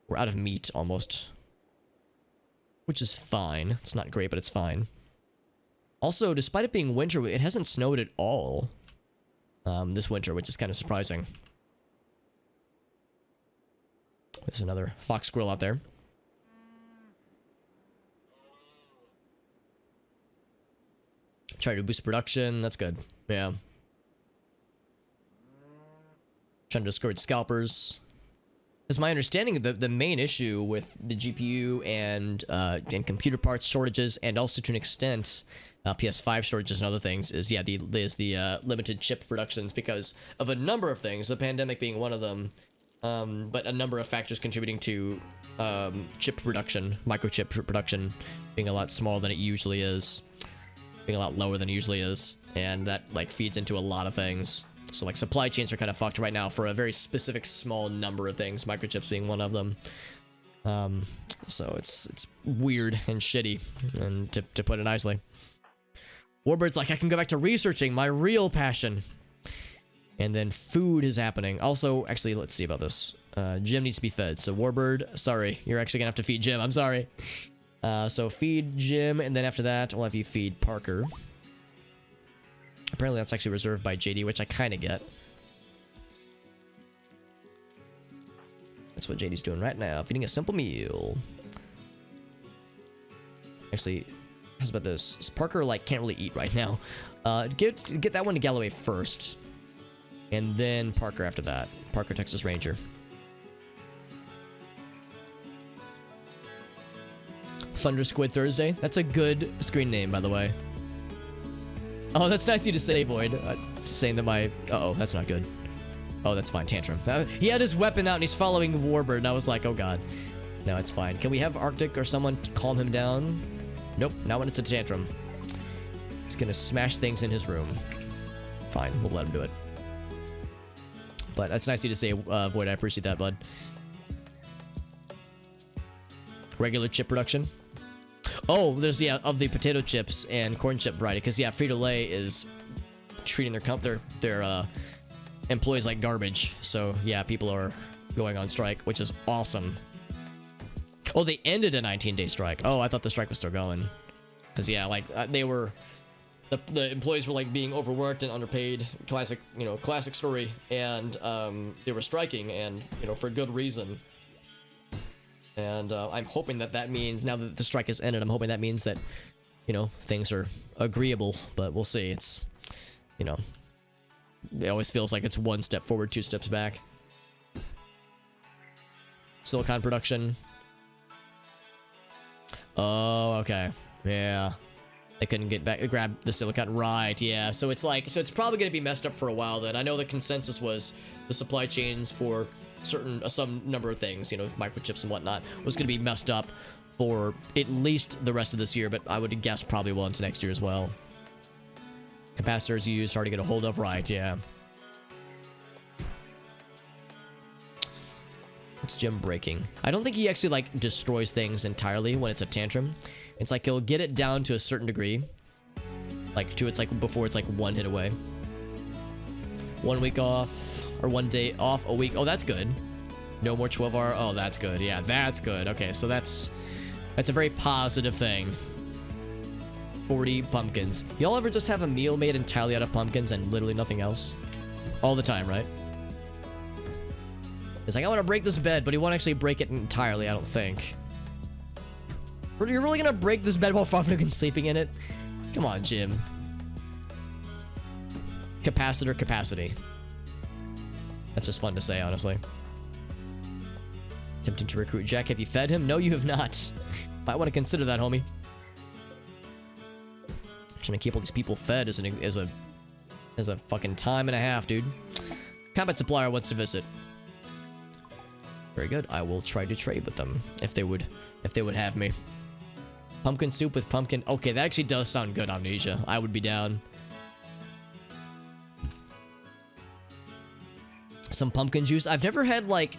We're out of meat, almost. Which is fine. It's not great, but it's fine. Also, despite it being winter, it hasn't snowed at all this winter, which is kind of surprising. There's another fox squirrel out there. Try to boost production. That's good. Yeah. Trying to discourage scalpers. It's my understanding the main issue with the GPU and computer parts shortages, and also to an extent PS5 shortages and other things, is yeah the limited chip productions because of a number of things, the pandemic being one of them, but a number of factors contributing to chip production, microchip production being a lot smaller than it usually is, being a lot lower than it usually is, and that like feeds into a lot of things. So like supply chains are kind of fucked right now for a very specific small number of things, microchips being one of them. So it's weird and shitty, and to put it nicely. Warbird's like, I can go back to researching my real passion. And then food is happening. Also, actually, let's see about this. Jim needs to be fed. So Warbird, sorry, you're actually gonna have to feed Jim. I'm sorry. So feed Jim, and then after that, we'll have you feed Parker. Apparently that's actually reserved by JD, which I kind of get. That's what JD's doing right now, feeding a simple meal. Actually, how's about this? Parker, like, can't really eat right now. Get that one to Galloway first. And then Parker after that. Parker, Texas Ranger. Thunder Squid Thursday. That's a good screen name, by the way. Oh, that's nice of you to say, Void. Saying that my... Uh-oh, that's not good. Oh, that's fine. Tantrum. He had his weapon out and he's following Warbird, and I was like, oh god. No, it's fine. Can we have Arctic or someone calm him down? Nope, not when it's a tantrum. He's gonna smash things in his room. Fine, we'll let him do it. But that's nice of you to say, Void. I appreciate that, bud. Regular chip production. Oh, there's, yeah, of the potato chips and corn chip variety, because yeah, Frito-Lay is treating their employees like garbage. So yeah, people are going on strike, which is awesome. Oh, they ended a 19-day strike. Oh, I thought the strike was still going. Because yeah, like they were, the employees were like being overworked and underpaid. Classic, classic story. And they were striking, and for good reason. And I'm hoping that means, now that the strike has ended, I'm hoping that means that, things are agreeable. But we'll see. It's, it always feels like it's one step forward, two steps back. Silicon production. Oh, okay. Yeah. They couldn't grab the silicon. Right, yeah. So it's probably going to be messed up for a while then. I know the consensus was the supply chains for some number of things, microchips and whatnot, was going to be messed up for at least the rest of this year, but I would guess probably well into next year as well. Capacitors used, hard to get a hold of, right, yeah. What's Jim breaking? I don't think he actually, like, destroys things entirely when it's a tantrum. It's like he'll get it down to a certain degree. Like, to it's like, before it's like one hit away. 1 week off, or 1 day off, a week. Oh, that's good. No more 12-hour. Oh, that's good. Yeah, that's good. Okay, so that's a very positive thing. 40 pumpkins. Y'all ever just have a meal made entirely out of pumpkins and literally nothing else? All the time, right? It's like, I want to break this bed, but he won't actually break it entirely, I don't think. You're really gonna break this bed while Farfnugan's sleeping in it? Come on, Jim. Capacitor capacity. That's just fun to say, honestly. Attempting to recruit Jack. Have you fed him? No, you have not. Might want to consider that, homie. Trying to keep all these people fed is a fucking time and a half, dude. Combat supplier wants to visit. Very good. I will try to trade with them if they would have me. Pumpkin soup with pumpkin. Okay, that actually does sound good, Amnesia. I would be down. Some pumpkin juice. I've never had like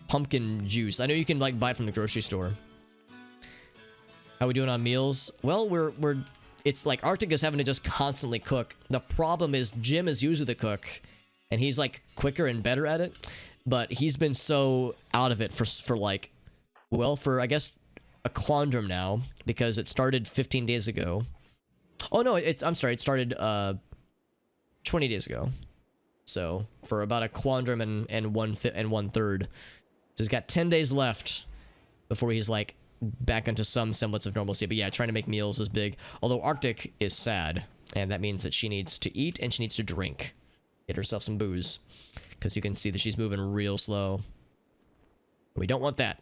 pumpkin juice. I know you can like buy it from the grocery store. How we doing on meals? Well, it's like Arctic is having to just constantly cook. The problem is Jim is usually the cook, and he's like quicker and better at it. But he's been so out of it for like, well, for I guess a quandrum now, because it started 15 days ago. Oh no, I'm sorry, it started 20 days ago. So for about a quandrum and one third. So he's got 10 days left before he's like back into some semblance of normalcy. But yeah, trying to make meals is big. Although Arctic is sad, and that means that she needs to eat and she needs to drink. Get herself some booze. Because you can see that she's moving real slow. We don't want that.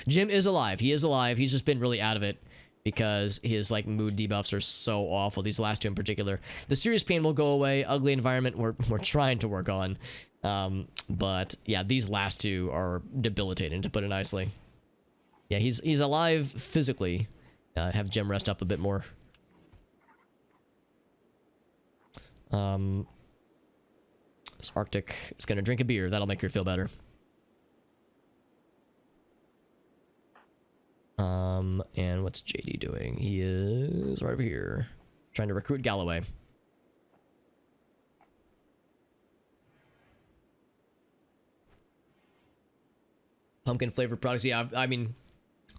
Jim is alive. He is alive. He's just been really out of it because his like mood debuffs are so awful. These last two in particular. The serious pain will go away. Ugly environment we're trying to work on. But yeah, these last two are debilitating, to put it nicely. Yeah, he's alive physically. Have Jim rest up a bit more. This Arctic is gonna drink a beer. That'll make her feel better. And what's JD doing? He is right over here. Trying to recruit Galloway. Pumpkin flavored products. Yeah, I mean,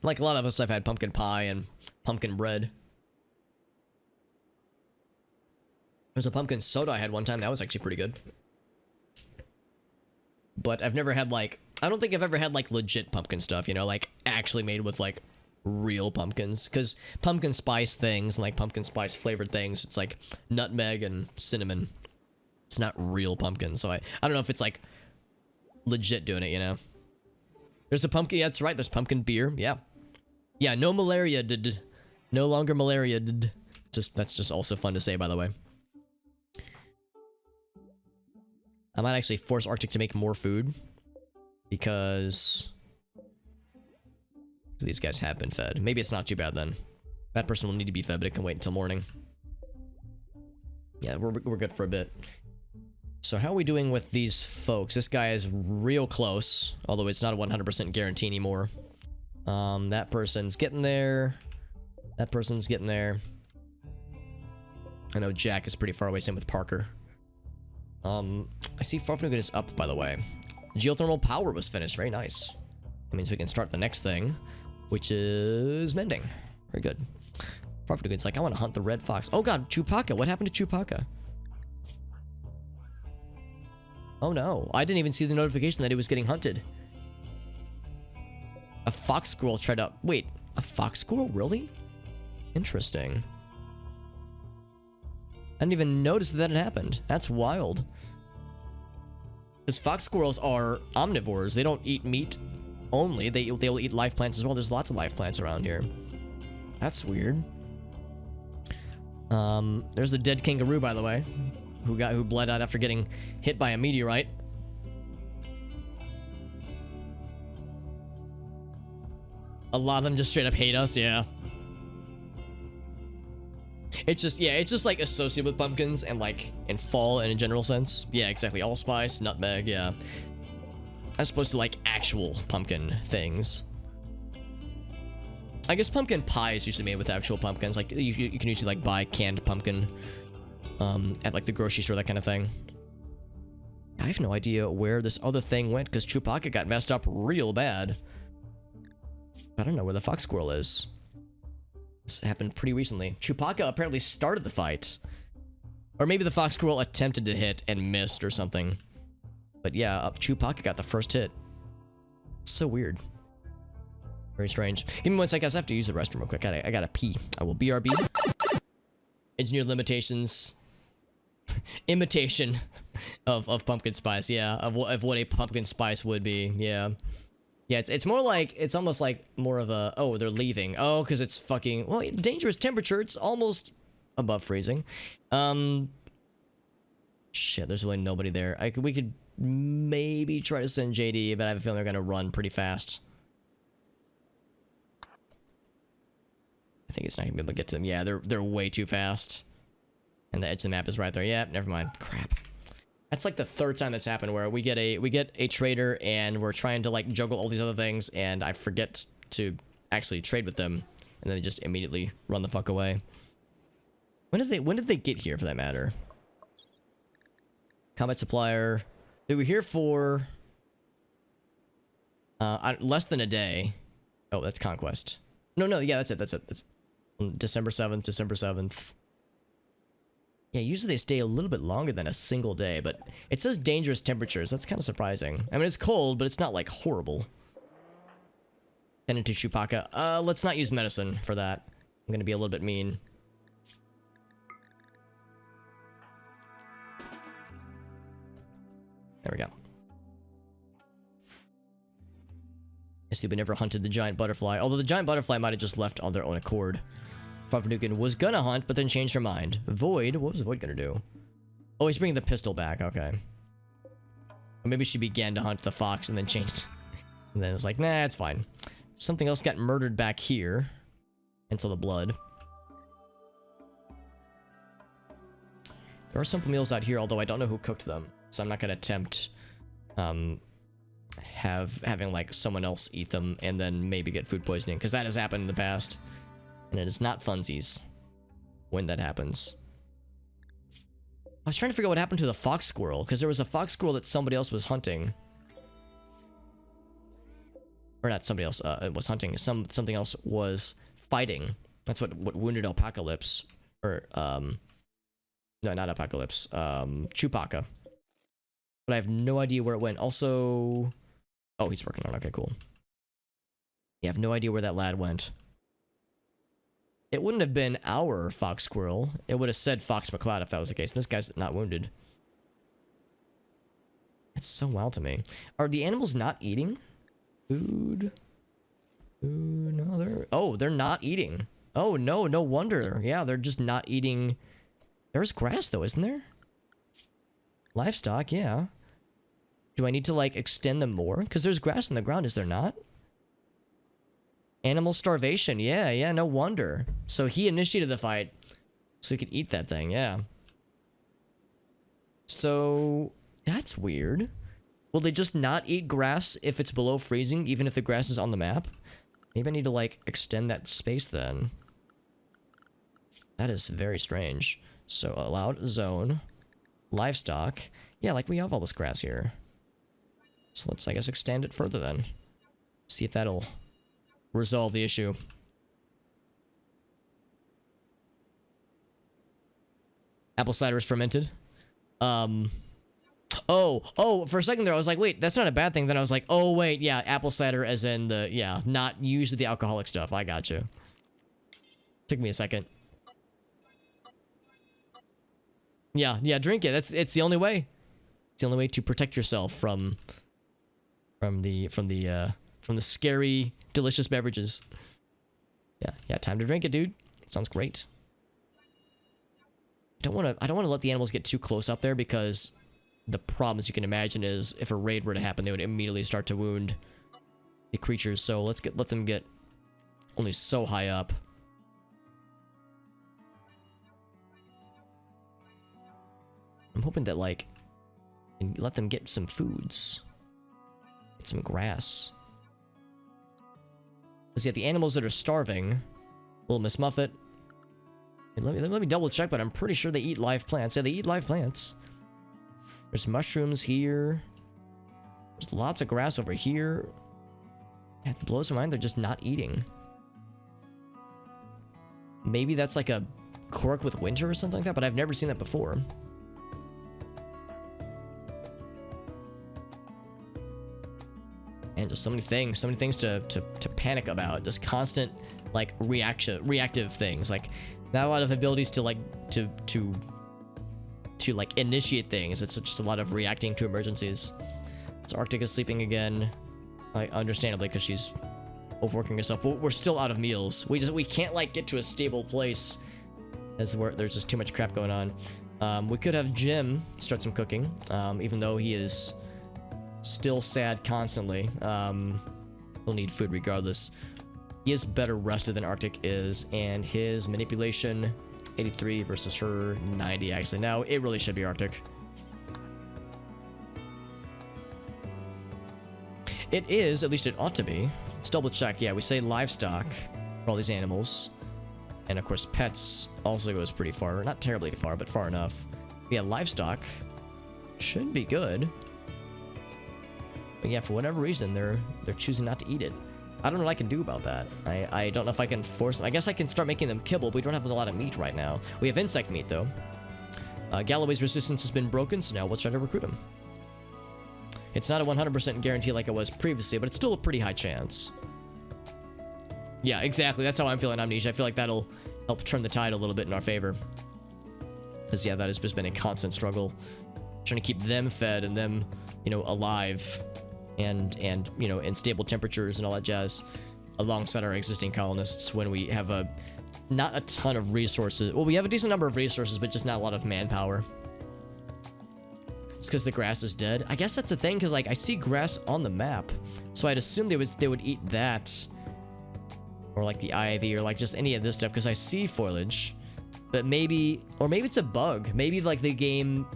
like a lot of us, I've had pumpkin pie and pumpkin bread. There's a pumpkin soda I had one time. That was actually pretty good. But I've never had like, I don't think I've ever had like legit pumpkin stuff, you know, like actually made with like real pumpkins. Because pumpkin spice things, and like pumpkin spice flavored things, it's like nutmeg and cinnamon. It's not real pumpkin. So I don't know if it's like legit doing it, you know. There's a pumpkin, yeah, that's right, there's pumpkin beer, yeah. Yeah, no malaria did. No longer malaria did. That's just also fun to say, by the way. I might actually force Arctic to make more food. Because these guys have been fed. Maybe it's not too bad then. That person will need to be fed, but it can wait until morning. Yeah, we're good for a bit. So how are we doing with these folks? This guy is real close, although it's not a 100% guarantee anymore. That person's getting there. That person's getting there. I know Jack is pretty far away, same with Parker. I see Farfnugan is up, by the way. Geothermal power was finished, very nice. That means we can start the next thing, which is mending. Very good. Farfnugan's like, I want to hunt the red fox. Oh god, Chewbacca, what happened to Chewbacca? Oh no, I didn't even see the notification that he was getting hunted. A fox squirrel tried to... Wait, a fox squirrel? Really? Interesting. I didn't even notice that it happened. That's wild. Because fox squirrels are omnivores. They don't eat meat only. They'll eat live plants as well. There's lots of live plants around here. That's weird. There's the dead kangaroo, by the way. Who bled out after getting hit by a meteorite. A lot of them just straight up hate us, yeah. It's just, yeah, it's just like associated with pumpkins and like in fall in a general sense. Yeah, exactly. Allspice, nutmeg, yeah. As opposed to like actual pumpkin things. I guess pumpkin pie is usually made with actual pumpkins. Like you can usually like buy canned pumpkin at like the grocery store, that kind of thing. I have no idea where this other thing went because Chewbacca got messed up real bad. I don't know where the fox squirrel is. This happened pretty recently. Chewbacca apparently started the fight. Or maybe the fox squirrel attempted to hit and missed or something. But yeah, Chewbacca got the first hit. It's so weird. Very strange. Give me 1 sec, guys. I have to use the restroom real quick. I gotta pee. I will BRB. Engineered limitations. Imitation of pumpkin spice. Yeah, of what a pumpkin spice would be. Yeah. Yeah, it's more like, it's almost like more of a, oh, they're leaving. Oh, because it's fucking, well, dangerous temperature. It's almost above freezing. Shit, there's really nobody there. We could maybe try to send JD, but I have a feeling they're gonna run pretty fast. I think it's not gonna be able to get to them. Yeah, they're way too fast. And the edge of the map is right there. Yeah, never mind. Crap. That's like the third time that's happened where we get a trader and we're trying to like juggle all these other things and I forget to actually trade with them and then they just immediately run the fuck away. When did they get here for that matter? Combat supplier. They were here for less than a day. Oh, that's conquest. No, yeah, that's it. That's December 7th. Yeah, usually they stay a little bit longer than a single day, but it says dangerous temperatures. That's kind of surprising. I mean, it's cold, but it's not, like, horrible. And into Chewbacca. Let's not use medicine for that. I'm gonna be a little bit mean. There we go. I see we never hunted the giant butterfly, although the giant butterfly might have just left on their own accord. Farfanukin was gonna hunt, but then changed her mind. Void? What was Void gonna do? Oh, he's bringing the pistol back. Okay. Or maybe she began to hunt the fox and then changed. And then it's like, nah, it's fine. Something else got murdered back here. Into the blood. There are simple meals out here, although I don't know who cooked them. So I'm not gonna attempt having like someone else eat them and then maybe get food poisoning, because that has happened in the past. And it is not funsies when that happens. I was trying to figure out what happened to the fox squirrel, because there was a fox squirrel that somebody else was hunting. Or not somebody else was hunting. Something else was fighting. That's what wounded Apocalypse. Or, no, not Apocalypse. Chewbacca. But I have no idea where it went. Also... Oh, he's working on it. Okay, cool. Yeah, I have no idea where that lad went. It wouldn't have been our fox squirrel. It would have said Fox McCloud if that was the case. And this guy's not wounded. It's so wild to me. Are the animals not eating? Food. No, they're not eating. Oh, no wonder. Yeah, they're just not eating. There's grass, though, isn't there? Livestock, yeah. Do I need to, like, extend them more? Because there's grass on the ground, is there not? Animal starvation, yeah, no wonder. So he initiated the fight, so he could eat that thing, yeah. So, that's weird. Will they just not eat grass if it's below freezing, even if the grass is on the map? Maybe I need to, like, extend that space then. That is very strange. So, allowed zone. Livestock. Yeah, like, we have all this grass here. So let's, I guess, extend it further then. See if that'll resolve the issue. Apple cider is fermented. Oh, for a second there I was like, wait, that's not a bad thing. Then I was like, oh wait, yeah, apple cider as in the, yeah, not usually the alcoholic stuff. I got you. Took me a second. Yeah, drink it. It's the only way. It's the only way to protect yourself from the scary, delicious beverages. Yeah, time to drink it, dude. It sounds great. I don't want to let the animals get too close up there, because the problem, as you can imagine, is if a raid were to happen, they would immediately start to wound the creatures. So let them get only so high up. I'm hoping that, like, and let them get some foods. Get some grass. Because, yeah, the animals that are starving... Little Miss Muffet. Let me double check, but I'm pretty sure they eat live plants. Yeah, they eat live plants. There's mushrooms here. There's lots of grass over here. Yeah, it blows my mind they're just not eating. Maybe that's like a quirk with winter or something like that, but I've never seen that before. And just so many things to panic about. Just constant, like, reactive things. Like, not a lot of abilities to, like, to like, initiate things. It's just a lot of reacting to emergencies. So Arctic is sleeping again. Like, understandably, because she's overworking herself. But we're still out of meals. We can't, like, get to a stable place. As there's just too much crap going on. We could have Jim start some cooking. Even though he is... still sad constantly. He'll need food regardless. He is better rested than Arctic is, and his manipulation 83 versus her 90 actually. Now it really should be Arctic. It is, at least it ought to be. Let's double check. Yeah, we say livestock for all these animals. And of course pets also goes pretty far. Not terribly far, but far enough. Yeah, livestock should be good. But yeah, for whatever reason, they're choosing not to eat it. I don't know what I can do about that. I don't know if I can force them. I guess I can start making them kibble, but we don't have a lot of meat right now. We have insect meat, though. Galloway's resistance has been broken, so now let's try to recruit him. It's not a 100% guarantee like it was previously, but it's still a pretty high chance. Yeah, exactly. That's how I'm feeling, Amnesia. I feel like that'll help turn the tide a little bit in our favor. Because, yeah, that has just been a constant struggle. Trying to keep them fed and them, you know, alive. And you know, in stable temperatures and all that jazz, alongside our existing colonists when we have not a ton of resources. Well, we have a decent number of resources, but just not a lot of manpower. It's because the grass is dead. I guess that's the thing, because, like, I see grass on the map, so I'd assume they would eat that, or like the ivy, or like just any of this stuff, because I see foliage. But maybe it's a bug. Maybe, like, the game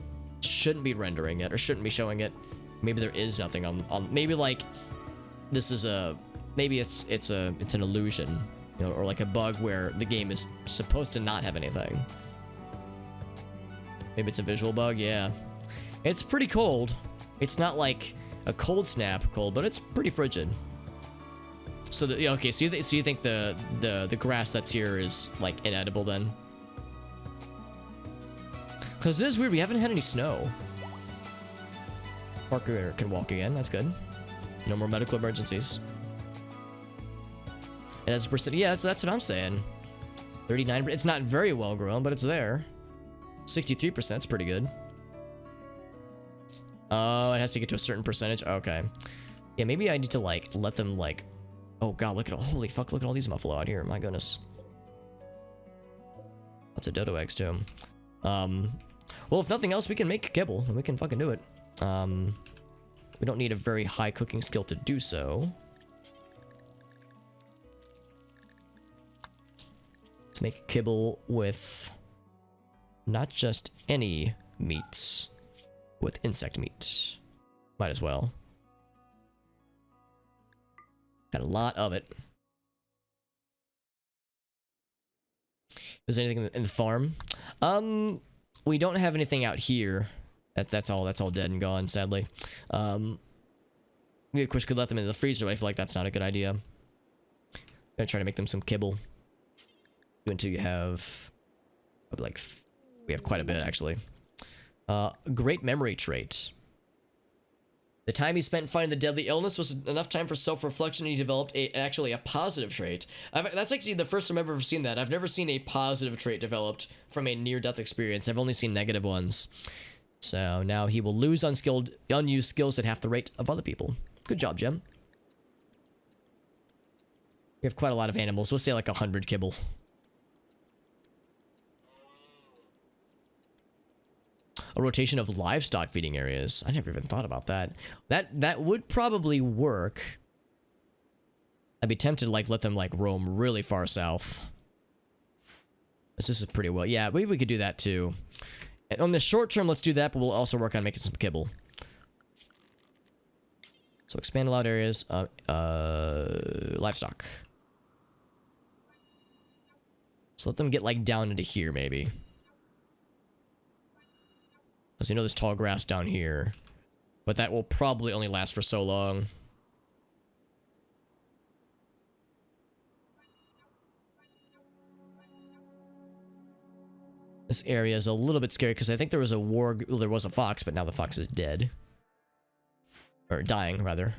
shouldn't be rendering it or shouldn't be showing it. Maybe there is nothing on maybe, like, this is maybe it's an illusion, you know, or like a bug where the game is supposed to not have anything. Maybe it's a visual bug. Yeah, it's pretty cold. It's not like a cold snap cold, but it's pretty frigid. So okay, so you think the grass that's here is, like, inedible then? Because it is weird, we haven't had any snow. Parker can walk again, that's good. No more medical emergencies. It has a percent, yeah, that's what I'm saying. 39, it's not very well grown, but it's there. 63%, that's pretty good. Oh, it has to get to a certain percentage, okay. Yeah, maybe I need to, like, let them, like, oh god, look at holy fuck, look at all these muffalo out here, my goodness. Lots of dodo eggs too. Well, if nothing else, we can make kibble, and we can fucking do it. We don't need a very high cooking skill to do so. Let's make kibble with not just any meats, with insect meat. Might as well. Got a lot of it. Is there anything in the farm? We don't have anything out here. That's all dead and gone, sadly. We of course could let them in the freezer, but I feel like that's not a good idea. I'm gonna try to make them some kibble. Until you have, like, we have quite a bit actually. Great memory trait. The time he spent fighting the deadly illness was enough time for self-reflection, and he developed actually a positive trait. That's actually the first time I've ever seen that. I've never seen a positive trait developed from a near-death experience. I've only seen negative ones. So now he will lose unused skills at half the rate of other people. Good job, Jim. We have quite a lot of animals. We'll say like 100 kibble. A rotation of livestock feeding areas. I never even thought about that. That would probably work. I'd be tempted to, like, let them, like, roam really far south. This is pretty well. Yeah, maybe we could do that too. And on the short term, let's do that, but we'll also work on making some kibble. So expand allowed areas. Livestock. So let them get like down into here, maybe. Because you know there's tall grass down here. But that will probably only last for so long. This area is a little bit scary because I think there was a warg. Well, there was a fox, but now the fox is dead. Or dying, rather.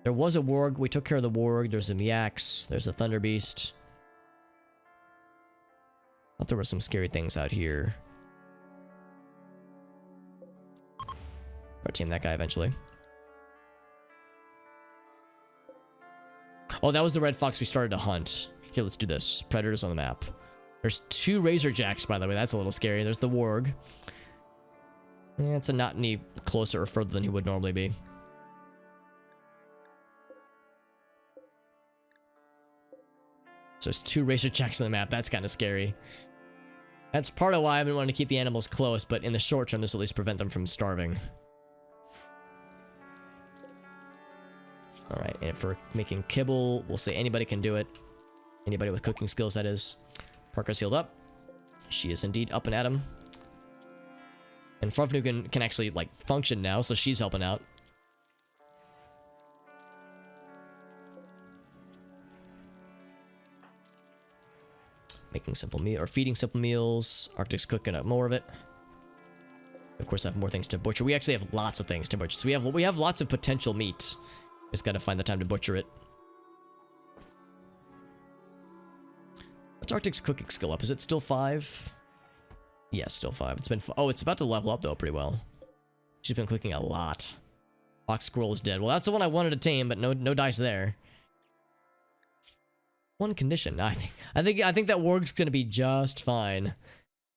There was a warg. We took care of the warg. There's some yaks. There's a thunder beast. Thought there were some scary things out here. Or team that guy eventually. Oh, that was the red fox we started to hunt. Here, let's do this. Predators on the map. There's 2 razor jacks, by the way. That's a little scary. There's the warg. It's not any closer or further than he would normally be. So there's 2 razor jacks on the map. That's kind of scary. That's part of why I've been wanting to keep the animals close, but in the short term, this will at least prevent them from starving. Alright, and for making kibble, we'll say anybody can do it. Anybody with cooking skills, that is. Parker's healed up. She is indeed up and at him. And Farfnugan can actually, like, function now, so she's helping out. Making simple meal, or feeding simple meals. Arctic's cooking up more of it. Of course, I have more things to butcher. We actually have lots of things to butcher. So we have lots of potential meat. Just gotta find the time to butcher it. What's Arctic's cooking skill up? Is it still 5? Yes, still 5. It's been oh, it's about to level up though pretty well. She's been cooking a lot. Fox squirrel is dead. Well, that's the one I wanted to tame, but no dice there. One condition. I think that warg's gonna be just fine.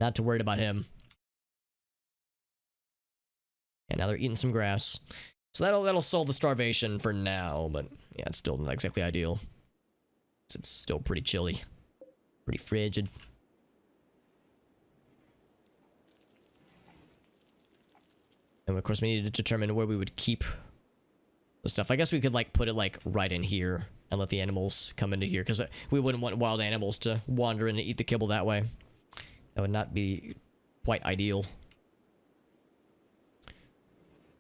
Not too worried about him. And now they're eating some grass. So that'll solve the starvation for now, but yeah, it's still not exactly ideal. It's still pretty chilly. Pretty frigid. And of course we need to determine where we would keep the stuff. I guess we could like put it like right in here and let the animals come into here, because we wouldn't want wild animals to wander in and eat the kibble that way. That would not be quite ideal.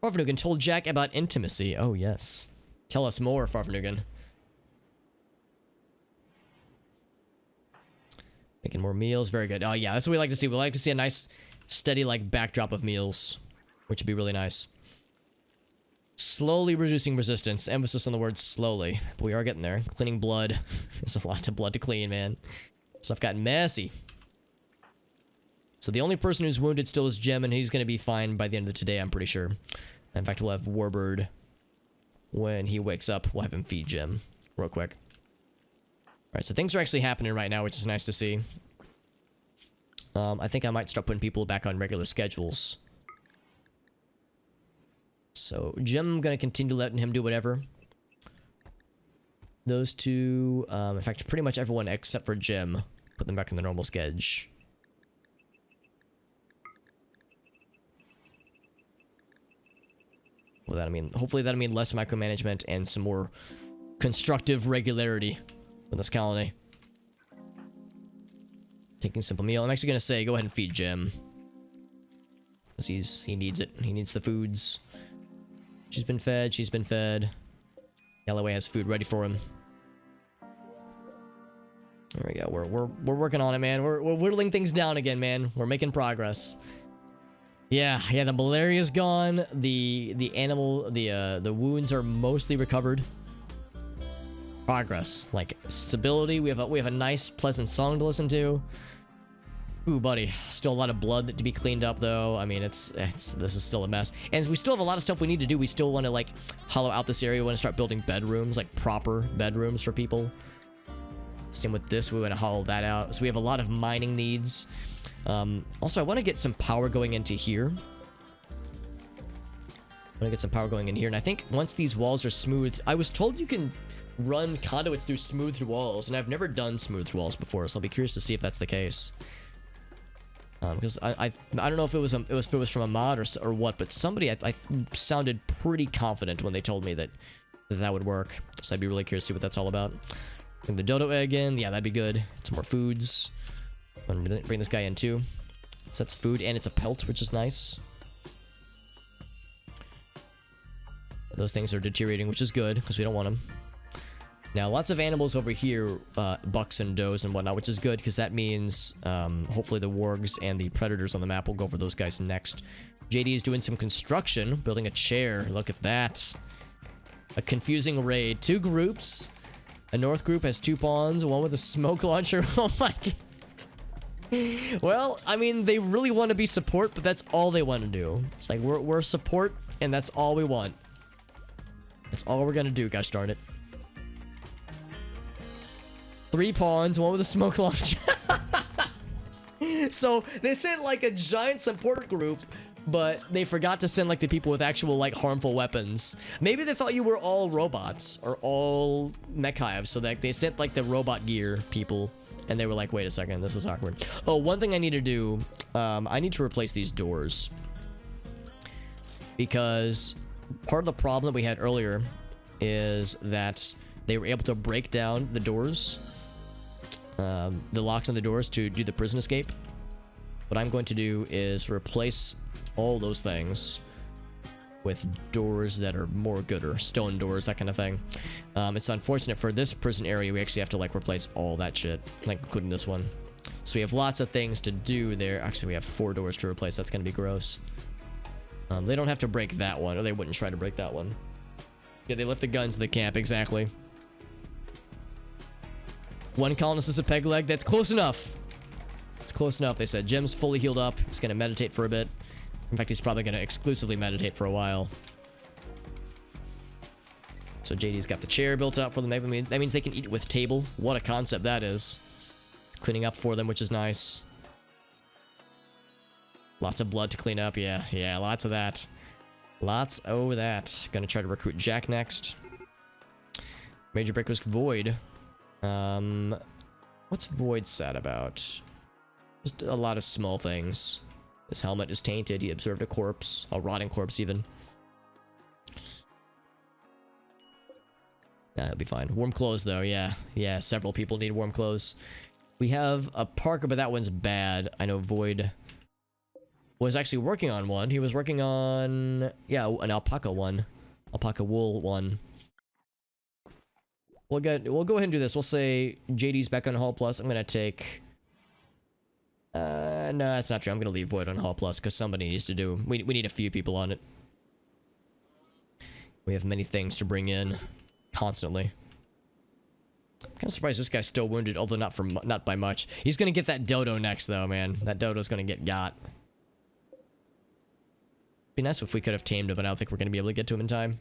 Farfnugan told Jack about intimacy. Oh yes. Tell us more, Farfnugan. Making more meals, very good. Oh yeah, that's what we like to see. We like to see a nice, steady, like, backdrop of meals, which would be really nice. Slowly reducing resistance. Emphasis on the word slowly. But we are getting there. Cleaning blood. There's a lot of blood to clean, man. Stuff got messy. So the only person who's wounded still is Jim, and he's going to be fine by the end of today, I'm pretty sure. In fact, we'll have Warbird. When he wakes up, we'll have him feed Jim real quick. Alright, so things are actually happening right now, which is nice to see. I think I might start putting people back on regular schedules. So, Jim, I'm gonna continue letting him do whatever. Those two, in fact, pretty much everyone except for Jim, put them back in the normal schedule. Well, that'll mean, hopefully that'll mean less micromanagement and some more constructive regularity in this colony. Taking simple meal. I'm actually gonna say, go ahead and feed Jim. Because he needs it. He needs the foods. She's been fed. She's been fed. Galloway has food ready for him. There we go. We're working on it, man. We're whittling things down again, man. We're making progress. Yeah. The malaria's gone. The wounds are mostly recovered. Progress, like stability. We have a nice, pleasant song to listen to. Ooh, buddy, still a lot of blood to be cleaned up, though. I mean, this is still a mess, and we still have a lot of stuff we need to do. We still want to like hollow out this area. We want to start building bedrooms, like proper bedrooms for people. Same with this. We want to hollow that out. So we have a lot of mining needs. Also, I want to get some power going into here. I want to get some power going in here, and I think once these walls are smooth, I was told you can run conduits through smoothed walls, and I've never done smoothed walls before, so I'll be curious to see if that's the case. Because I don't know if it was from a mod or what, but somebody I sounded pretty confident when they told me that would work. So I'd be really curious to see what that's all about. Bring the dodo egg in, yeah, that'd be good. Some more foods. I'm gonna bring this guy in too. So that's food and it's a pelt, which is nice. Those things are deteriorating, which is good because we don't want them. Now, lots of animals over here, bucks and does and whatnot, which is good because that means hopefully the wargs and the predators on the map will go for those guys next. JD is doing some construction, building a chair. Look at that. A confusing raid. 2 groups. A north group has 2 pawns, one with a smoke launcher. Oh my god. Well, I mean, they really want to be support, but that's all they want to do. It's like, we're support, and that's all we want. That's all we're gonna do, gosh darn it. 3 pawns, one with a smoke launcher. So they sent like a giant support group, but they forgot to send like the people with actual like harmful weapons. Maybe they thought you were all robots or all mech hives, so that they sent like the robot gear people, and they were like, wait a second, this is awkward. Oh, one thing I need to do, I need to replace these doors. Because part of the problem that we had earlier is that they were able to break down the doors, the locks on the doors to do the prison escape. What I'm going to do is replace all those things with doors that are more gooder, stone doors, that kind of thing. It's unfortunate for this prison area, we actually have to like replace all that shit, like including this one. So we have lots of things to do there. Actually, we have 4 doors to replace. That's gonna be gross. They don't have to break that one, or they wouldn't try to break that one. Yeah, they left the guns in the camp, exactly. 1 colonist is a peg leg. That's close enough. It's close enough, they said. Jim's fully healed up. He's gonna meditate for a bit. In fact, he's probably gonna exclusively meditate for a while. So JD's got the chair built out for them. I mean, that means they can eat with table. What a concept that is. Cleaning up for them, which is nice. Lots of blood to clean up. Yeah, lots of that. Lots of that. Gonna try to recruit Jack next. Major break risk Void. What's Void sad about? Just a lot of small things. His helmet is tainted. He observed a corpse. A rotting corpse, even. Nah, that'll be fine. Warm clothes, though. Yeah, several people need warm clothes. We have a parka, but that one's bad. I know Void was actually working on one. He was working on, yeah, an alpaca one. Alpaca wool one. We'll go ahead and do this. We'll say JD's back on Hall Plus. I'm gonna take... no, that's not true. I'm gonna leave Void on Hall Plus because somebody needs to do... We need a few people on it. We have many things to bring in. Constantly. I'm kind of surprised this guy's still wounded, although not by much. He's gonna get that dodo next, though, man. That dodo's gonna get got. Be nice if we could have tamed him, but I don't think we're gonna be able to get to him in time.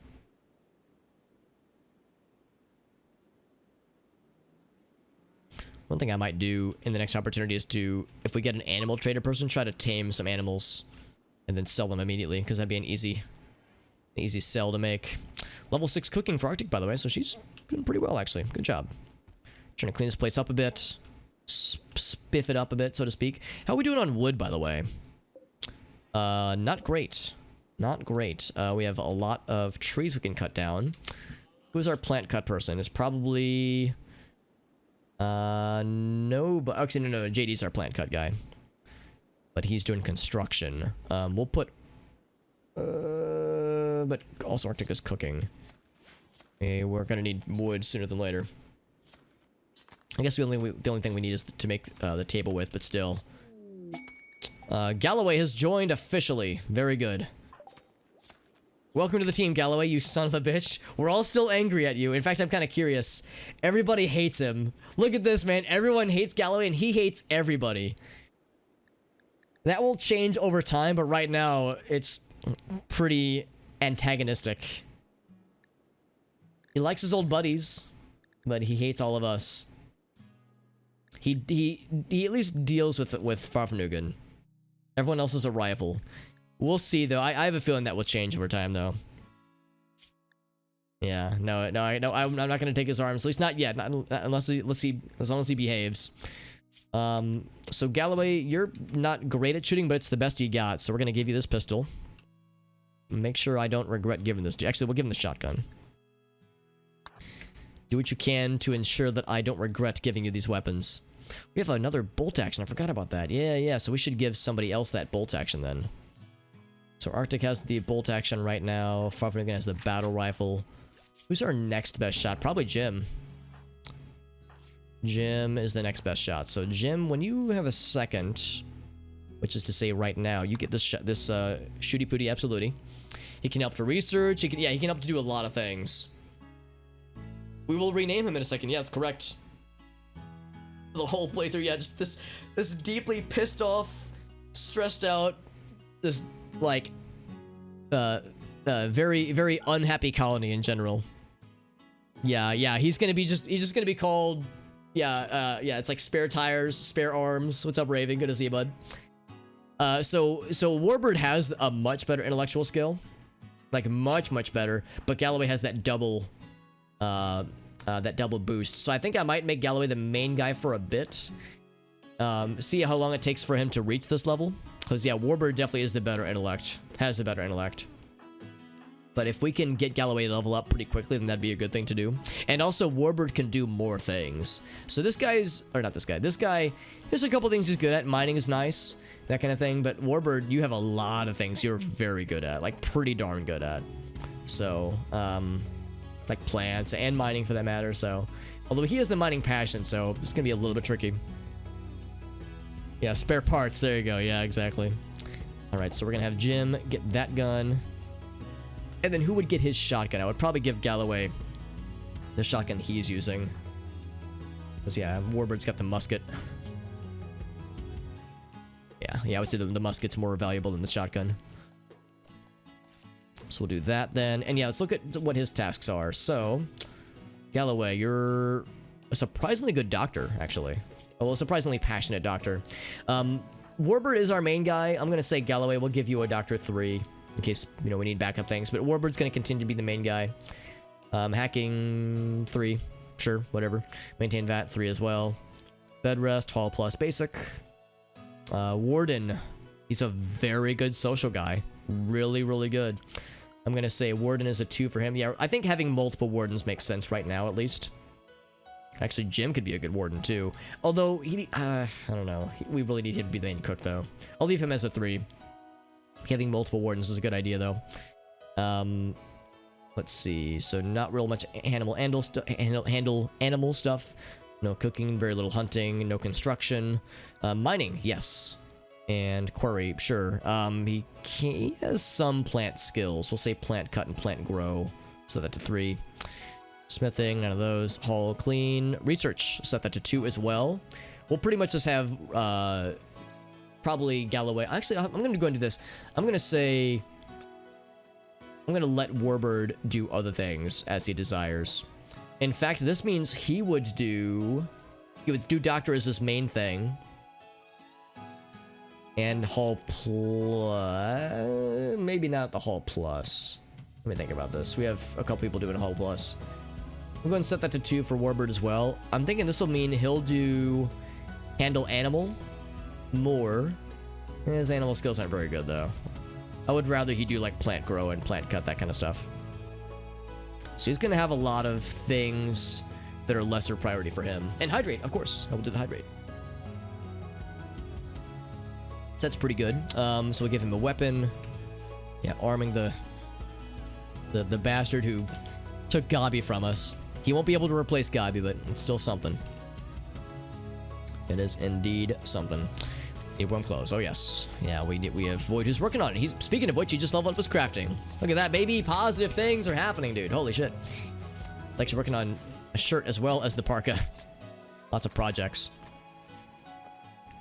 One thing I might do in the next opportunity is to, if we get an animal trader person, try to tame some animals and then sell them immediately, because that'd be an easy sell to make. Level 6 cooking for Arctic, by the way, so she's doing pretty well, actually. Good job. Trying to clean this place up a bit. Spiff it up a bit, so to speak. How are we doing on wood, by the way? Not great. Not great. We have a lot of trees we can cut down. Who's our plant cut person? It's probably... no, but actually, no, JD's our plant cut guy. But he's doing construction. We'll put... but also Arctic is cooking. Okay, we're gonna need wood sooner than later. I guess the only thing we need is to make the table with, but still. Galloway has joined officially. Very good. Welcome to the team, Galloway, you son of a bitch. We're all still angry at you. In fact, I'm kind of curious. Everybody hates him. Look at this, man. Everyone hates Galloway, and he hates everybody. That will change over time, but right now, it's pretty antagonistic. He likes his old buddies, but he hates all of us. He at least deals with Farfnugan. Everyone else is a rival. We'll see, though. I have a feeling that will change over time, though. Yeah, no, I'm not gonna take his arms. At least not yet. Not unless as long as he behaves. So Galloway, you're not great at shooting, but it's the best you got. So we're gonna give you this pistol. Make sure I don't regret giving this to you. Actually, we'll give him the shotgun. Do what you can to ensure that I don't regret giving you these weapons. We have another bolt action. I forgot about that. Yeah. So we should give somebody else that bolt action then. So Arctic has the bolt action right now. Favregan has the battle rifle. Who's our next best shot? Probably Jim. Jim is the next best shot. So Jim, when you have a second, which is to say right now, you get this shooty pooty absolutely. He can help to research. He can help to do a lot of things. We will rename him in a second. Yeah, that's correct. The whole playthrough, yeah, just this deeply pissed off, stressed out, this like very very unhappy colony in general. Yeah, he's just gonna be called it's like spare tires, spare arms. What's up, Raven? Good to see you, bud. So Warbird has a much better intellectual skill, like much better, but Galloway has that double boost. So I think I might make Galloway the main guy for a bit. See how long it takes for him to reach this level. Because yeah, Warbird definitely is the better intellect. Has the better intellect. But if we can get Galloway to level up pretty quickly, then that'd be a good thing to do. And also, Warbird can do more things. So this guy, there's a couple things he's good at. Mining is nice, that kind of thing. But Warbird, you have a lot of things you're very good at. Like, pretty darn good at. So, like plants and mining for that matter. So, although he has the mining passion, so it's gonna be a little bit tricky. Yeah, spare parts. There you go. Yeah, exactly. All right, so we're gonna have Jim get that gun, and then who would get his shotgun? I would probably give Galloway the shotgun he's using, because yeah, Warbird's got the musket. Yeah, I would say the musket's more valuable than the shotgun. So we'll do that then. And yeah, let's look at what his tasks are. So, Galloway, you're a surprisingly good doctor, actually. Well, a surprisingly passionate doctor. Warbird is our main guy. I'm going to say Galloway will give you a Doctor 3 in case, we need backup things. But Warbird's going to continue to be the main guy. Hacking 3. Sure, whatever. Maintain VAT 3 as well. Bed rest, Hall plus basic. Warden. He's a very good social guy. Really, really good. I'm going to say Warden is a 2 for him. Yeah, I think having multiple Wardens makes sense right now, at least. Actually, Jim could be a good Warden, too. Although, I don't know. We really need him to be the main cook, though. I'll leave him as a 3. Having multiple Wardens is a good idea, though. Let's see. So, not real much animal stuff. No cooking, very little hunting, no construction. Mining, yes. And quarry, sure. He has some plant skills. We'll say plant cut and plant grow. Set that to 3. Smithing, none of those. Haul, clean. Research, set that to 2 as well. We'll pretty much just have probably Galloway. Actually, I'm going to go and do this. I'm going to let Warbird do other things as he desires. In fact, this means he would do Doctor as his main thing. And Hall Plus. Maybe not the Hall Plus. Let me think about this. We have a couple people doing Hall Plus. I'm going to set that to 2 for Warbird as well. I'm thinking this will mean he'll do handle animal more. His animal skills aren't very good, though. I would rather he do like plant grow and plant cut, that kind of stuff. So he's going to have a lot of things that are lesser priority for him. And hydrate, of course. I will do the hydrate. So that's pretty good. So we'll give him a weapon. Yeah, arming the bastard who took Gabi from us. He won't be able to replace Gabi, but it's still something. It is indeed something. April close. Oh yes. Yeah, we have Void who's working on it. Speaking of which, he just leveled up his crafting. Look at that, baby. Positive things are happening, dude. Holy shit. Like she's working on a shirt as well as the parka. Lots of projects.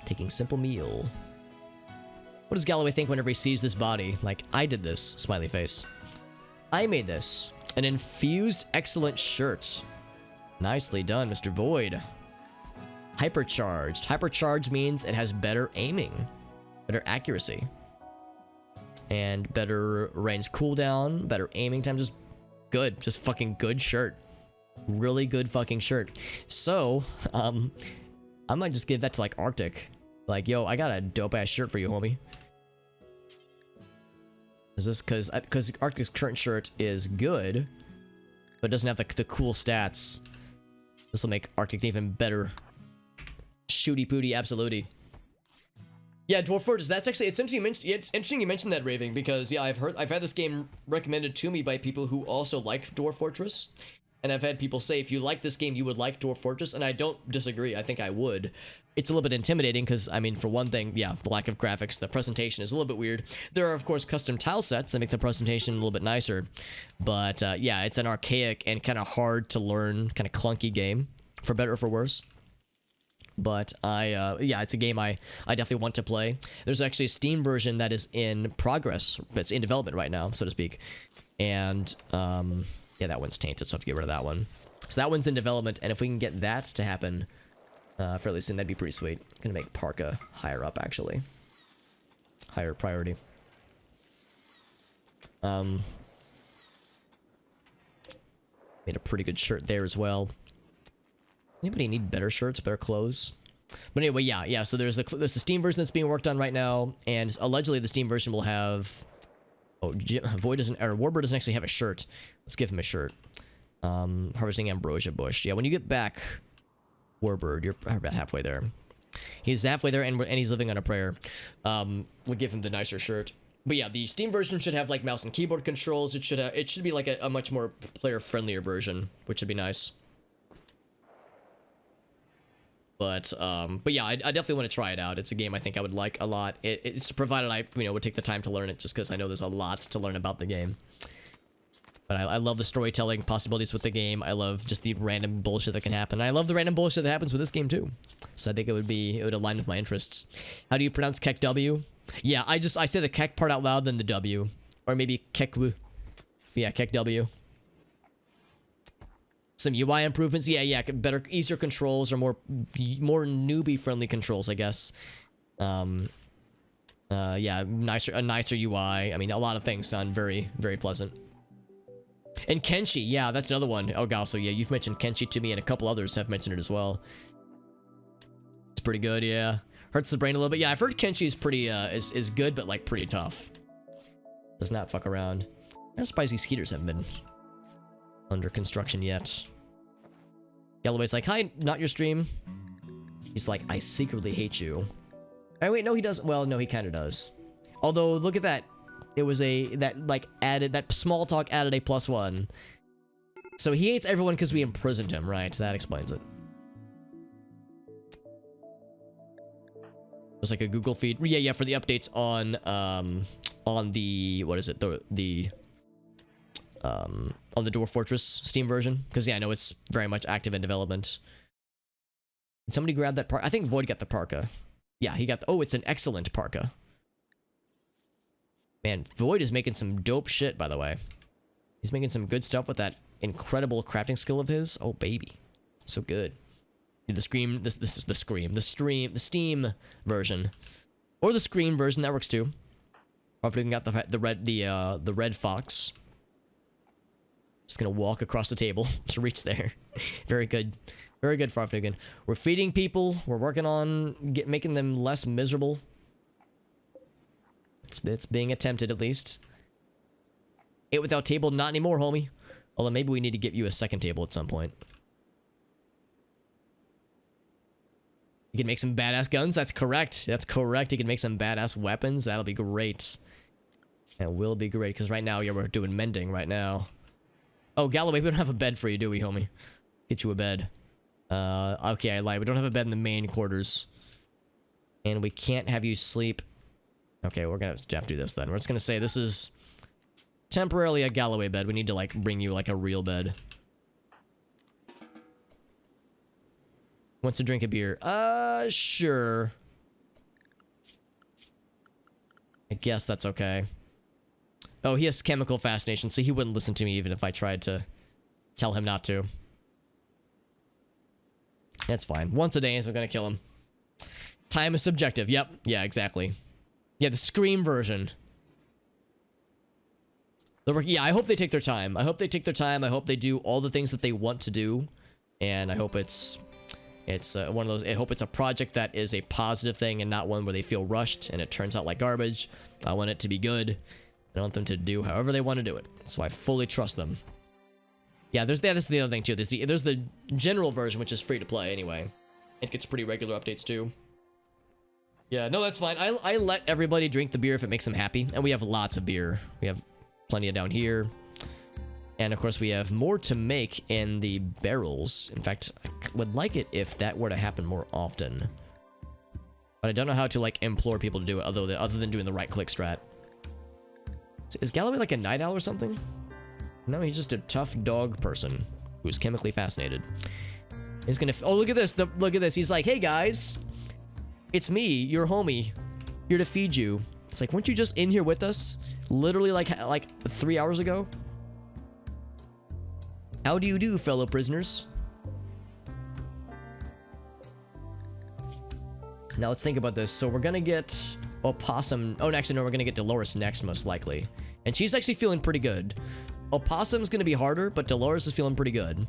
Taking simple meal. What does Galloway think whenever he sees this body? Like, I did this, smiley face. I made this. An infused excellent shirt. Nicely done, Mr. Void. Hypercharged. Hypercharged means it has better aiming, better accuracy, and better range cooldown, better aiming time. Just good. Just fucking good shirt. Really good fucking shirt. So, I might just give that to like Arctic. Like, yo, I got a dope ass shirt for you, homie. Is this because Arctic's current shirt is good, but doesn't have the cool stats. This will make Arctic even better. Shooty pooty, absolutely. Yeah, Dwarf Fortress. That's actually it's interesting you mentioned that, Raving, because yeah, I've had this game recommended to me by people who also like Dwarf Fortress, and I've had people say if you like this game, you would like Dwarf Fortress, and I don't disagree. I think I would. It's a little bit intimidating because, I mean, for one thing, yeah, the lack of graphics, the presentation is a little bit weird. There are, of course, custom tile sets that make the presentation a little bit nicer, but yeah, it's an archaic and kind of hard to learn, kind of clunky game, for better or for worse. But yeah, it's a game I definitely want to play. There's actually a Steam version that is in progress, that's in development right now, so to speak. And yeah, that one's tainted, so I have to get rid of that one. So that one's in development, and if we can get that to happen fairly soon, that'd be pretty sweet. Gonna make Parka higher up, actually. Higher priority. Made a pretty good shirt there as well. Anybody need better shirts, better clothes? But anyway, yeah. So there's the Steam version that's being worked on right now, and allegedly the Steam version will have. Oh, Void doesn't, or Warbird doesn't actually have a shirt. Let's give him a shirt. Harvesting Ambrosia Bush. Yeah, when you get back, Warbird, you're about halfway there. He's halfway there, and he's living on a prayer. We'll give him the nicer shirt. But yeah, the Steam version should have like mouse and keyboard controls. It should be like a much more player friendlier version, which would be nice. But yeah, I definitely want to try it out. It's a game I think I would like a lot. It's provided I would take the time to learn it, just because I know there's a lot to learn about the game. But I love the storytelling possibilities with the game. I love just the random bullshit that can happen. I love the random bullshit that happens with this game too. So I think it would align with my interests. How do you pronounce Kek W? Yeah, I say the Kek part out loud than the W, or maybe Kek W. Yeah, Kek W. Some UI improvements, yeah, better, easier controls, or more newbie-friendly controls, I guess. Yeah, a nicer UI. I mean, a lot of things sound very, very pleasant. And Kenshi, yeah, that's another one. Oh god, so yeah, you've mentioned Kenshi to me, and a couple others have mentioned it as well. It's pretty good, yeah. Hurts the brain a little bit. Yeah, I've heard Kenshi is pretty, is good, but like pretty tough. Does not fuck around. I'm surprised these heaters haven't been under construction yet. Galloway's like, hi, not your stream. He's like, I secretly hate you. Oh wait, no he doesn't. Well, no, he kind of does. Although, look at that. It was that small talk added a +1. So he hates everyone because we imprisoned him, right? That explains it. It was like a Google feed. Yeah, for the updates on the, what is it? On the Dwarf Fortress Steam version, because yeah, I know it's very much active in development. Did somebody grab that parka? I think Void got the parka. Yeah, he got the, oh, it's an excellent parka. Man, Void is making some dope shit, by the way. He's making some good stuff with that incredible crafting skill of his. Oh baby, so good. The Scream, this is the Steam version, or the Scream version that works too. Or if we got the red fox. Just gonna walk across the table to reach there. Very good. Very good, Farfnugan. We're feeding people. We're working on making them less miserable. It's being attempted, at least. Ate without table, not anymore, homie. Although maybe we need to get you a second table at some point. You can make some badass guns. That's correct. That's correct. You can make some badass weapons. That'll be great. That will be great, because right now, yeah, we're doing mending right now. Oh, Galloway, we don't have a bed for you, do we, homie? Get you a bed. Okay, I lied. We don't have a bed in the main quarters. And we can't have you sleep. Okay, we're gonna have to do this then. We're just gonna say this is temporarily a Galloway bed. We need to, like, bring you, like, a real bed. Wants to drink a beer. Sure. I guess that's okay. Oh, he has chemical fascination, so he wouldn't listen to me even if I tried to tell him not to. That's fine. Once a day is gonna kill him. Time is subjective. Yep. Yeah, exactly. Yeah, the Scream version. Yeah, I hope they take their time. I hope they take their time. I hope they do all the things that they want to do. And I hope it's It's one of those. I hope it's a project that is a positive thing and not one where they feel rushed and it turns out like garbage. I want it to be good. I want them to do however they want to do it. So I fully trust them. Yeah, that's the other thing too. There's the general version, which is free to play anyway. It gets pretty regular updates too. Yeah, no, that's fine. I let everybody drink the beer if it makes them happy. And we have lots of beer. We have plenty of down here. And of course, we have more to make in the barrels. In fact, I would like it if that were to happen more often. But I don't know how to, like, implore people to do it other than doing the right-click strat. Is Galloway like a night owl or something? No, he's just a tough dog person who's chemically fascinated. He's gonna... Oh, look at this. Look at this. He's like, hey, guys. It's me, your homie. Here to feed you. It's like, weren't you just in here with us? Literally, like 3 hours ago? How do you do, fellow prisoners? Now let's think about this. So we're gonna get Opossum. Oh, actually, no, we're gonna get Dolores next, most likely. And she's actually feeling pretty good. Opossum's gonna be harder, but Dolores is feeling pretty good.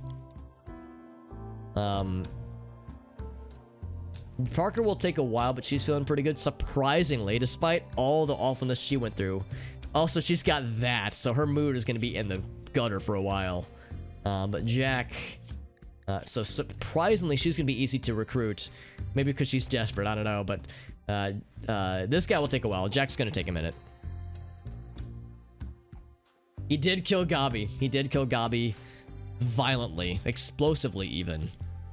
Parker will take a while, but she's feeling pretty good, surprisingly, despite all the awfulness she went through. Also, she's got that, so her mood is gonna be in the gutter for a while. But Jack, so surprisingly, she's gonna be easy to recruit. Maybe because she's desperate, I don't know, but this guy will take a while. Jack's gonna take a minute. He did kill Gabi. He did kill Gabi violently, explosively even,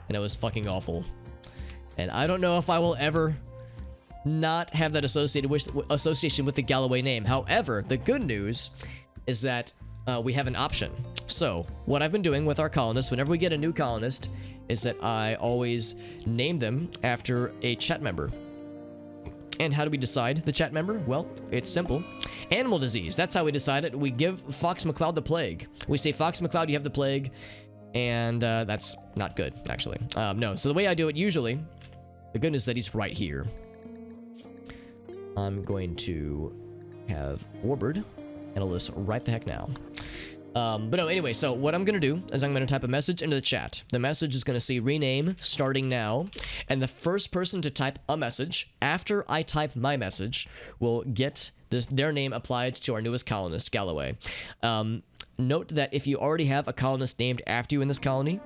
and it was fucking awful. And I don't know if I will ever not have that association with the Galloway name. However, the good news is that we have an option. So what I've been doing with our colonists, whenever we get a new colonist, is that I always name them after a chat member. And how do we decide the chat member? Well, it's simple. Animal disease. That's how we decide it. We give Fox McCloud the plague. We say, Fox McCloud, you have the plague. And that's not good, actually. No, so the way I do it usually, the good news is that he's right here. I'm going to have Warbird and Alyssa right the heck now. But no, anyway, so what I'm gonna do is I'm gonna type a message into the chat. The message is gonna say rename starting now, and the first person to type a message after I type my message will get their name applied to our newest colonist, Galloway. Note that if you already have a colonist named after you in this colony,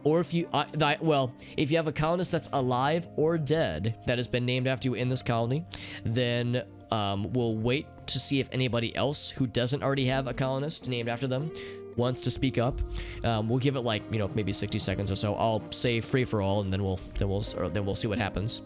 or if you, if you have a colonist that's alive or dead that has been named after you in this colony, then we'll wait to see if anybody else who doesn't already have a colonist named after them wants to speak up. We'll give it like, you know, maybe 60 seconds or so. I'll say free for all, and then we'll see what happens.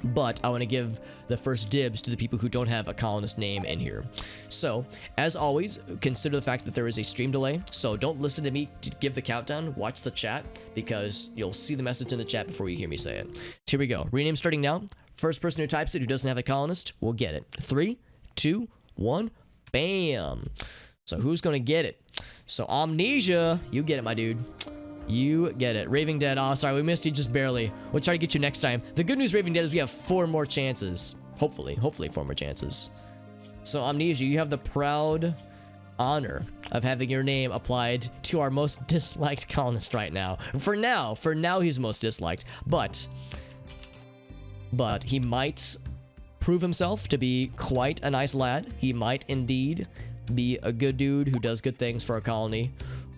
But I want to give the first dibs to the people who don't have a colonist name in here. So, as always, consider the fact that there is a stream delay. So don't listen to me give the countdown. Watch the chat, because you'll see the message in the chat before you hear me say it. So here we go. Rename starting now. First person who types it who doesn't have a colonist will get it. 3, 2, 1, bam. So who's going to get it? So Amnesia, you get it, my dude. You get it. Raving Dead, oh, sorry, we missed you just barely. We'll try to get you next time. The good news, Raving Dead, is we have 4 more chances. Hopefully 4 more chances. So Amnesia, you have the proud honor of having your name applied to our most disliked colonist right now. For now, he's most disliked. But he might prove himself to be quite a nice lad. He might indeed be a good dude who does good things for our colony.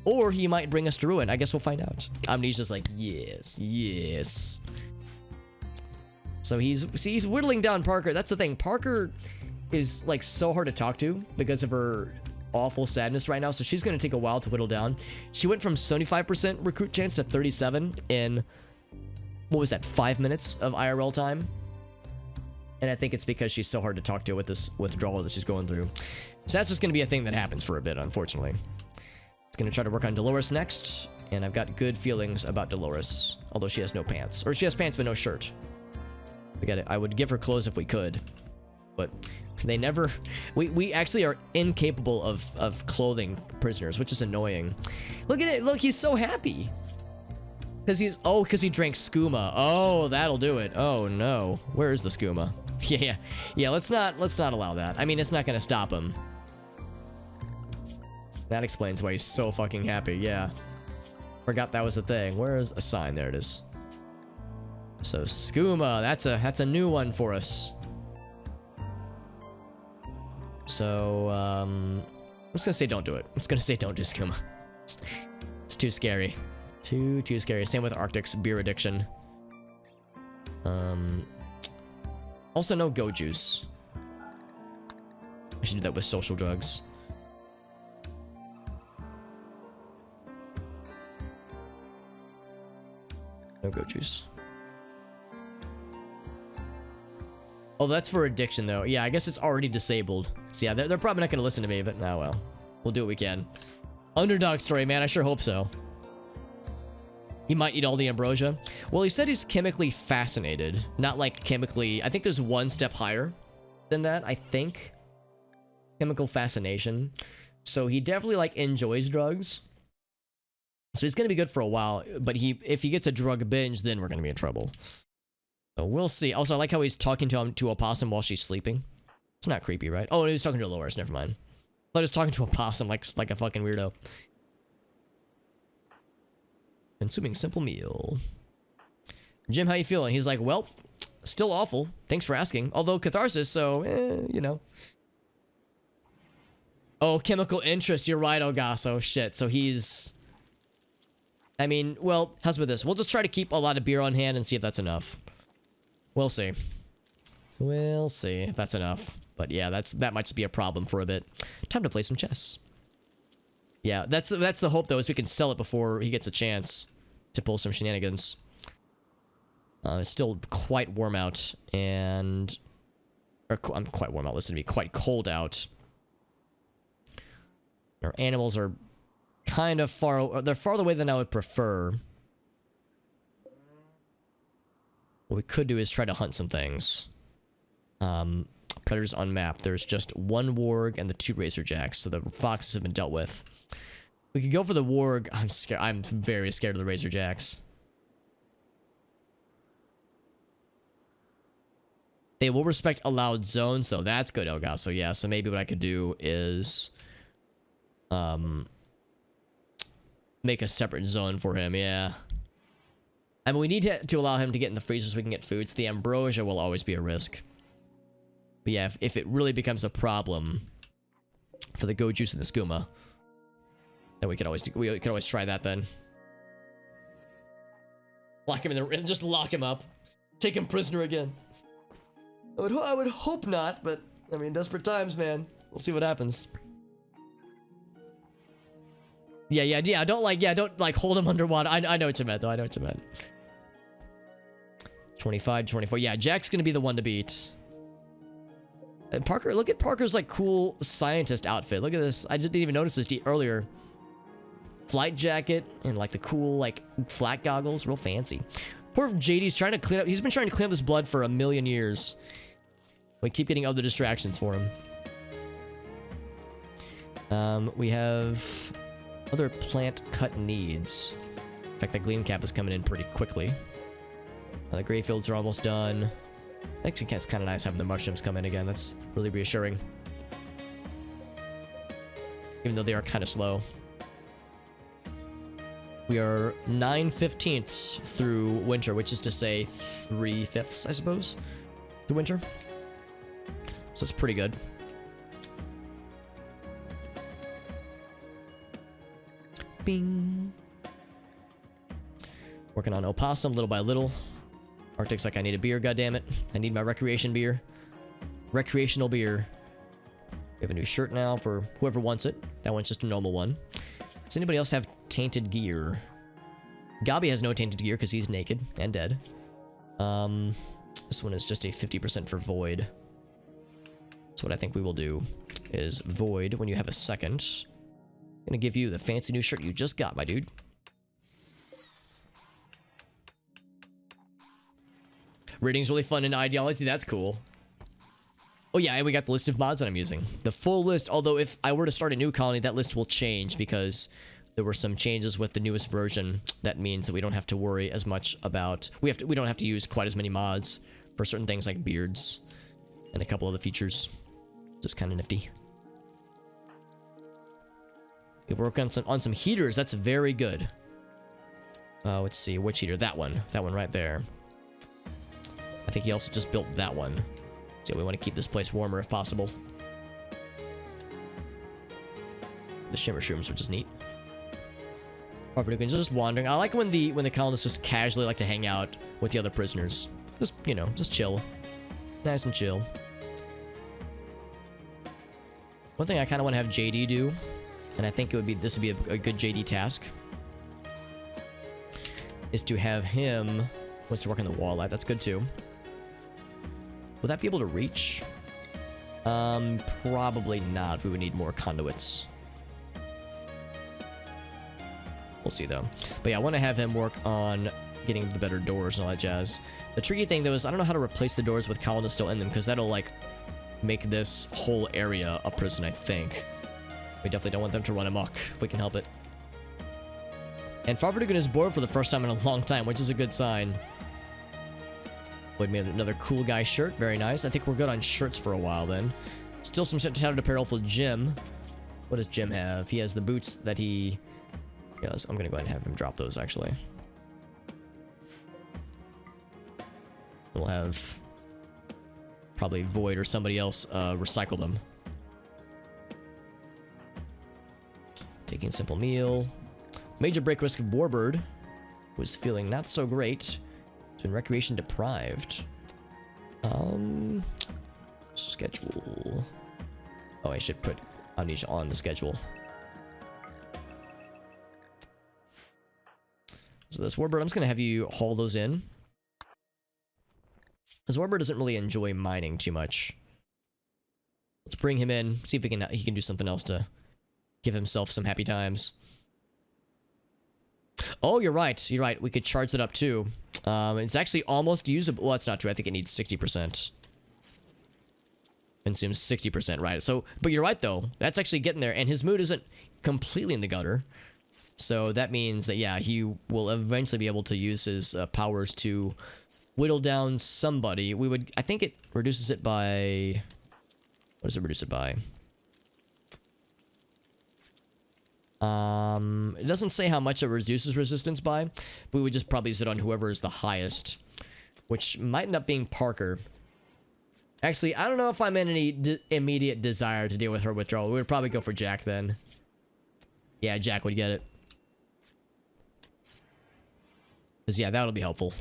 Or he might bring us to ruin. I guess we'll find out. Amnesia's like, yes, yes. So he's whittling down Parker. That's the thing. Parker is like so hard to talk to because of her awful sadness right now. So she's going to take a while to whittle down. She went from 75% recruit chance to 37 in, what was that, 5 minutes of IRL time? And I think it's because she's so hard to talk to with this withdrawal that she's going through. So that's just going to be a thing that happens for a bit, unfortunately. Gonna try to work on Dolores next, and I've got good feelings about Dolores, although she has no pants, or she has pants but no shirt. We got it. I would give her clothes if we could, but they never. We actually are incapable of clothing prisoners, which is annoying. Look at it. Look, he's so happy because he drank skooma. Oh, that'll do it. Oh no, where is the skooma? Yeah. Let's not allow that. I mean, it's not gonna stop him. That explains why he's so fucking happy, yeah. Forgot that was a thing. Where is a sign? There it is. So skooma, that's a new one for us. So I'm just gonna say don't do it. I'm just gonna say don't do skooma. It's too scary. Too scary. Same with Arctic's beer addiction. Also no go juice. I should do that with social drugs. No go juice. Oh, that's for addiction though. Yeah, I guess it's already disabled. So yeah, they're probably not gonna listen to me, but nah, well. We'll do what we can. Underdog story, man. I sure hope so. He might eat all the ambrosia. Well, he said he's chemically fascinated. Not like chemically... I think there's one step higher than that, I think. Chemical fascination. So he definitely, like, enjoys drugs. So he's gonna be good for a while. But if he gets a drug binge, then we're gonna be in trouble. So we'll see. Also, I like how he's talking to a possum while she's sleeping. It's not creepy, right? Oh, he's talking to Dolores. Never mind. I thought he was talking to a possum like a fucking weirdo. Consuming simple meal. Jim, how you feeling? He's like, well, still awful. Thanks for asking. Although catharsis, so, you know. Oh, chemical interest. You're right, Ogasso. Shit. So he's... I mean, well, how's with this? We'll just try to keep a lot of beer on hand and see if that's enough. We'll see. We'll see if that's enough. But yeah, that might just be a problem for a bit. Time to play some chess. Yeah, that's the hope though, is we can sell it before he gets a chance to pull some shenanigans. It's still quite warm out, and I'm quite warm out. Listen to me, quite cold out. Our animals are kind of they're farther away than I would prefer. What we could do is try to hunt some things. Predators on map. There's just one warg and the 2 razorjacks, so the foxes have been dealt with. We could go for the warg. I'm scared. I'm very scared of the razorjacks. They will respect allowed zones, though. That's good, Elgato. So yeah. So maybe what I could do is, make a separate zone for him. Yeah. I mean, we need to allow him to get in the freezer so we can get food. So the ambrosia will always be a risk. But yeah, if it really becomes a problem for the go juice and the skooma, then we could always try that then. Lock him in the... Just lock him up. Take him prisoner again. I would hope not, but... I mean, desperate times, man. We'll see what happens. Yeah, don't hold him underwater. I know what you meant, though. I know what you meant. 25, 24. Yeah, Jack's gonna be the one to beat. And Parker, look at Parker's, like, cool scientist outfit. Look at this. I just didn't even notice this earlier. Flight jacket and, like, the cool, like, flat goggles. Real fancy. Poor JD's trying to clean up. He's been trying to clean up this blood for 1,000,000 years. We keep getting other distractions for him. We have other plant cut needs. In fact, that gleam cap is coming in pretty quickly. The gray fields are almost done. Actually, it's kind of nice having the mushrooms come in again. That's really reassuring. Even though they are kind of slow. We are 9/15ths through winter, which is to say 3/5, I suppose, through winter. So it's pretty good. Bing. Working on opossum little by little. Arctic's like, I need a beer, goddammit. I need my recreation beer. Recreational beer. We have a new shirt now for whoever wants it. That one's just a normal one. Does anybody else have tainted gear? Gabi has no tainted gear because he's naked and dead. This one is just a 50% for void. So what I think we will do is void when you have a second. I'm gonna give you the fancy new shirt you just got, my dude. Reading's really fun in ideology. That's cool. Oh yeah, and we got the list of mods that I'm using. The full list, although if I were to start a new colony, that list will change because there were some changes with the newest version. That means that we don't have to worry as much about... We don't have to use quite as many mods for certain things like beards and a couple of the features. Just kind of nifty. We work on some heaters. That's very good. Let's see, which heater? That one right there. think he also just built that one. So we want to keep this place warmer if possible. The shimmer shrooms, which is neat. Farvadugan's just wandering. I like when the colonists just casually like to hang out with the other prisoners. Just, you know, just chill. Nice and chill. One thing I kind of want to have JD do, and I think this would be a good JD task, is to have him wants to work on the wall light. That's good too. Would that be able to reach? Probably not. We would need more conduits. We'll see though. But yeah, I want to have him work on getting the better doors and all that jazz. The tricky thing though is I don't know how to replace the doors with colonists still in them, because that'll like make this whole area a prison, I think. We definitely don't want them to run amok if we can help it. And Farvadugan is bored for the first time in a long time, which is a good sign. Boyd made another cool guy shirt. Very nice. I think we're good on shirts for a while then. Still some tattered apparel for Jim. What does Jim have? He has the boots that he... Yeah, I'm gonna go ahead and have him drop those actually. We'll have probably Void or somebody else recycle them. Taking simple meal. Major break risk of Warbird was feeling not so great. It's been recreation deprived. Schedule. Oh, I should put Amnesia on the schedule. So this Warbird, I'm just gonna have you haul those in. Because Warbird doesn't really enjoy mining too much. Let's bring him in, see if he can do something else to give himself some happy times. Oh, you're right. You're right. We could charge it up too. It's actually almost usable. Well, that's not true. I think it needs 60%. Consumes 60%, right? So, but you're right though. That's actually getting there, and his mood isn't completely in the gutter. So that means that yeah, he will eventually be able to use his powers to whittle down somebody. I think it reduces it by... What does it reduce it by? It doesn't say how much it reduces resistance by, but we would just probably use it on whoever is the highest, which might end up being Parker. Actually, I don't know if I'm in any immediate desire to deal with her withdrawal. We would probably go for Jack then. Yeah, Jack would get it. Because yeah, that'll be helpful.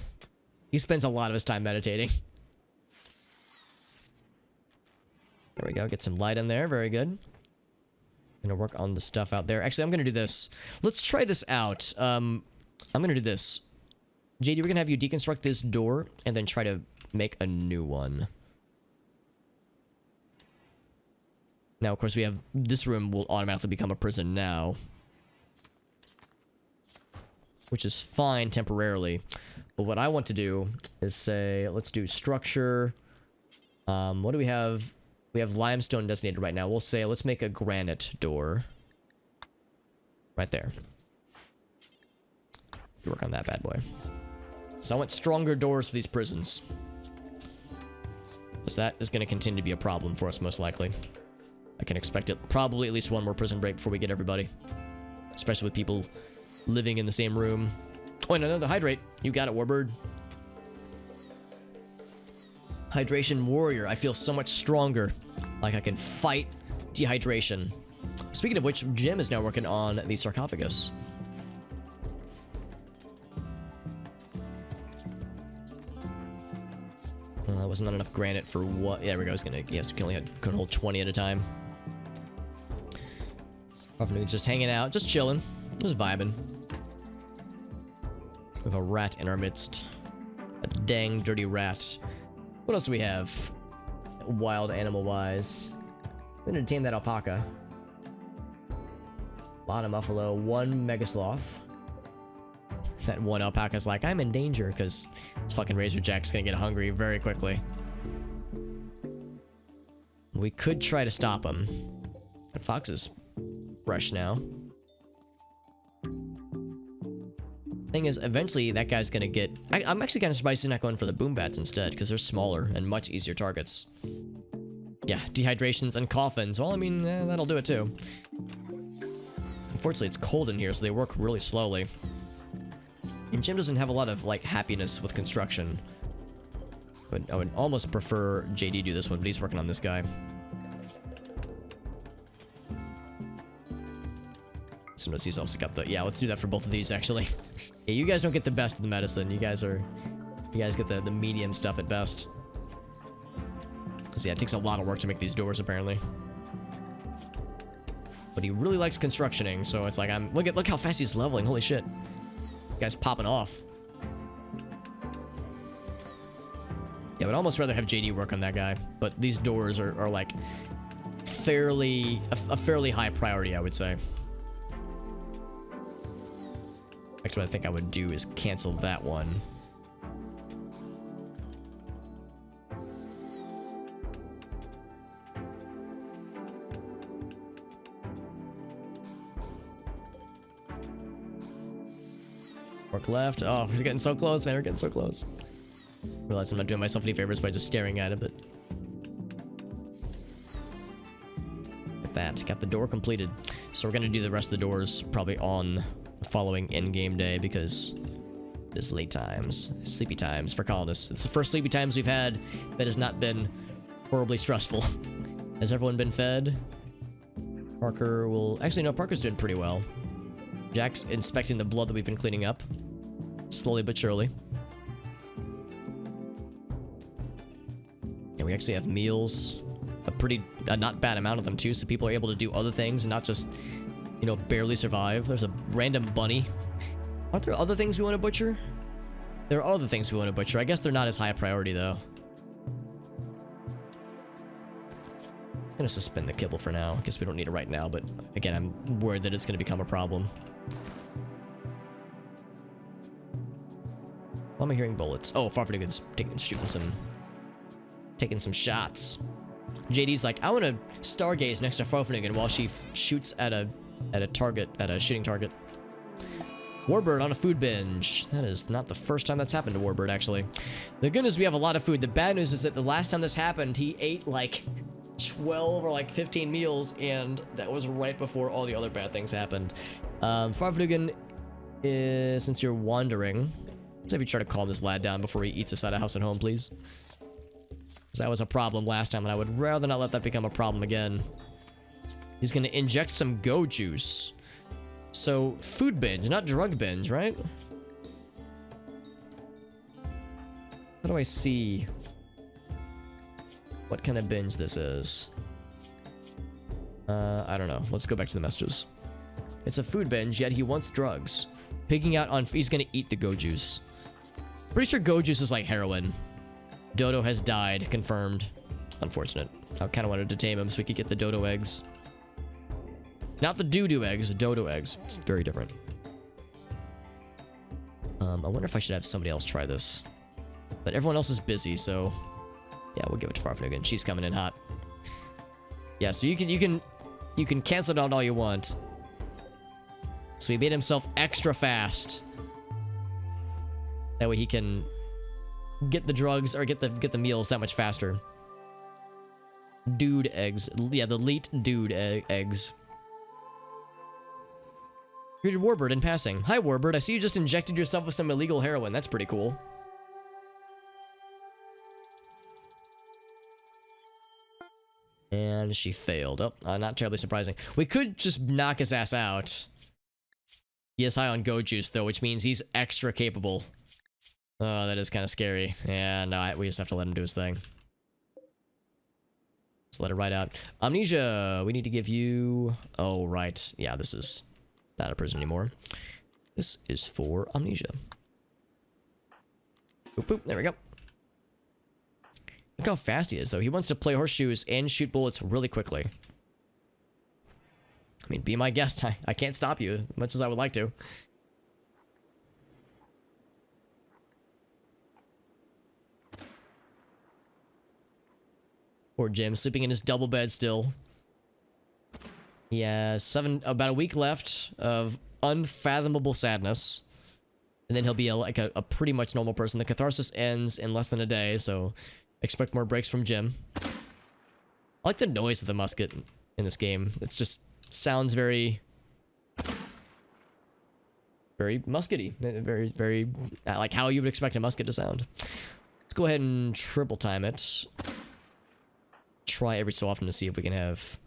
He spends a lot of his time meditating. There we go. Get some light in there. Very good. Gonna work on the stuff out there. Actually, I'm gonna do this. Let's try this out. I'm gonna do this. JD, we're gonna have you deconstruct this door and then try to make a new one. Now, of course, we have this room will automatically become a prison now, which is fine temporarily. But what I want to do is say, let's do structure. What do we have? We have limestone designated right now. We'll say, let's make a granite door. Right there. Work on that bad boy. So I want stronger doors for these prisons. Because that is going to continue to be a problem for us, most likely. I can expect it probably at least one more prison break before we get everybody. Especially with people living in the same room. Oh, and another hydrate. You got it, Warbird. Hydration warrior. I feel so much stronger. Like I can fight dehydration. Speaking of which, Jim is now working on the sarcophagus. That was not enough granite for what? Yeah, there we go. Yes, can hold 20 at a time. Farvadugan's just hanging out, just chilling, just vibing. We have a rat in our midst. A dang dirty rat. What else do we have? Wild animal-wise. I'm gonna tame that alpaca. A lot of buffalo, one megasloth. That one alpaca's like, I'm in danger, because this fucking Razor Jack's gonna get hungry very quickly. We could try to stop him. But Fox is fresh now. Thing is, eventually that guy's gonna get... I'm actually kind of surprised he's not going for the boom bats instead, because they're smaller and much easier targets. Yeah, dehydrations and coffins. Well, I mean, that'll do it too. Unfortunately, it's cold in here, so they work really slowly. And Jim doesn't have a lot of, like, happiness with construction. I would almost prefer JD do this one, but he's working on this guy. So notice he's also got the... Yeah, let's do that for both of these, actually. Yeah, you guys don't get the best of the medicine. You guys get the medium stuff at best. Because, yeah, it takes a lot of work to make these doors, apparently. But he really likes constructioning, so it's like look how fast he's leveling. Holy shit. The guy's popping off. Yeah, I'd almost rather have JD work on that guy. But these doors are like a fairly high priority, I would say. Actually, what I think I would do is cancel that one. Work left. Oh, we're getting so close, man. We're getting so close. Realize I'm not doing myself any favors by just staring at it, but... Like that. Got the door completed. So we're gonna do the rest of the doors probably on the following in-game day because it is late times. Sleepy times for colonists. It's the first sleepy times we've had that has not been horribly stressful. Has everyone been fed? Parker will... Actually, no, Parker's doing pretty well. Jack's inspecting the blood that we've been cleaning up. Slowly but surely. And we actually have meals. A not bad amount of them too, so people are able to do other things and not just, you know, barely survive. There's a random bunny. Aren't there other things we want to butcher? There are other things we want to butcher. I guess they're not as high a priority though. I'm gonna suspend the kibble for now. I guess we don't need it right now, but again, I'm worried that it's gonna become a problem. Why am I hearing bullets? Oh, Farfignugan's taking some shots. JD's like, I want to stargaze next to Farfignugan while she shoots at a shooting target. Warbird on a food binge. That is not the first time that's happened to Warbird, actually. The good news, we have a lot of food. The bad news is that the last time this happened, he ate like 12 or like 15 meals, and that was right before all the other bad things happened. Farfignugan, since you're wandering, let's have you try to calm this lad down before he eats us out of house and home, please. Because that was a problem last time, and I would rather not let that become a problem again. He's going to inject some go juice. So, food binge, not drug binge, right? How do I see what kind of binge this is? I don't know. Let's go back to the messages. It's a food binge, yet he wants drugs. Picking out on... He's going to eat the go juice. Pretty sure go juice is like heroin. Dodo has died. Confirmed. Unfortunate. I kind of wanted to tame him so we could get the dodo eggs. Not the doo-doo eggs, the dodo eggs. It's very different. I wonder if I should have somebody else try this. But everyone else is busy, so... Yeah, we'll give it to Farfignugan. She's coming in hot. Yeah, so you can cancel it out all you want. So he made himself extra fast. That way he can get the drugs or get the meals that much faster. Dude eggs. Yeah, the elite dude eggs. Greeted Warbird in passing. Hi, Warbird. I see you just injected yourself with some illegal heroin. That's pretty cool. And she failed. Oh, not terribly surprising. We could just knock his ass out. He is high on go juice, though, which means he's extra capable. Oh, that is kind of scary. Yeah, no, we just have to let him do his thing. Let's let it ride out. Amnesia. We need to give you... Oh, right. Yeah, this is not a prison anymore. This is for amnesia. Boop, boop. There we go. Look how fast he is, though. He wants to play horseshoes and shoot bullets really quickly. I mean, be my guest. I can't stop you as much as I would like to. Poor Jim, sleeping in his double bed still. He has about a week left of unfathomable sadness. And then he'll be like a pretty much normal person. The catharsis ends in less than a day, so expect more breaks from Jim. I like the noise of the musket in this game. It just sounds very muskety. Very, like how you would expect a musket to sound. Let's go ahead and triple time it. Try every so often to see if we can have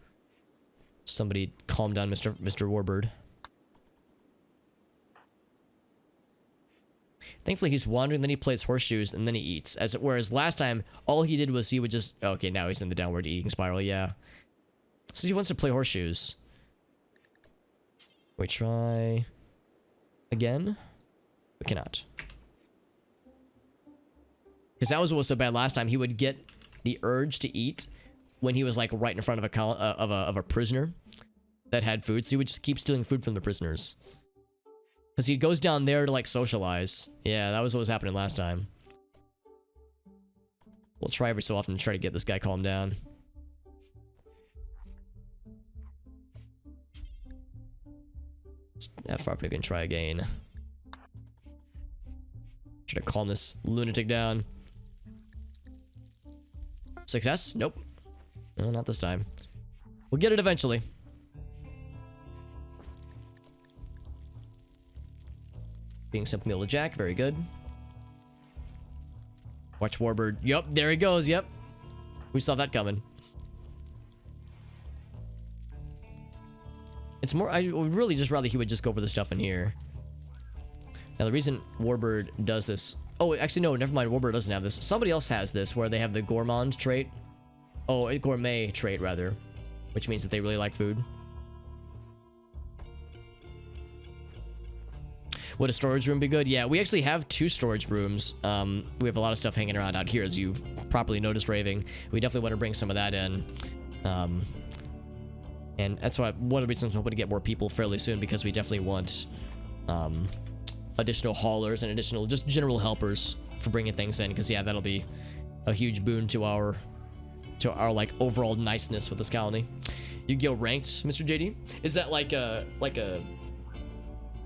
somebody calm down Mr. Warbird. Thankfully, he's wandering, then he plays horseshoes, and then he eats. Whereas last time, all he did was he would just... Okay, now he's in the downward eating spiral, yeah. So he wants to play horseshoes. We try... again? We cannot. Because that was what was so bad last time. He would get the urge to eat when he was like right in front of a prisoner that had food. So he would just keep stealing food from the prisoners. Because he goes down there to like socialize. Yeah, that was what was happening last time. We'll try every so often to try to get this guy calmed down. How far if we can try again. Try to calm this lunatic down. Success? Nope. No, not this time. We'll get it eventually. Being simple meal to Jack, very good. Watch Warbird. Yep, there he goes, yep. We saw that coming. It's more, I would really just rather he would just go for the stuff in here. Now the reason Warbird does this... Oh, actually no, never mind, Warbird doesn't have this. Somebody else has this, where they have the gourmand trait. Oh, a gourmet trait, rather. Which means that they really like food. Would a storage room be good? Yeah, we actually have 2 storage rooms. We have a lot of stuff hanging around out here, as you've properly noticed, Raving. We definitely want to bring some of that in. And that's why one of the reasons I'm hoping to get more people fairly soon, because we definitely want additional haulers and additional just general helpers for bringing things in. Because yeah, that'll be a huge boon to our like overall niceness with this colony. Yu-Gi-Oh ranked, Mr. JD? Is that like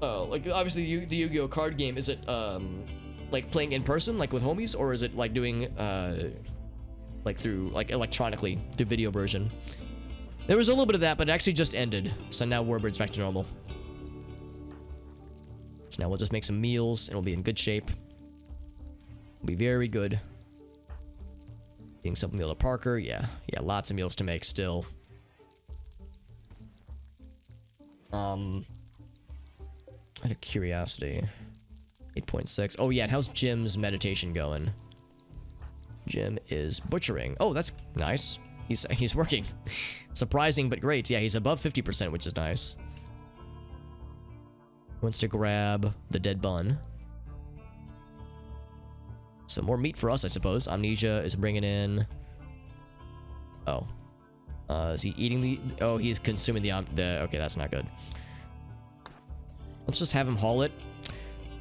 obviously the Yu-Gi-Oh card game? Is it like playing in person, like with homies, or is it like doing like through like electronically through video version? There was a little bit of that, but it actually just ended. So now Warbird's back to normal. So now we'll just make some meals and we'll be in good shape. We'll be very good. Eating some meal to Parker. Yeah, lots of meals to make still. Out of curiosity. 8.6. Oh yeah, and how's Jim's meditation going? Jim is butchering. Oh, that's nice. He's working. Surprising, but great. Yeah, he's above 50%, which is nice. Wants to grab the dead bun. So more meat for us, I suppose. Amnesia is bringing in... Oh. Is he eating the... Oh, he's consuming the... Okay, that's not good. Let's just have him haul it.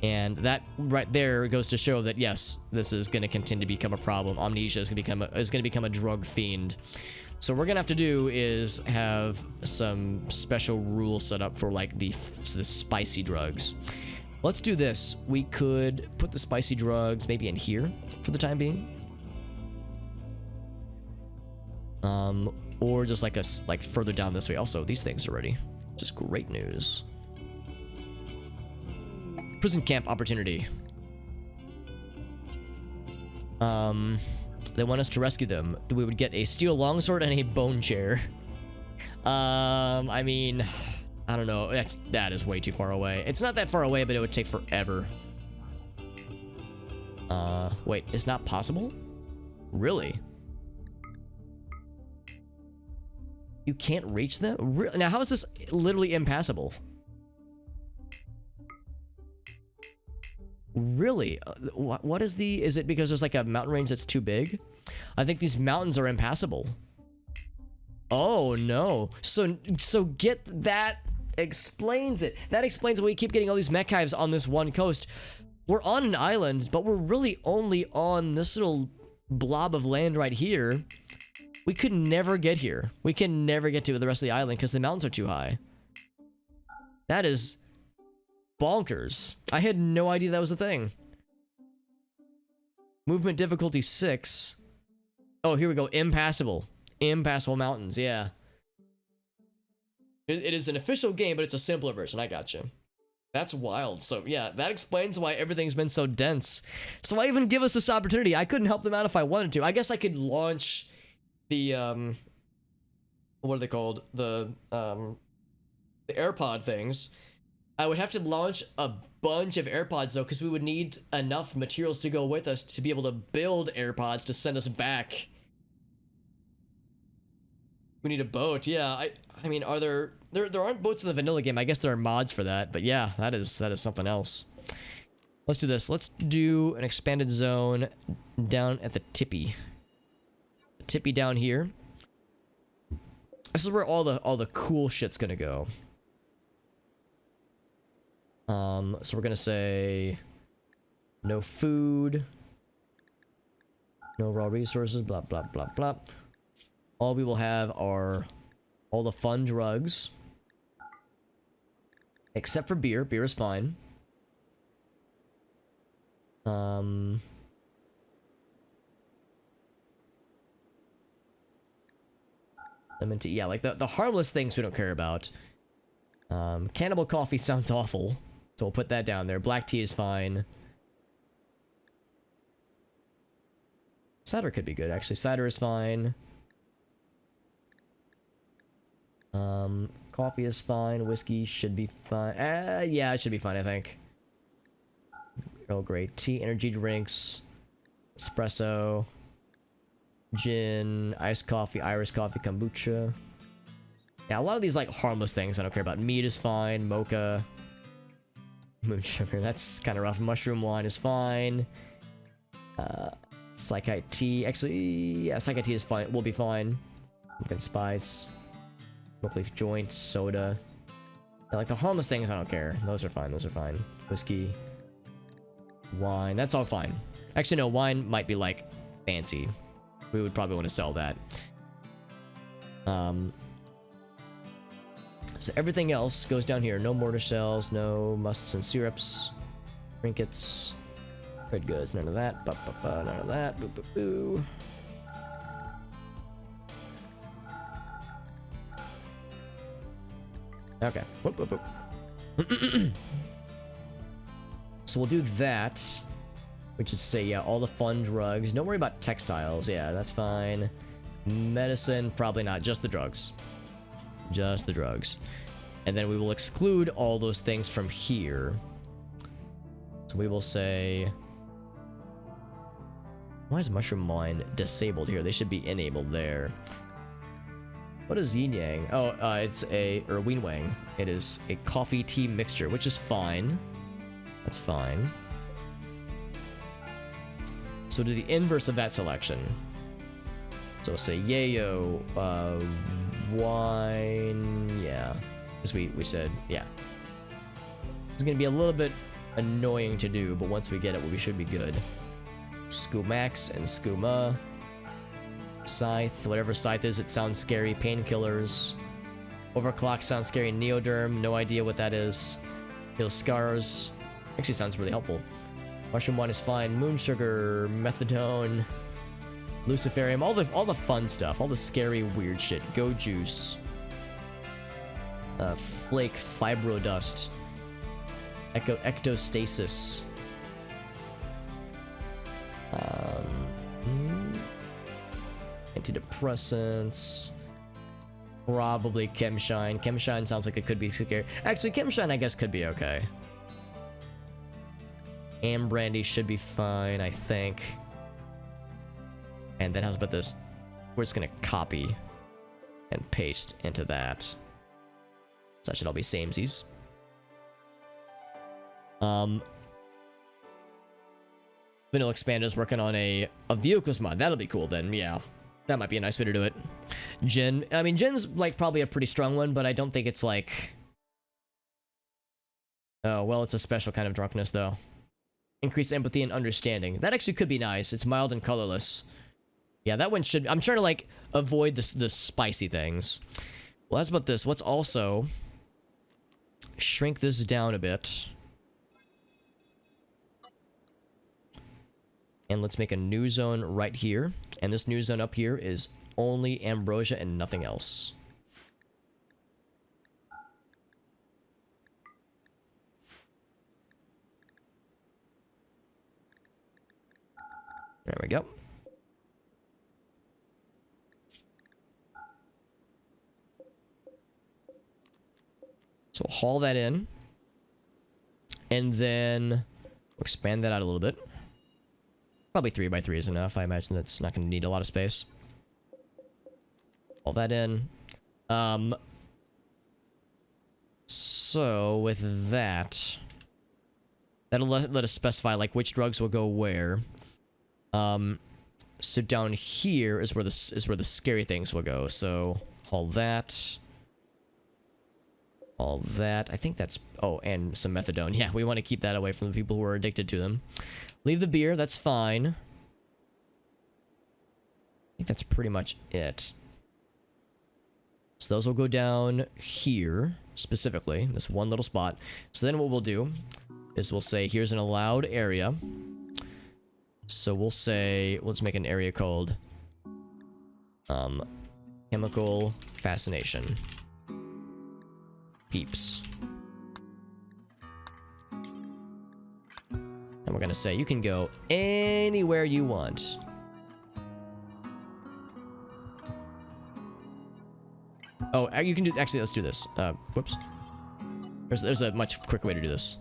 And that right there goes to show that, yes, this is going to continue to become a problem. Amnesia is going to become a drug fiend. So what we're going to have to do is have some special rules set up for, like, the spicy drugs. Let's do this. We could put the spicy drugs maybe in here for the time being. Or just like further down this way. Also, these things are ready. Which is great news. Prison camp opportunity. They want us to rescue them. We would get a steel longsword and a bone chair. I mean, I don't know. That is way too far away. It's not that far away, but it would take forever. Wait, it's not possible? Really? You can't reach them? Now, how is this literally impassable? Really? What is the... Is it because there's like a mountain range that's too big? I think these mountains are impassable. Oh, no. So get that... explains it. That explains why we keep getting all these mech hives on this one coast. We're on an island, but we're really only on this little blob of land right here. We could never get here. We can never get to the rest of the island because the mountains are too high. That is... bonkers. I had no idea that was a thing. Movement difficulty 6. Oh, here we go. Impassable. Impassable mountains, yeah. It is an official game, but it's a simpler version. I gotcha. That's wild. So yeah, that explains why everything's been so dense. So why even give us this opportunity? I couldn't help them out if I wanted to. I guess I could launch the what are they called? The AirPod things. I would have to launch a bunch of AirPods though, because we would need enough materials to go with us to be able to build AirPods to send us back. We need a boat. Yeah, I mean, are there aren't boats in the vanilla game. I guess there are mods for that, but yeah, that is something else. Let's do this. Let's do an expanded zone down at the tippy. The tippy down here. This is where all the cool shit's gonna go. So we're gonna say no food, no raw resources, blah blah blah blah. All we will have are all the fun drugs. Except for beer. Beer is fine. Lemon tea. Yeah, like the harmless things we don't care about. Cannibal coffee sounds awful. So we'll put that down there. Black tea is fine. Cider could be good, actually. Cider is fine. Coffee is fine. Whiskey should be fine. Yeah, it should be fine, I think. Earl Grey tea, energy drinks, espresso, gin, iced coffee, Irish coffee, kombucha. Yeah, a lot of these like harmless things I don't care about. Meat is fine. Mocha. Moon sugar, that's kind of rough. Mushroom wine is fine. Psychite tea. Actually, yeah, psychite tea is fine. Will be fine. Pumpkin spice. Smoke leaf joint, soda. Yeah, like the harmless things, I don't care. Those are fine. Those are fine. Whiskey, wine. That's all fine. Actually, no. Wine might be like fancy. We would probably want to sell that. So everything else goes down here. No mortar shells. No musts and syrups. Trinkets. Red goods. None of that. None of that. Boo boo boo. Okay. Whoop, whoop, whoop. So we'll do that. Which is to say, yeah, all the fun drugs. Don't worry about textiles. Yeah, that's fine. Medicine, probably not. Just the drugs. Just the drugs. And then we will exclude all those things from here. So we will say... Why is mushroom wine disabled here? They should be enabled there. What is yin yang? Oh, it's or ween wang. It is a coffee tea mixture, which is fine. That's fine. So do the inverse of that selection. So say yayo, wine, yeah. Because we said, yeah. It's gonna be a little bit annoying to do, but once we get it, we should be good. Skumax and Skuma. Scythe, whatever Scythe is, it sounds scary. Painkillers. Overclock sounds scary. Neoderm, no idea what that is. Heals scars. Actually sounds really helpful. Mushroom wine is fine. Moon sugar, methadone, luciferium, all the fun stuff, all the scary weird shit. Go juice. Flake, fibrodust. Ectostasis. Antidepressants. Probably Chemshine. Chemshine sounds like it could be scary. Actually, Chemshine I guess could be okay. Ambrandy should be fine, I think. And then how's about this? We're just gonna copy and paste into that. So that should all be samesies. Vanilla Expander's working on a vehicles mod. That'll be cool then, yeah. That might be a nice way to do it. Gin. I mean, Gin's like probably a pretty strong one, but I don't think it's like... Oh, well, it's a special kind of drunkenness, though. Increased empathy and understanding. That actually could be nice. It's mild and colorless. Yeah, that one should... I'm trying to, like, avoid the spicy things. Well, that's about this. Let's also shrink this down a bit. And let's make a new zone right here. And this new zone up here is only ambrosia and nothing else. There we go. So we'll haul that in. And then we'll expand that out a little bit. Probably 3 by 3 is enough. I imagine that's not going to need a lot of space. Haul that in. So with that, that'll let us specify like which drugs will go where. So down here is where the scary things will go. So haul that. All that. I think that's... Oh, and some methadone. Yeah, we want to keep that away from the people who are addicted to them. Leave the beer. That's fine. I think that's pretty much it. So those will go down here, specifically. This one little spot. So then what we'll do is we'll say, here's an allowed area. So we'll say... Let's make an area called... Chemical Fascination. Peeps. And we're gonna say you can go anywhere you want. Oh, you can do... Actually, let's do this. Whoops. There's a much quicker way to do this.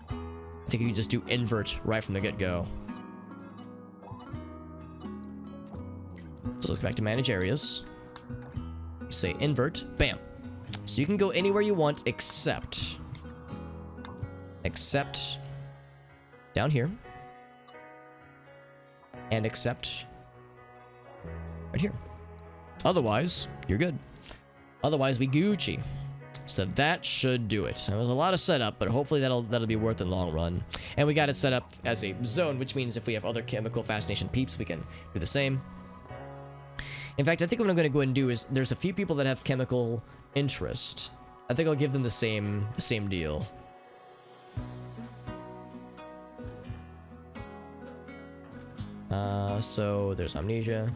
I think you can just do invert right from the get-go. So let's go back to manage areas. You say invert, bam. So you can go anywhere you want except down here. And except right here. Otherwise, you're good. Otherwise, we Gucci. So that should do it. There was a lot of setup, but hopefully that'll be worth it in the long run. And we got it set up as a zone, which means if we have other chemical fascination peeps, we can do the same. In fact, I think what I'm going to go ahead and do is there's a few people that have chemical interest. I think I'll give them the same deal. So there's amnesia.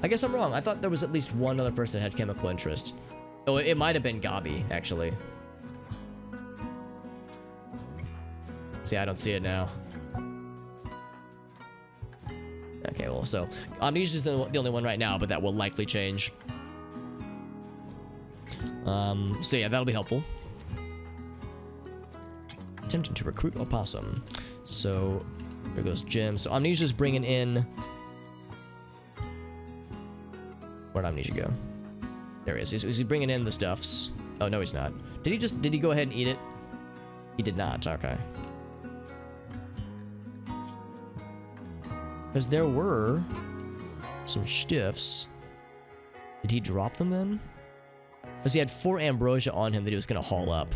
I guess I'm wrong. I thought there was at least one other person that had chemical interest. Oh, it might have been Gabi, actually. See, I don't see it now. Okay, well, so amnesia is the only one right now, but that will likely change. So yeah, that'll be helpful. Attempting to recruit opossum. So there goes Jim. So amnesia's bringing in... Where'd amnesia go? There he is. Is he bringing in the stuffs? Oh, no, he's not. Did he go ahead and eat it? He did not. Okay. Because there were some stiffs. Did he drop them then? Because he had 4 ambrosia on him that he was going to haul up.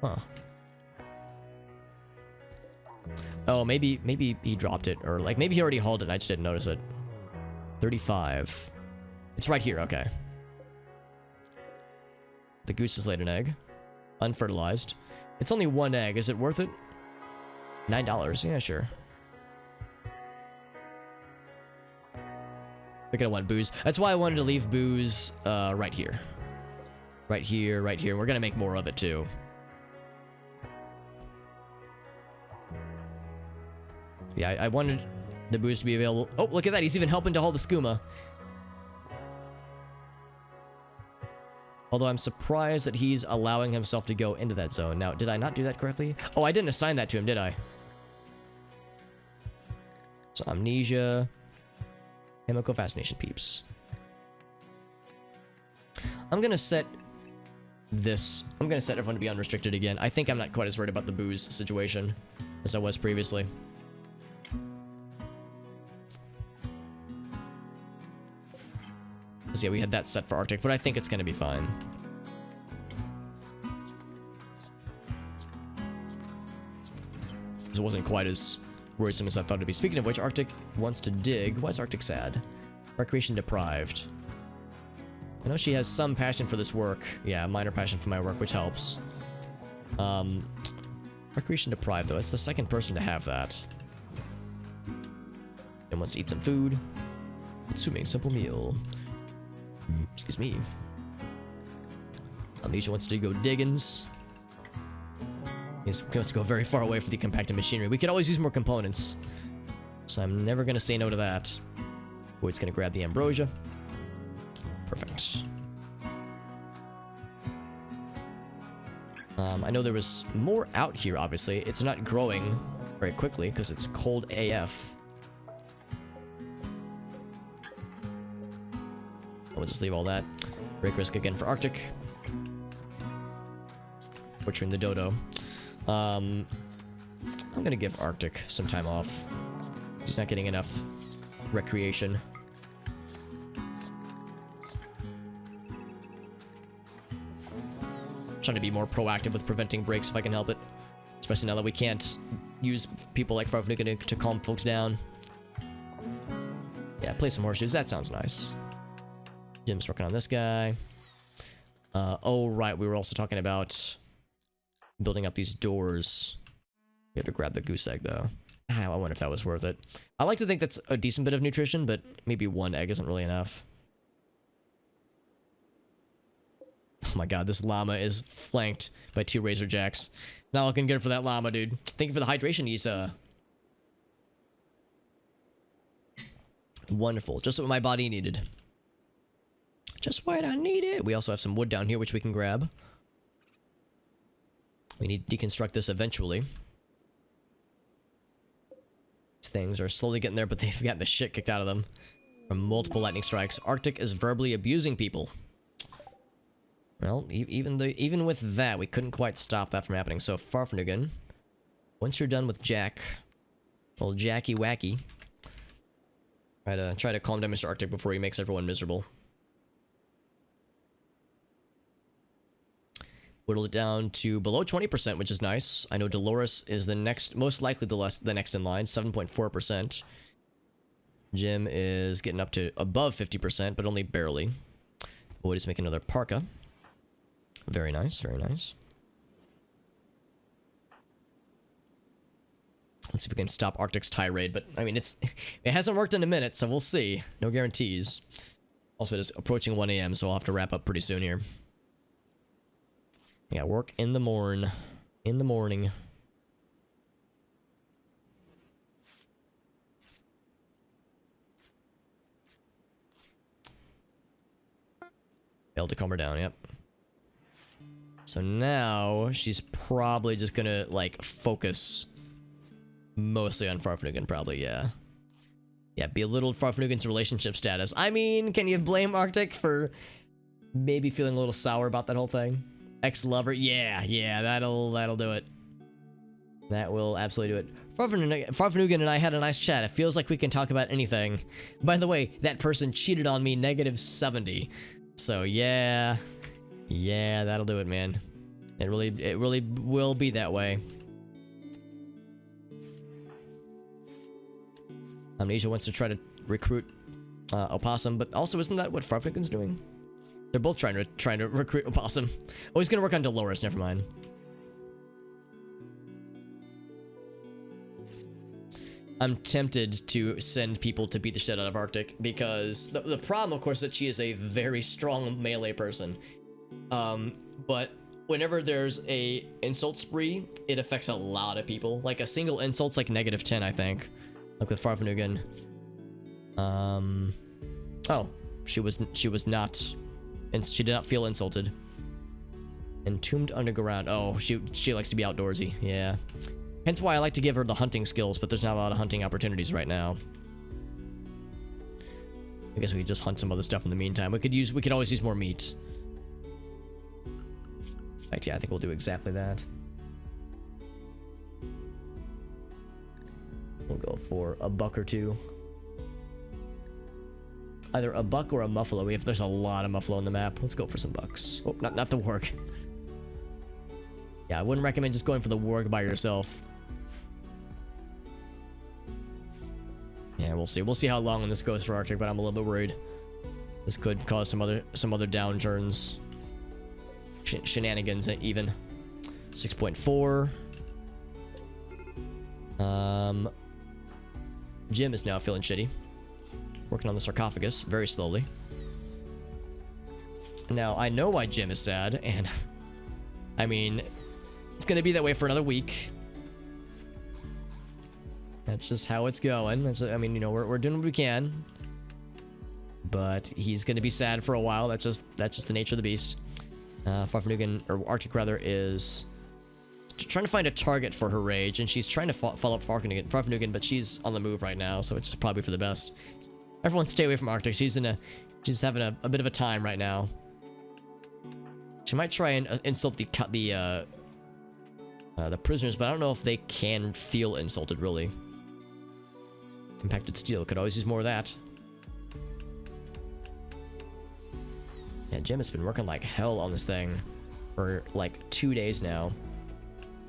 Huh. Oh, maybe he dropped it, or like maybe he already hauled it and I just didn't notice it. 35. It's right here, okay. The goose has laid an egg. Unfertilized. It's only 1 egg. Is it worth it? $9. Yeah, sure. We're gonna want booze. That's why I wanted to leave booze right here. Right here, right here. We're gonna make more of it too. Yeah, I wanted the booze to be available. Oh, look at that. He's even helping to haul the skooma. Although I'm surprised that he's allowing himself to go into that zone. Now, did I not do that correctly? Oh, I didn't assign that to him, did I? So, amnesia. Chemical fascination peeps. I'm gonna set this. I'm gonna set everyone to be unrestricted again. I think I'm not quite as worried about the booze situation as I was previously. So yeah, we had that set for Arctic, but I think it's gonna be fine. It wasn't quite as worrisome as I thought it'd be. Speaking of which, Arctic wants to dig. Why is Arctic sad? Recreation deprived. I know she has some passion for this work. Yeah, minor passion for my work, which helps. Recreation deprived, though. It's the second person to have that. And wants to eat some food. Consuming simple meal. Excuse me. Amnesia wants to go diggins. He wants to go very far away for the compacted machinery. We could always use more components, so I'm never going to say no to that. Void's going to grab the ambrosia. Perfect. I know there was more out here, obviously. It's not growing very quickly because it's cold AF. We'll just leave all that. Break risk again for Arctic. Butchering the dodo. I'm gonna give Arctic some time off. He's not getting enough recreation. Trying to be more proactive with preventing breaks if I can help it. Especially now that we can't use people like Farfnugan to calm folks down. Yeah, play some horseshoes. That sounds nice. Jim's working on this guy. Oh, right. We were also talking about building up these doors. We have to grab the goose egg, though. I wonder if that was worth it. I like to think that's a decent bit of nutrition, but maybe one egg isn't really enough. Oh my god, this llama is flanked by 2 razor jacks. Not looking good for that llama, dude. Thank you for the hydration, Issa. Wonderful. Just what my body needed. Just what I needed. We also have some wood down here, which we can grab. We need to deconstruct this eventually. These things are slowly getting there, but they've gotten the shit kicked out of them from multiple lightning strikes. Arctic is verbally abusing people. Well, even with that, we couldn't quite stop that from happening. So, Farfnugan, once you're done with Jack, old Jacky Wacky, try to calm down Mr. Arctic before he makes everyone miserable. Whittled it down to below 20%, which is nice. I know Dolores is the next, most likely the next in line, 7.4%. Jim is getting up to above 50%, but only barely. Void is making another parka. Very nice, very nice. Let's see if we can stop Arctic's tirade, but I mean, it hasn't worked in a minute, so we'll see. No guarantees. Also, it is approaching 1 a.m., so I'll have to wrap up pretty soon here. Yeah, work in the morn. In the morning. Failed to calm her down, yep. So now, she's probably just gonna, like, focus mostly on Farfnugan, probably, yeah. Yeah, belittled Farfnugan's relationship status. I mean, can you blame Arctic for maybe feeling a little sour about that whole thing? Ex-lover? Yeah, that'll do it. That will absolutely do it. Farfnugan and I had a nice chat. It feels like we can talk about anything. By the way, that person cheated on me -70. So, yeah. Yeah, that'll do it, man. It really will be that way. Amnesia wants to try to recruit Opossum, but also isn't that what Farfnugan's doing? They're both trying to recruit Opossum. Oh, he's gonna work on Dolores. Never mind. I'm tempted to send people to beat the shit out of Arctic because the problem, of course, is that she is a very strong melee person. But whenever there's a insult spree, it affects a lot of people. Like a single insult's like -10, I think. Like with Farfnugan. Oh, she was not, and she did not feel insulted. Entombed underground. Oh, she likes to be outdoorsy. Yeah. Hence why I like to give her the hunting skills, but there's not a lot of hunting opportunities right now. I guess we could just hunt some other stuff in the meantime. We could always use more meat. In fact, yeah, I think we'll do exactly that. We'll go for a buck or two. Either a buck or a muffalo. There's a lot of muffalo on the map. Let's go for some bucks. Oh, not the warg. Yeah, I wouldn't recommend just going for the warg by yourself. Yeah, we'll see. We'll see how long this goes for Arctic, but I'm a little bit worried. This could cause some other downturns. Shenanigans, even. 6.4. Jim is now feeling shitty. Working on the sarcophagus very slowly. Now, I know why Jim is sad, and I mean, it's gonna be that way for another week. That's just how it's going. I mean, you know, we're doing what we can. But he's gonna be sad for a while. That's just the nature of the beast. Farfanugan, or Arctic rather, is trying to find a target for her rage, and she's trying to follow up Farfanugan, but she's on the move right now, so it's probably for the best. Everyone stay away from Arctic. She's having a bit of a time right now. She might try and insult the prisoners, but I don't know if they can feel insulted, really. Impacted steel. Could always use more of that. Yeah, Jim has been working like hell on this thing for like 2 days now.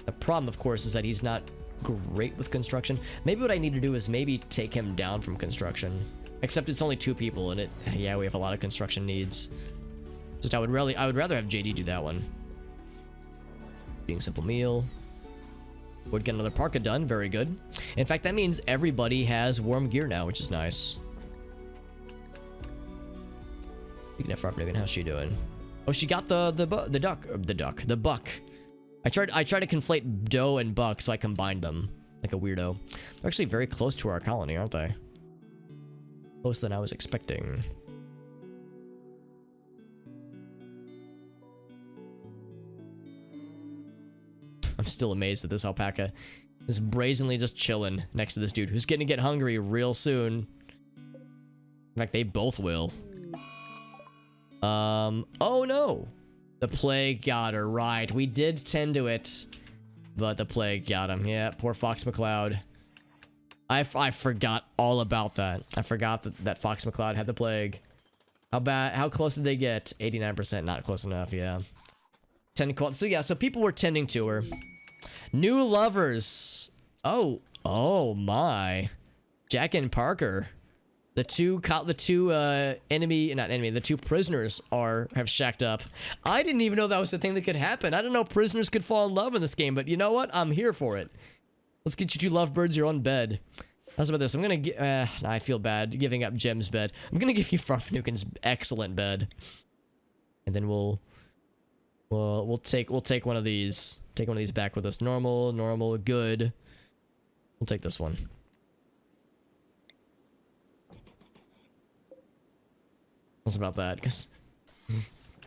The problem, of course, is that he's not great with construction. Maybe what I need to do is maybe take him down from construction. Except it's only 2 people, and yeah, we have a lot of construction needs. Just I would rather have JD do that one. Eating simple meal. Would get another parka done. Very good. In fact, that means everybody has warm gear now, which is nice. Speaking of Farfanugan, how's she doing? Oh, she got the buck. I tried to conflate doe and buck, so I combined them like a weirdo. They're actually very close to our colony, aren't they? Closer than I was expecting. I'm still amazed that this alpaca is brazenly just chilling next to this dude who's gonna get hungry real soon. In fact, they both will. Oh no! The plague got her, right. We did tend to it, but the plague got him. Yeah, poor Fox McCloud. I forgot all about that. I forgot that Fox McCloud had the plague. How close did they get? 89%, not close enough, yeah. So yeah, so people were tending to her. New lovers. Oh my. Jack and Parker. The two prisoners have shacked up. I didn't even know that was a thing that could happen. I didn't know prisoners could fall in love in this game, but you know what? I'm here for it. Let's get you 2 lovebirds your own bed. How's about this? I'm gonna I feel bad giving up Jem's bed. I'm gonna give you Farfanugan's excellent bed. And then we'll take one of these. Take one of these back with us. Normal, good. We'll take this one. What's about that? Because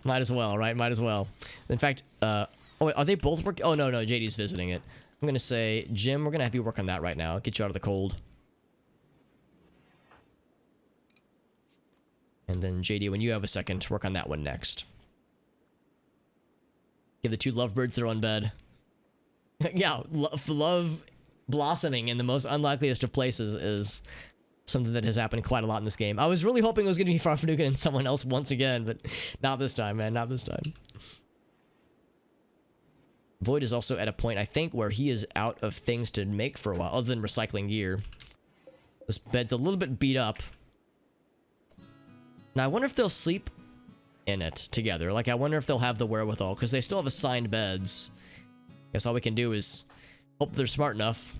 might as well, right? Might as well. In fact, oh, wait, are they both working? Oh, no, JD's visiting it. I'm gonna say, Jim, we're gonna have you work on that right now. Get you out of the cold. And then JD, when you have a second, work on that one next. Give the 2 lovebirds their own bed. Yeah, love blossoming in the most unlikeliest of places is something that has happened quite a lot in this game. I was really hoping it was going to be Farfanugan and someone else once again, but not this time, man. Not this time. Void is also at a point, I think, where he is out of things to make for a while, other than recycling gear. This bed's a little bit beat up. Now, I wonder if they'll sleep in it together. Like, I wonder if they'll have the wherewithal, because they still have assigned beds. Guess all we can do is hope they're smart enough.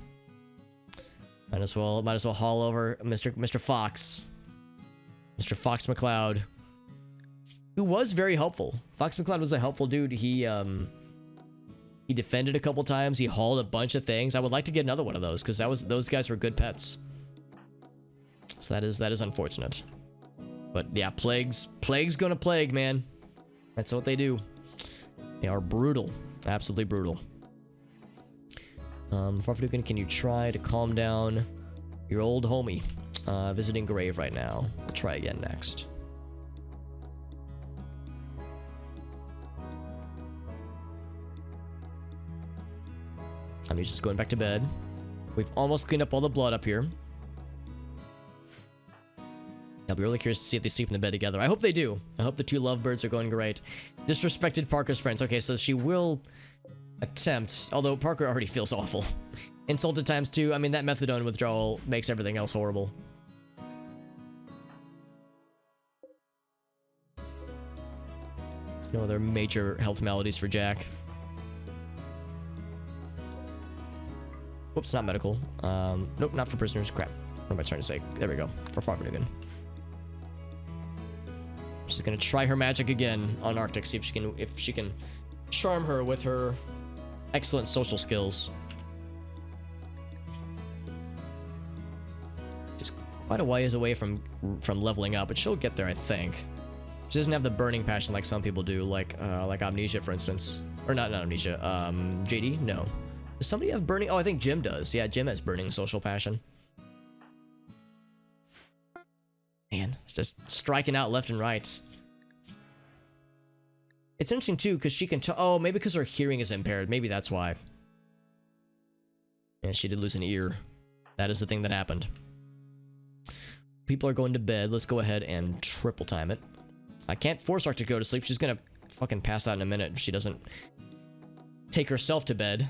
Might as well haul over Mr. Fox. Mr. Fox McCloud. Who was very helpful. Fox McCloud was a helpful dude. He defended a couple times. He hauled a bunch of things. I would like to get another one of those, because those guys were good pets. So that is unfortunate. But yeah, plague's gonna plague, man. That's what they do. They are brutal. Absolutely brutal. Farfanugan, can you try to calm down your old homie? Visiting grave right now. We'll try again next. He's just going back to bed. We've almost cleaned up all the blood up here. I'll be really curious to see if they sleep in the bed together. I hope they do. I hope the 2 lovebirds are going great. Disrespected Parker's friends. Okay, so she will attempt, although Parker already feels awful. Insulted times 2. I mean, that methadone withdrawal makes everything else horrible. No other major health maladies for Jack. Whoops, not medical. Nope, not for prisoners. Crap. What am I trying to say? There we go. For Farfanugan. She's gonna try her magic again on Arctic, see if she can charm her with her excellent social skills. She's quite a ways away from leveling up, but she'll get there, I think. She doesn't have the burning passion like some people do, like Amnesia, for instance. Or not Amnesia. JD? No. Does somebody have burning? Oh, I think Jim does. Yeah, Jim has burning social passion. Man, it's just striking out left and right. It's interesting too, because she can oh, maybe because her hearing is impaired. Maybe that's why. And she did lose an ear. That is the thing that happened. People are going to bed. Let's go ahead and triple time it. I can't force Arctic to go to sleep. She's gonna fucking pass out in a minute if she doesn't take herself to bed.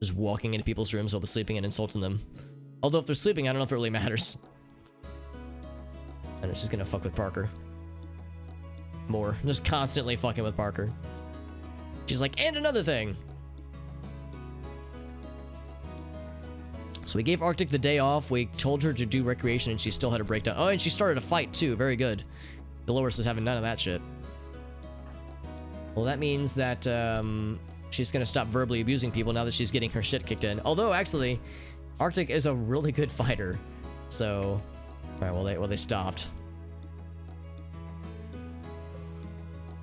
Just walking into people's rooms while they're sleeping and insulting them. Although if they're sleeping, I don't know if it really matters. And she's gonna fuck with Parker. More. Just constantly fucking with Parker. She's like, and another thing. So we gave Arctic the day off. We told her to do recreation and she still had a breakdown. Oh, and she started a fight too. Very good. Dolores is having none of that shit. Well, that means that she's gonna stop verbally abusing people now that she's getting her shit kicked in. Although, actually, Arctic is a really good fighter. So, alright, well they stopped.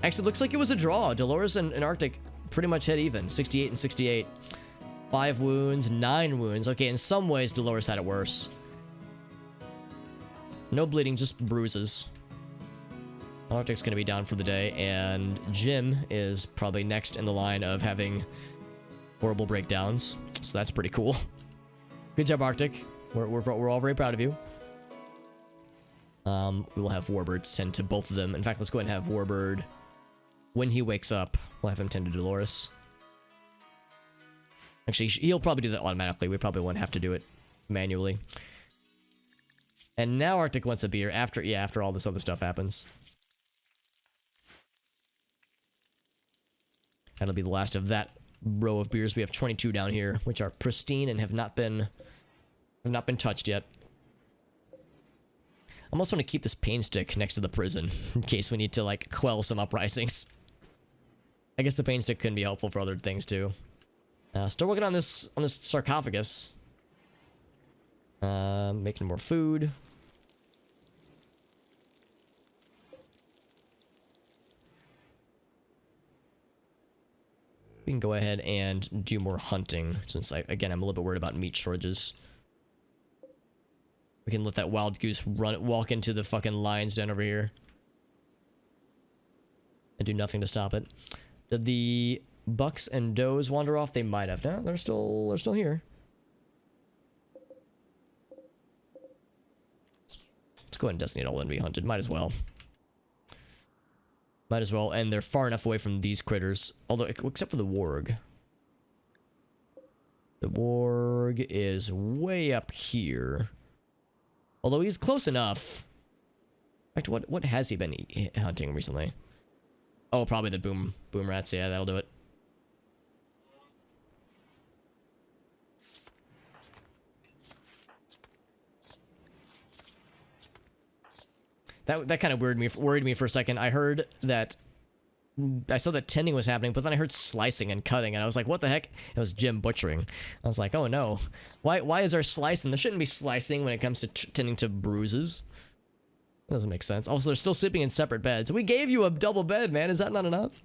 Actually, it looks like it was a draw. Dolores and Arctic pretty much hit even. 68 and 68. 5 wounds, 9 wounds. Okay, in some ways, Dolores had it worse. No bleeding, just bruises. Arctic's gonna be down for the day, and Jim is probably next in the line of having horrible breakdowns. So that's pretty cool. Good job, Arctic. We're all very proud of you. We will have Warbird tend to both of them. In fact, let's go ahead and have Warbird, when he wakes up, we'll have him tend to Dolores. Actually, he'll probably do that automatically. We probably won't have to do it manually. And now Arctic wants a beer after all this other stuff happens. That'll be the last of that row of beers. We have 22 down here, which are pristine and have not been touched yet. I almost want to keep this pain stick next to the prison in case we need to like quell some uprisings. I guess the pain stick can be helpful for other things too. Still working on this sarcophagus. Making more food. We can go ahead and do more hunting, since again, I'm a little bit worried about meat shortages. We can let that wild goose walk into the fucking lion's den over here. And do nothing to stop it. Did the bucks and does wander off? They might have. No, they're still here. Let's go ahead and designate all in to be hunted. Might as well. Might as well, and they're far enough away from these critters. Although, except for the warg. The warg is way up here. Although he's close enough. In fact, what has he been hunting recently? Oh, probably the boom rats. Yeah, that'll do it. That kind of worried me for a second. I heard that, I saw that tending was happening, but then I heard slicing and cutting, and I was like, what the heck? It was Jim butchering. I was like, oh no. Why is there slicing? There shouldn't be slicing when it comes to tending to bruises. That doesn't make sense. Also, they're still sleeping in separate beds. We gave you a double bed, man. Is that not enough?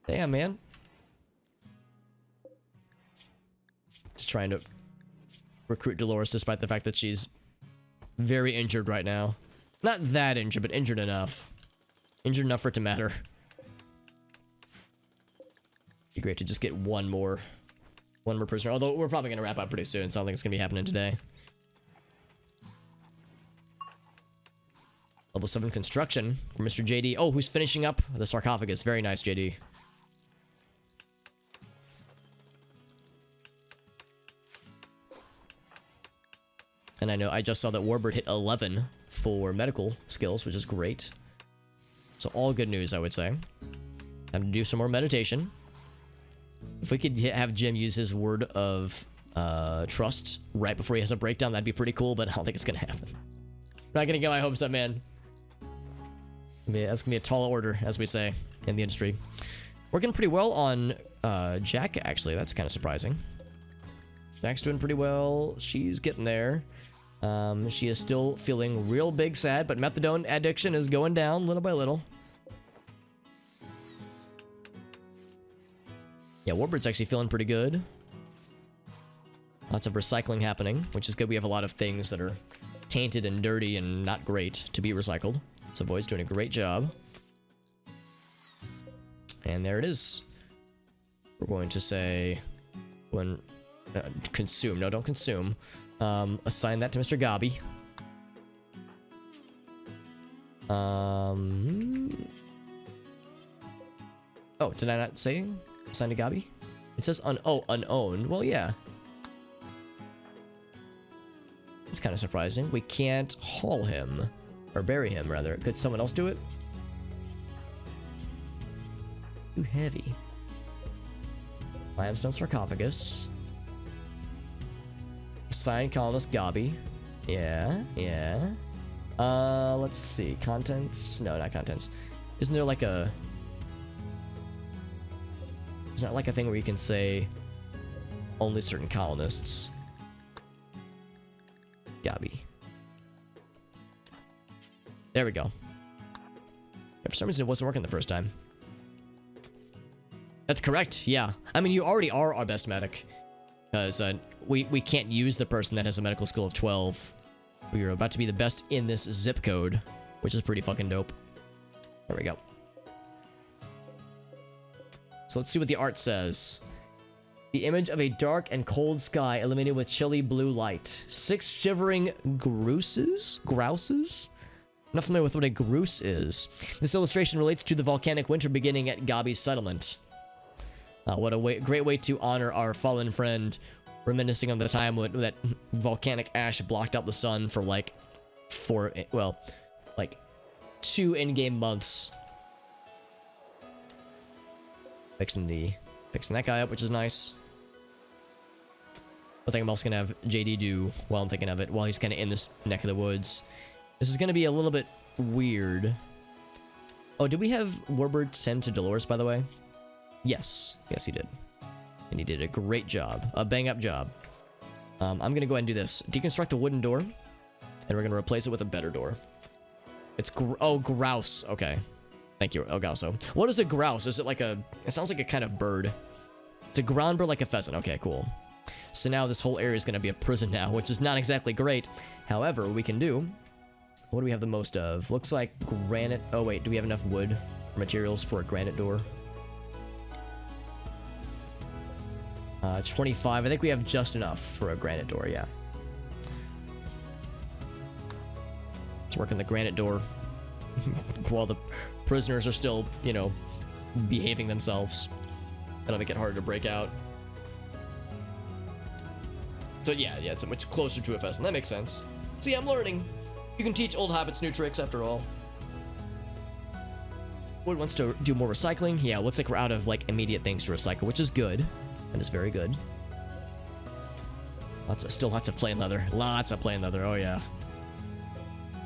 Damn, man. Just trying to recruit Dolores despite the fact that she's very injured right now. Not that injured, but injured enough. Injured enough for it to matter. Be great to just get one more prisoner. Although we're probably gonna wrap up pretty soon, so I don't think it's gonna be happening today. Level 7 construction for Mr. JD. Oh, who's finishing up the sarcophagus? Very nice, JD. And I know I just saw that Warbird hit 11 for medical skills, which is great. So all good news, I would say. Time to do some more meditation. If we could have Jim use his word of trust right before he has a breakdown. That'd be pretty cool, but I don't think it's gonna happen. Not gonna get my hopes up, man. That's gonna be a tall order, as we say in the industry. Working pretty well on Jack, actually. That's kind of surprising. Jack's doing pretty well. She's getting there. She is still feeling real big sad, but methadone addiction is going down little by little. Yeah, Warbird's actually feeling pretty good. Lots of recycling happening, which is good. We have a lot of things that are tainted and dirty and not great to be recycled. So Void's doing a great job. And there it is. We're going to say when consume. No, don't consume. Assign that to Mr. Gabi. Oh, did I not say assign to Gabi? It says unowned. Well, yeah. It's kind of surprising. We can't haul him. Or bury him, rather. Could someone else do it? Too heavy. Limestone sarcophagus. Assign colonist Gabi. Yeah, yeah. Let's see. Contents? No, not contents. Isn't there like a... It's not like a thing where you can say only certain colonists. Gabi. There we go. Yeah, for some reason it wasn't working the first time. That's correct, yeah. I mean, you already are our best medic. Because we can't use the person that has a medical skill of 12. We are about to be the best in this zip code, which is pretty fucking dope. There we go. So let's see what the art says. The image of a dark and cold sky illuminated with chilly blue light. 6 shivering grouses? Grouses? I'm not familiar with what a grouse is. This illustration relates to the volcanic winter beginning at Gabi's settlement. What a great way to honor our fallen friend, reminiscing on the time when that volcanic ash blocked out the sun for like 2 in-game months. Fixing that guy up, which is nice. I think I'm also gonna have JD do while I'm thinking of it, while he's kind of in this neck of the woods. This is gonna be a little bit weird. Oh, did we have Warbird send to Dolores, by the way? Yes. Yes, he did. And he did a great job. A bang-up job. I'm gonna go ahead and do this. Deconstruct a wooden door. And we're gonna replace it with a better door. It's grouse. Okay. Thank you, Elgaso. What is a grouse? Is it like a... It sounds like a kind of bird. It's a ground bird like a pheasant. Okay, cool. So now this whole area is gonna be a prison now, which is not exactly great. However, we can do... What do we have the most of? Looks like granite... Oh, wait. Do we have enough wood materials for a granite door? 25. I think we have just enough for a granite door, yeah. Let's work on the granite door. While the prisoners are still, you know, behaving themselves. That'll make it harder to break out. So yeah, it's much closer to a fest, and that makes sense. See, I'm learning. You can teach old habits new tricks, after all. Wood wants to do more recycling. Yeah, looks like we're out of, like, immediate things to recycle, which is good. That is very good. Still lots of plain leather. Lots of plain leather, oh yeah.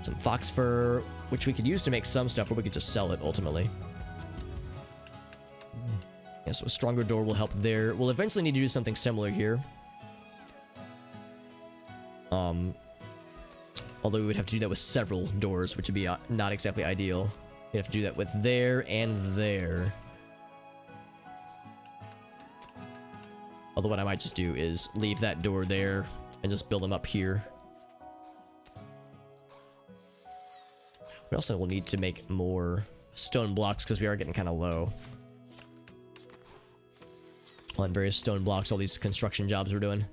Some fox fur, which we could use to make some stuff, or we could just sell it, ultimately. Yeah, so a stronger door will help there. We'll eventually need to do something similar here. Although we would have to do that with several doors, which would be not exactly ideal. We'd have to do that with there and there. Although what I might just do is leave that door there and just build them up here. We also will need to make more stone blocks because we are getting kind of low on various stone blocks, all these construction jobs we're doing.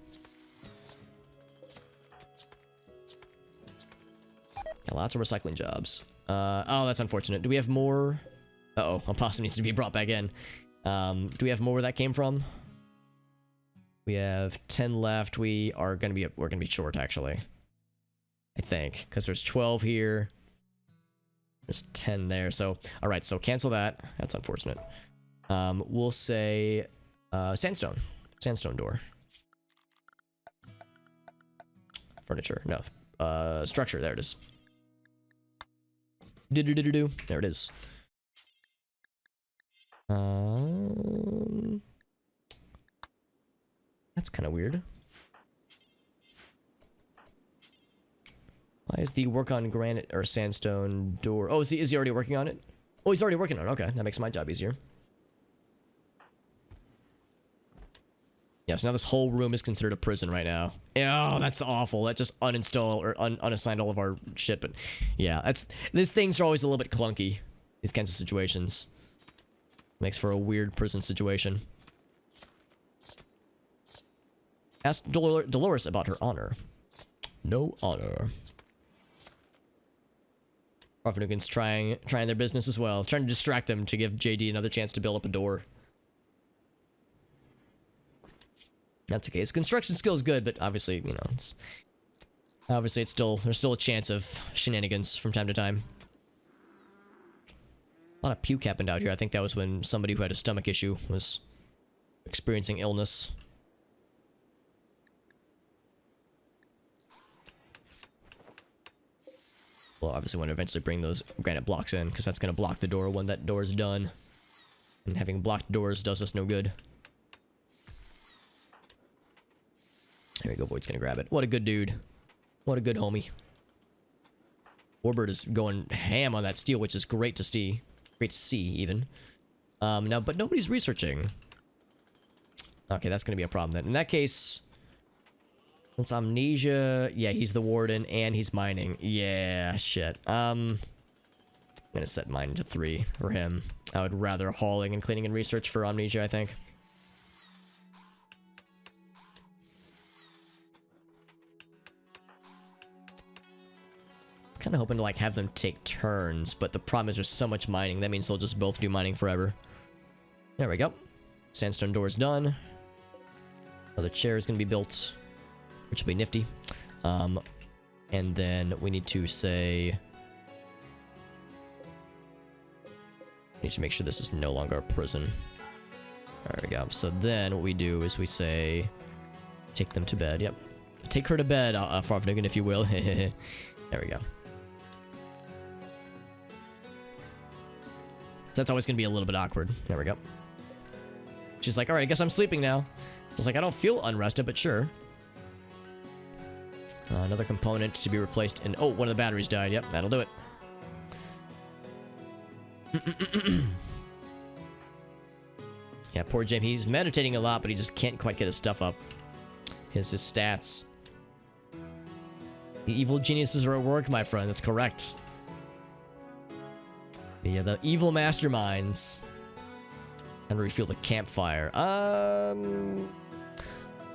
Yeah, lots of recycling jobs. Oh, that's unfortunate. Do we have more? Uh-oh, a possum needs to be brought back in. Do we have more where that came from? We have 10 left. We're gonna be short, actually. I think, because there's 12 here. There's 10 there, so... Alright, so cancel that. That's unfortunate. We'll say... sandstone. Sandstone door. furniture. No. Structure. There it is. Do-do-do-do-do. There it is. That's kind of weird. Why is the work on granite or sandstone door? Oh, is he already working on it? Oh, he's already working on it. Okay, that makes my job easier. Yeah, so now this whole room is considered a prison right now. Oh, that's awful. That just uninstall or unassigned all of our shit. But yeah, these things are always a little bit clunky. These kinds of situations. Makes for a weird prison situation. Ask Dolores about her honor. No honor. Orphanugan's trying their business as well. Trying to distract them to give JD another chance to build up a door. That's okay. His construction skill is good, but obviously, you know, there's still a chance of shenanigans from time to time. A lot of puke happened out here. I think that was when somebody who had a stomach issue was experiencing illness. Well, obviously want to eventually bring those granite blocks in, because that's going to block the door when that door is done. And having blocked doors does us no good. There we go, Void's gonna grab it. What a good dude. What a good homie. Warbird is going ham on that steel, which is great to see. Great to see, even. Now, but nobody's researching. Okay, that's gonna be a problem then. In that case, since Amnesia... Yeah, he's the warden, and he's mining. Yeah, shit. I'm gonna set mine to 3 for him. I would rather hauling and cleaning and research for Amnesia, I think. Kind of hoping to like have them take turns, but the problem is there's so much mining. That means they'll just both do mining forever. There we go. Sandstone door's done. Another chair is going to be built, which will be nifty. And then we need to say... We need to make sure this is no longer a prison. There we go. So then what we do is we say... Take them to bed. Yep. Take her to bed, Farfnugan, if you will. There we go. So that's always going to be a little bit awkward. There we go. She's like, alright, I guess I'm sleeping now. So it's like, I don't feel unrested, but sure. Another component to be replaced. And oh, one of the batteries died. Yep, that'll do it. Yeah, poor Jim. He's meditating a lot, but he just can't quite get his stuff up. His stats. The evil geniuses are at work, my friend. That's correct. Yeah, the evil masterminds. And refuel the campfire. I'm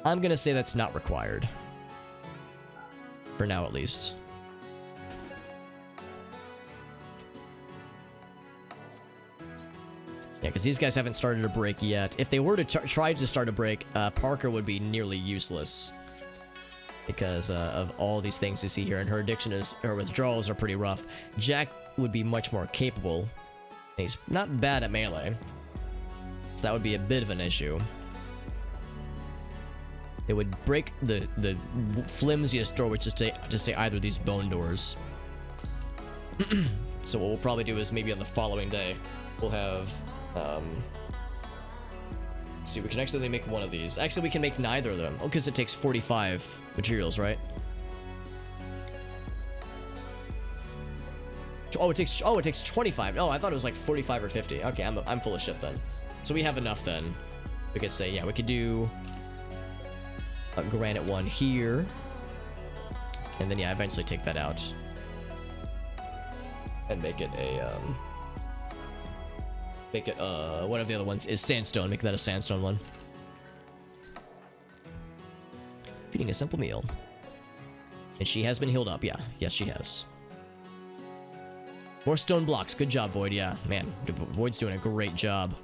gonna say that's not required. For now, at least. Yeah, because these guys haven't started a break yet. If they were to try to start a break, Parker would be nearly useless. Because of all these things you see here, and her withdrawals are pretty rough. Jack would be much more capable. He's not bad at melee, so that would be a bit of an issue. It would break the flimsiest door, which is to say either of these bone doors. So what we'll probably do is maybe on the following day, we'll have let's see, we can actually make one of these. Actually, we can make neither of them. Oh, because it takes 45 materials, right? Oh, it takes 25. Oh, I thought it was like 45 or 50. Okay, I'm full of shit then. So we have enough then. We could say, yeah, we could do a granite one here. And then, yeah, eventually take that out. And make it a, one of the other ones is sandstone. Make that a sandstone one. Feeding a simple meal. And she has been healed up, yeah. Yes, she has. More stone blocks. Good job, Void. Yeah, man. Void's doing a great job.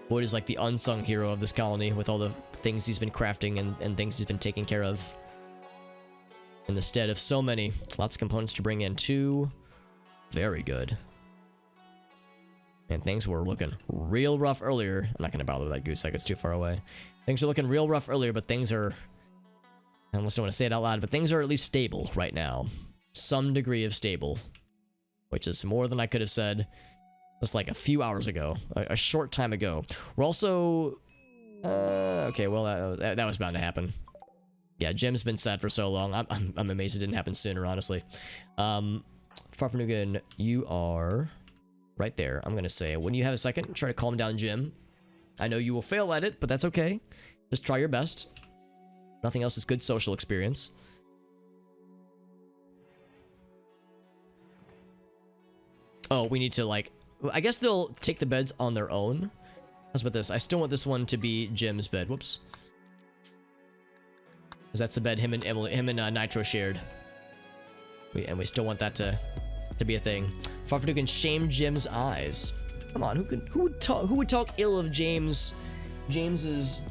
Void is like the unsung hero of this colony with all the things he's been crafting and things he's been taking care of. In the stead of so many. Lots of components to bring in, too. Very good. And things were looking real rough earlier. I'm not going to bother with that goose egg. It's too far away. Things were looking real rough earlier, but things are I almost don't want to say it out loud, but things are at least stable right now. Some degree of stable, which is more than I could have said just like a few hours ago, a short time ago. We're also, okay, well, that was bound to happen. Yeah, Jim's been sad for so long. I'm amazed it didn't happen sooner, honestly. Farfanugan, you are right there. I'm gonna say, when you have a second, try to calm down Jim. I know you will fail at it, but that's okay. Just try your best. Nothing else is good social experience. Oh, we need to, like, I guess they'll take the beds on their own. How's about this? I still want this one to be Jim's bed. Whoops. Because that's the bed him and Nitro shared. And we still want that to be a thing. Farfanugan shame Jim's eyes. Come on, who would talk ill of James's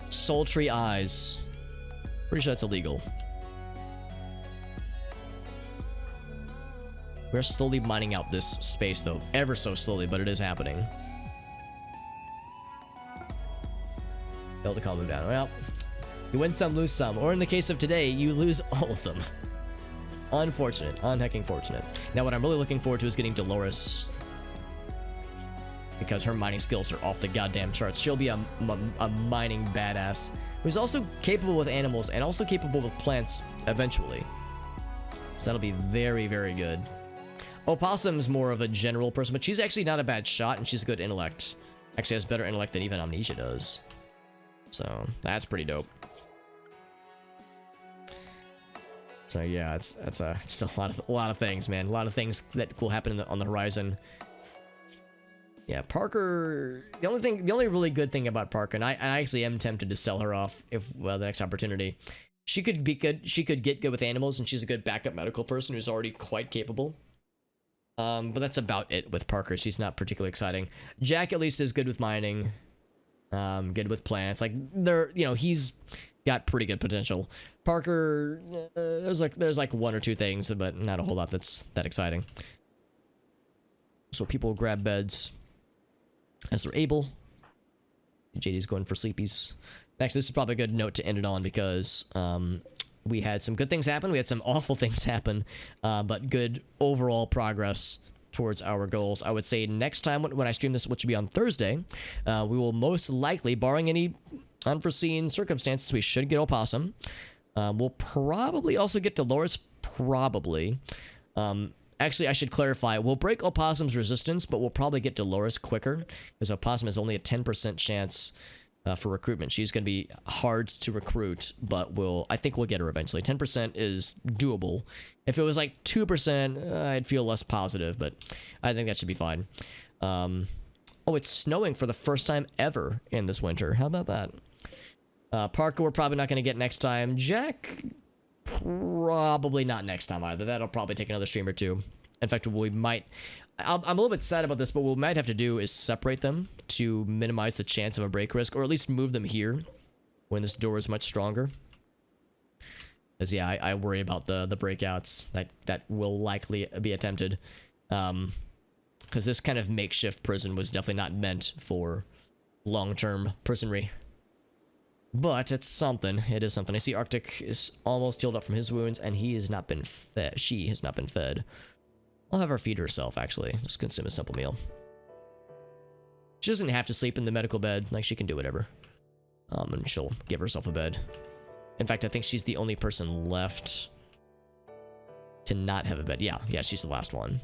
sultry eyes? Pretty sure that's illegal. We're slowly mining out this space, though. Ever so slowly, but it is happening. Failed to calm him down. Well, you win some, lose some. Or in the case of today, you lose all of them. Unfortunate. Unhecking fortunate. Now, what I'm really looking forward to is getting Dolores. Because her mining skills are off the goddamn charts. She'll be a mining badass. Who's also capable with animals and also capable with plants eventually. So that'll be very, very good. Opossum's more of a general person, but she's actually not a bad shot, and she's a good intellect. Actually has better intellect than even Amnesia does. So, that's pretty dope. So yeah, it's just a lot of things, man. A lot of things that will happen on the horizon. Yeah, Parker. The only really good thing about Parker, and I actually am tempted to sell her off if the next opportunity. She could be good. She could get good with animals, and she's a good backup medical person who's already quite capable. But that's about it with Parker. She's not particularly exciting. Jack at least is good with mining. Good with plants. Like he's got pretty good potential. Parker, there's like one or two things, but not a whole lot that's that exciting. So people grab beds as they're able. JD's going for sleepies. Actually, this is probably a good note to end it on because we had some good things happen. We had some awful things happen, but good overall progress towards our goals. I would say next time when I stream this, which will be on Thursday, we will most likely, barring any unforeseen circumstances, we should get Opossum. We'll probably also get Dolores, probably. Actually, I should clarify, we'll break Opossum's resistance, but we'll probably get Dolores quicker, because Opossum has only a 10% chance for recruitment. She's going to be hard to recruit, but I think we'll get her eventually. 10% is doable. If it was like 2%, I'd feel less positive, but I think that should be fine. Oh, it's snowing for the first time ever in this winter. How about that? Parker, we're probably not going to get next time. Jack, probably not next time either. That'll probably take another stream or two. In fact, we might... I'm a little bit sad about this, but what we might have to do is separate them to minimize the chance of a break risk, or at least move them here when this door is much stronger. Because, yeah, I worry about the breakouts that will likely be attempted. Because this kind of makeshift prison was definitely not meant for long-term prisonry. But it's something. It is something. I see Arctic is almost healed up from his wounds, and he has not been fed. She has not been fed. I'll have her feed herself, actually. Just consume a simple meal. She doesn't have to sleep in the medical bed. Like, she can do whatever. And she'll give herself a bed. In fact, I think she's the only person left to not have a bed. Yeah, she's the last one.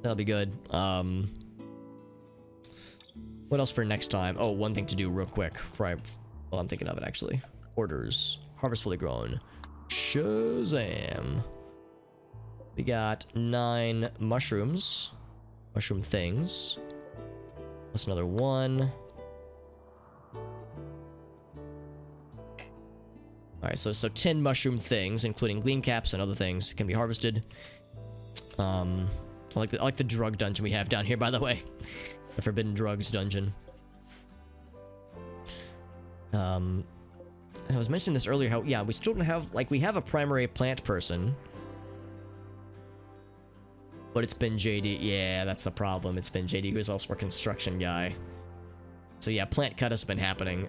That'll be good. What else for next time? Oh, one thing to do real quick. Well, I'm thinking of it, actually. Orders. Harvest fully grown. Shazam. We got 9 mushrooms. Mushroom things. Plus another 1. Alright, so 10 mushroom things, including gleam caps and other things, can be harvested. I like the drug dungeon we have down here, by the way. The Forbidden Drugs dungeon. And I was mentioning this earlier, how, yeah, we still don't have, like, we have a primary plant person. But it's been JD. Yeah, that's the problem. It's been JD, who's also our construction guy. So yeah, plant cut has been happening.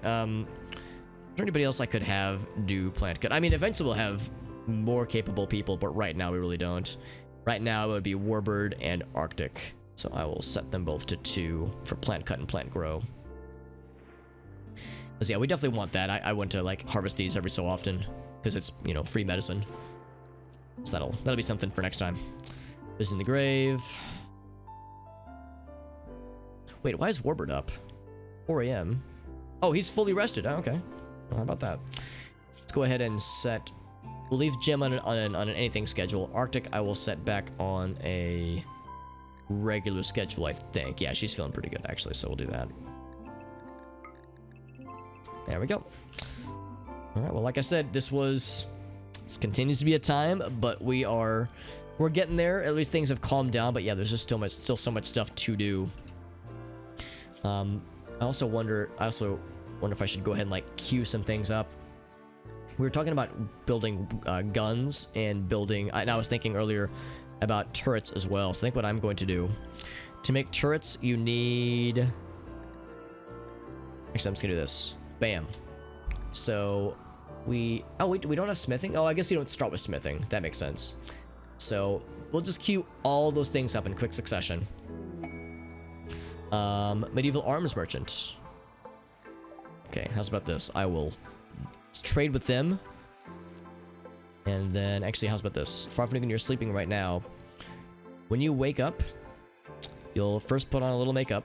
there anybody else I could have do plant cut? I mean, eventually we'll have more capable people, but right now we really don't. Right now it would be Warbird and Arctic. So I will set them both to 2 for plant cut and plant grow. Because yeah, we definitely want that. I want to like harvest these every so often because it's, you know, free medicine. So that'll be something for next time. Is in the grave. Wait, why is Warbird up? 4 a.m. Oh, he's fully rested. Oh, okay. Well, how about that? Let's go ahead and set. We'll leave Jim on an anything schedule. Arctic, I will set back on a regular schedule, I think. Yeah, she's feeling pretty good, actually, so we'll do that. There we go. All right, well, like I said, this continues to be a time, but we're getting there. At least things have calmed down, but yeah, there's just still so much stuff to do. I also wonder if I should go ahead and like queue some things up. We were talking about building guns and building, and I was thinking earlier about turrets as well. So I think what I'm going to do to make turrets, you need. Actually, I'm just gonna do this. Bam. So oh wait, we don't have smithing. Oh, I guess you don't start with smithing. That makes sense. So we'll just queue all those things up in quick succession. Medieval arms merchant. Okay, how's about this? I will trade with them. And then, actually, how's about this? Farfnugan, you're sleeping right now. When you wake up, you'll first put on a little makeup.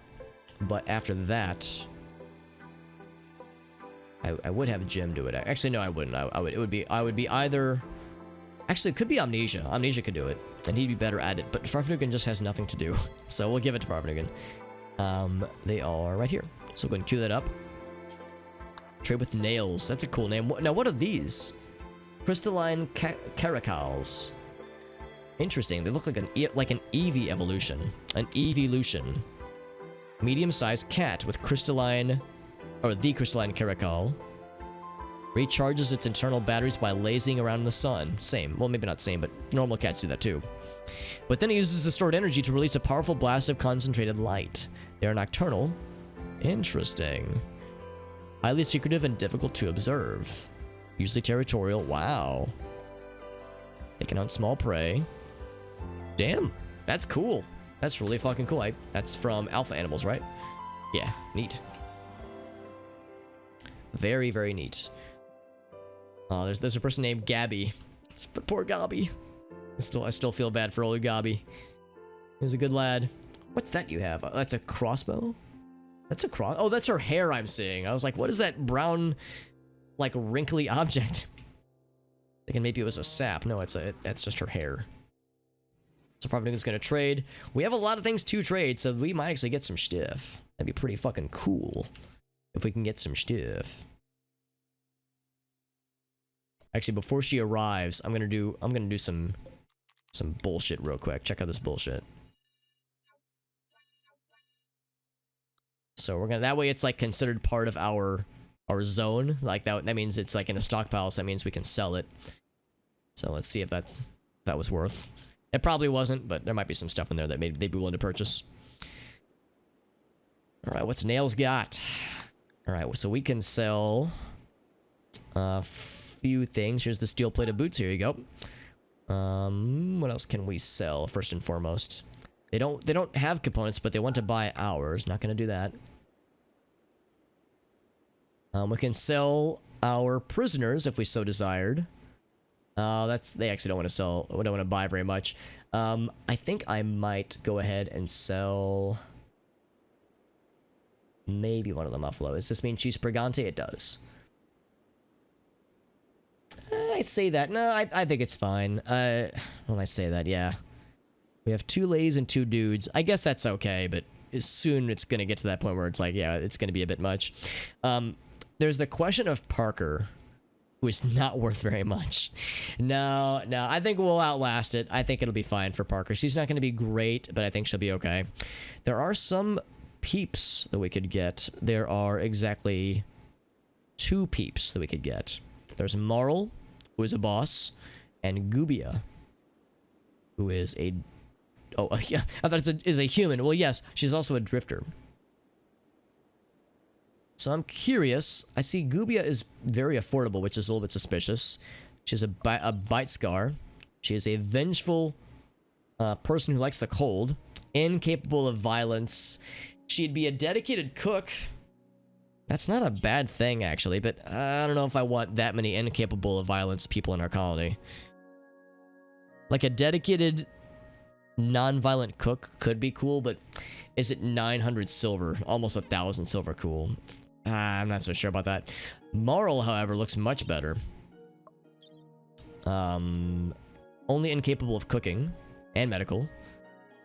But after that, I would have Jim do it. Actually, no, I wouldn't. I would be either. Actually, it could be Amnesia. Amnesia could do it, and he'd be better at it. But Farfnugan just has nothing to do, so we'll give it to Farfnugan. They are right here. So go ahead and queue that up. Trade with nails. That's a cool name. Now, what are these? Crystalline caracals. Interesting. They look like an Eevee evolution. An evolution. Medium-sized cat with crystalline, or the crystalline caracal. Recharges its internal batteries by lazing around in the sun. Same. Well, maybe not same, but normal cats do that too. But then it uses the stored energy to release a powerful blast of concentrated light. They are nocturnal. Interesting. Highly secretive and difficult to observe. Usually territorial. Wow. They can hunt small prey. Damn. That's cool. That's really fucking cool. That's from Alpha Animals, right? Yeah. Neat. Very, very neat. There's a person named Gabby. Poor Gabby. I still feel bad for old Gabby. He was a good lad. What's that you have? That's a crossbow? That's a cross. Oh, that's her hair I'm seeing. I was like, what is that brown, like, wrinkly object? Thinking maybe it was a sap. No, that's just her hair. So Farfnugan's gonna trade. We have a lot of things to trade, so we might actually get some stuff. That'd be pretty fucking cool if we can get some stuff. Actually, before she arrives, I'm gonna do some bullshit real quick. Check out this bullshit. So we're gonna, that way it's like considered part of our zone. Like that means it's like in a stockpile, so that means we can sell it. So let's see if that was worth. It probably wasn't, but there might be some stuff in there that maybe they'd be willing to purchase. Alright, what's Nails got? Alright, so we can sell a few things. Here's the steel-plated boots. Here you go. What else can we sell first and foremost? They don't have components, but they want to buy ours. Not gonna do that. We can sell our prisoners if we so desired. They actually don't want to sell. We don't want to buy very much. I think I might go ahead and sell maybe one of the Muffalo. Does this mean cheese pregante? It does. I say that. No, I think it's fine. When I say that, yeah. We have 2 ladies and 2 dudes. I guess that's okay, but soon it's going to get to that point where it's like, yeah, it's going to be a bit much. There's the question of Parker, who is not worth very much. No, I think we'll outlast it. I think it'll be fine for Parker. She's not going to be great, but I think she'll be okay. There are some peeps that we could get. There are exactly 2 peeps that we could get. There's Marl, who is a boss, and Gubia, who is a... Oh, yeah, I thought is a human. Well, yes, she's also a drifter. So I'm curious. I see Gubia is very affordable, which is a little bit suspicious. She has a bite scar. She is a vengeful person who likes the cold, incapable of violence. She'd be a dedicated cook. That's not a bad thing, actually, but I don't know if I want that many incapable of violence people in our colony. Like a dedicated non-violent cook could be cool, but is it 900 silver? Almost 1,000 silver cool? I'm not so sure about that. Moral, however, looks much better. Only incapable of cooking and medical.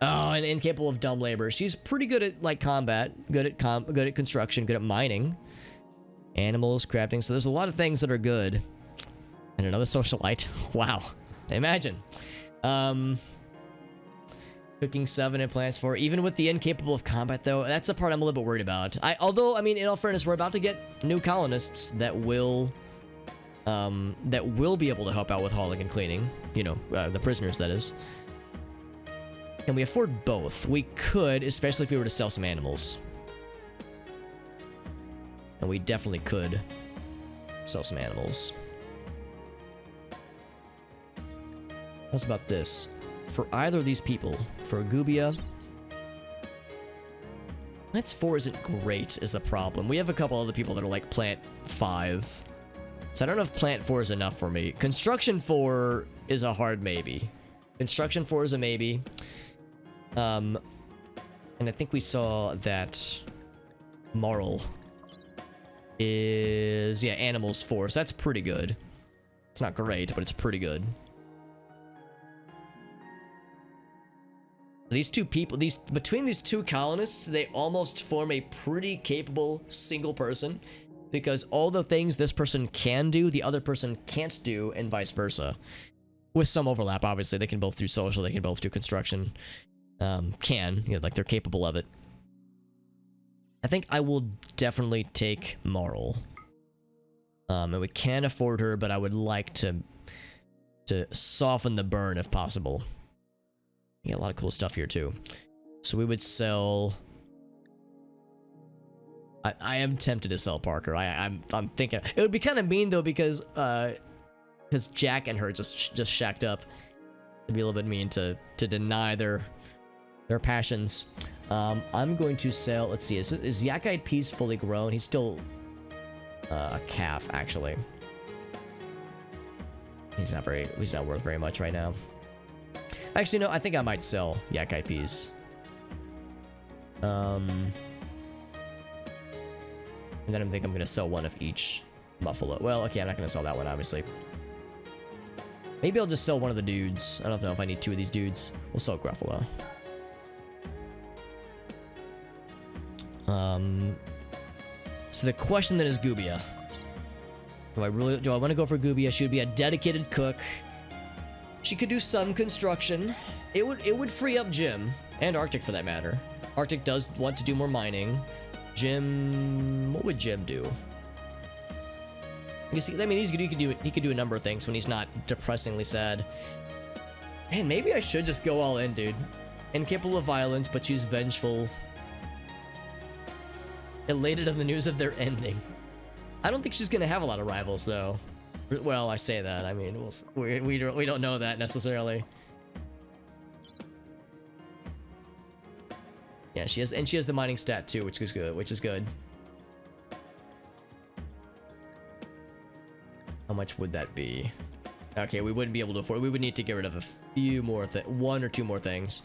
Oh, and incapable of dumb labor. She's pretty good at like combat, good at construction, good at mining, animals, crafting. So there's a lot of things that are good. And another socialite. Wow, imagine. Cooking 7 and plants 4. Even with the incapable of combat, though, that's the part I'm a little bit worried about. Although, I mean, in all fairness, we're about to get new colonists that will be able to help out with hauling and cleaning. You know, the prisoners, that is. Can we afford both? We could, especially if we were to sell some animals. And we definitely could sell some animals. How's about this? For either of these people, for Gubia, Plants 4 isn't great is the problem. We have a couple other people that are like Plant 5. So I don't know if Plant 4 is enough for me. Construction 4 is a hard maybe. Construction 4 is a maybe. And I think we saw that Moral is, yeah, Animals 4. So that's pretty good. It's not great, but it's pretty good. These two people, between these two colonists, they almost form a pretty capable single person, because all the things this person can do, the other person can't do, and vice versa. With some overlap, obviously. They can both do social, they can both do construction. Like they're capable of it. I think I will definitely take Moral. And we can afford her, but I would like to soften the burn if possible. Yeah, a lot of cool stuff here too. So we would sell. I am tempted to sell Parker. I'm thinking it would be kind of mean though, because Jack and her just shacked up. It'd be a little bit mean to deny their passions. I'm going to sell. Let's see. Is Yak-eyed Peas fully grown? He's still a calf actually. He's not worth very much right now. Actually, no, I think I might sell Yak-eyed Peas. And then I think I'm going to sell one of each Muffalo. Well, okay, I'm not going to sell that one, obviously. Maybe I'll just sell one of the dudes. I don't know if I need two of these dudes. We'll sell Gruffalo. So the question then is Gubia. Do I want to go for Gubia? She would be a dedicated cook. She could do some construction. It would free up Jim and Arctic for that matter. Arctic does want to do more mining. Jim, what would Jim do? You see, I mean, he could do a number of things when he's not depressingly sad. Man, maybe I should just go all in, dude. Incapable of violence, but she's vengeful. Elated on the news of their ending. I don't think she's gonna have a lot of rivals though. Well, I say that. I mean, we don't know that necessarily. Yeah, she has the mining stat too, which is good. How much would that be? Okay, we wouldn't be able to afford. We would need to get rid of a few more one or two more things.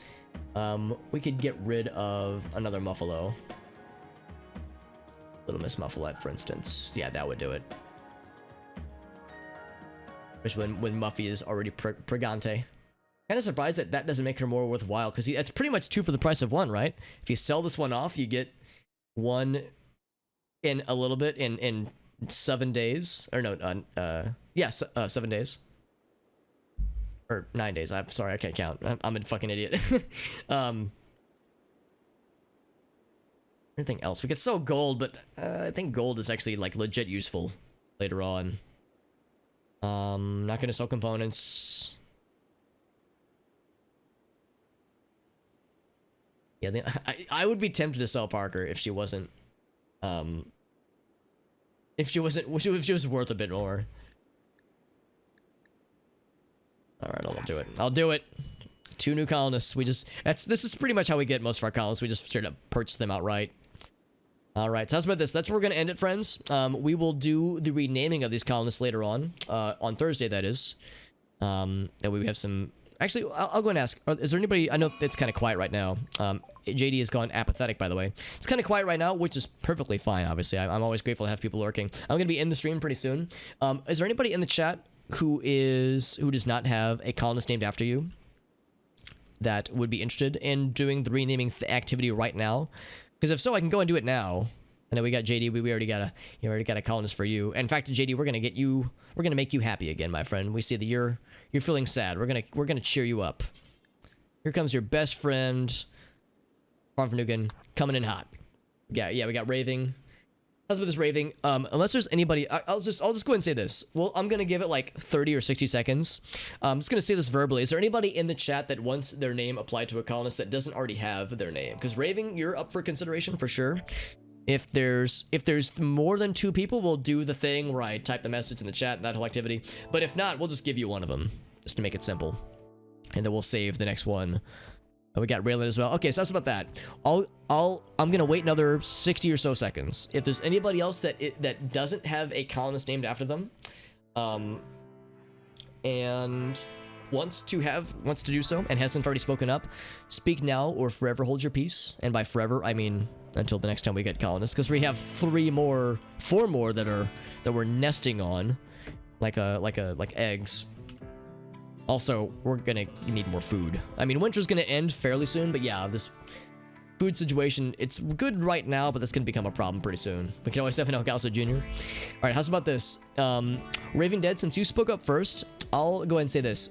We could get rid of another Muffalo. Little Miss Muffalette, for instance. Yeah, that would do it. Especially when Muffy is already pregante. Kind of surprised that doesn't make her more worthwhile, because that's pretty much 2 for the price of 1, right? If you sell this one off, you get 1 in a little bit in 7 days. Or no, 7 days. Or 9 days. I'm sorry, I can't count. I'm a fucking idiot. Anything else? We could sell gold, but I think gold is actually like legit useful later on. Not gonna sell components. Yeah, I would be tempted to sell Parker if she wasn't If she wasn't, if she was worth a bit more. All right, I'll do it. I'll do it. 2 new colonists. This is pretty much how we get most of our colonists. We just straight up purchase them outright. All right, so how's about this? That's where we're gonna end it, friends. We will do the renaming of these colonists later on Thursday, that is. That way we have some. Actually, I'll go and ask. Is there anybody? I know it's kind of quiet right now. JD has gone apathetic, by the way. It's kind of quiet right now, which is perfectly fine. Obviously, I'm always grateful to have people lurking. I'm gonna be in the stream pretty soon. Is there anybody in the chat who does not have a colonist named after you that would be interested in doing the renaming activity right now? Because if so, I can go and do it now. I know we got JD. We already got a colonist for you. In fact, JD, we're gonna make you happy again, my friend. We see that you're feeling sad. We're gonna cheer you up. Here comes your best friend, Farnfanugan, coming in hot. Yeah, we got raving. How's about this raving? Unless there's anybody, I'll just go ahead and say this. Well, I'm gonna give it like 30 or 60 seconds. I'm just gonna say this verbally. Is there anybody in the chat that wants their name applied to a colonist that doesn't already have their name? Because raving, you're up for consideration for sure. If there's more than 2 people, we'll do the thing where I type the message in the chat, that whole activity. But if not, we'll just give you one of them, just to make it simple. And then we'll save the next one. Oh, we got Raylan as well. Okay, so that's about that. I'm gonna wait another 60 or so seconds. If there's anybody else that doesn't have a colonist named after them, and wants to do so and hasn't already spoken up, speak now or forever hold your peace. And by forever, I mean until the next time we get colonists, because we have 4 more that we're nesting on, like eggs. Also, we're gonna need more food. I mean, winter's gonna end fairly soon, but yeah, this food situation, it's good right now, but that's gonna become a problem pretty soon. We can always have an El Galso Jr. All right, how's about this? Raving Dead, since you spoke up first, I'll go ahead and say this.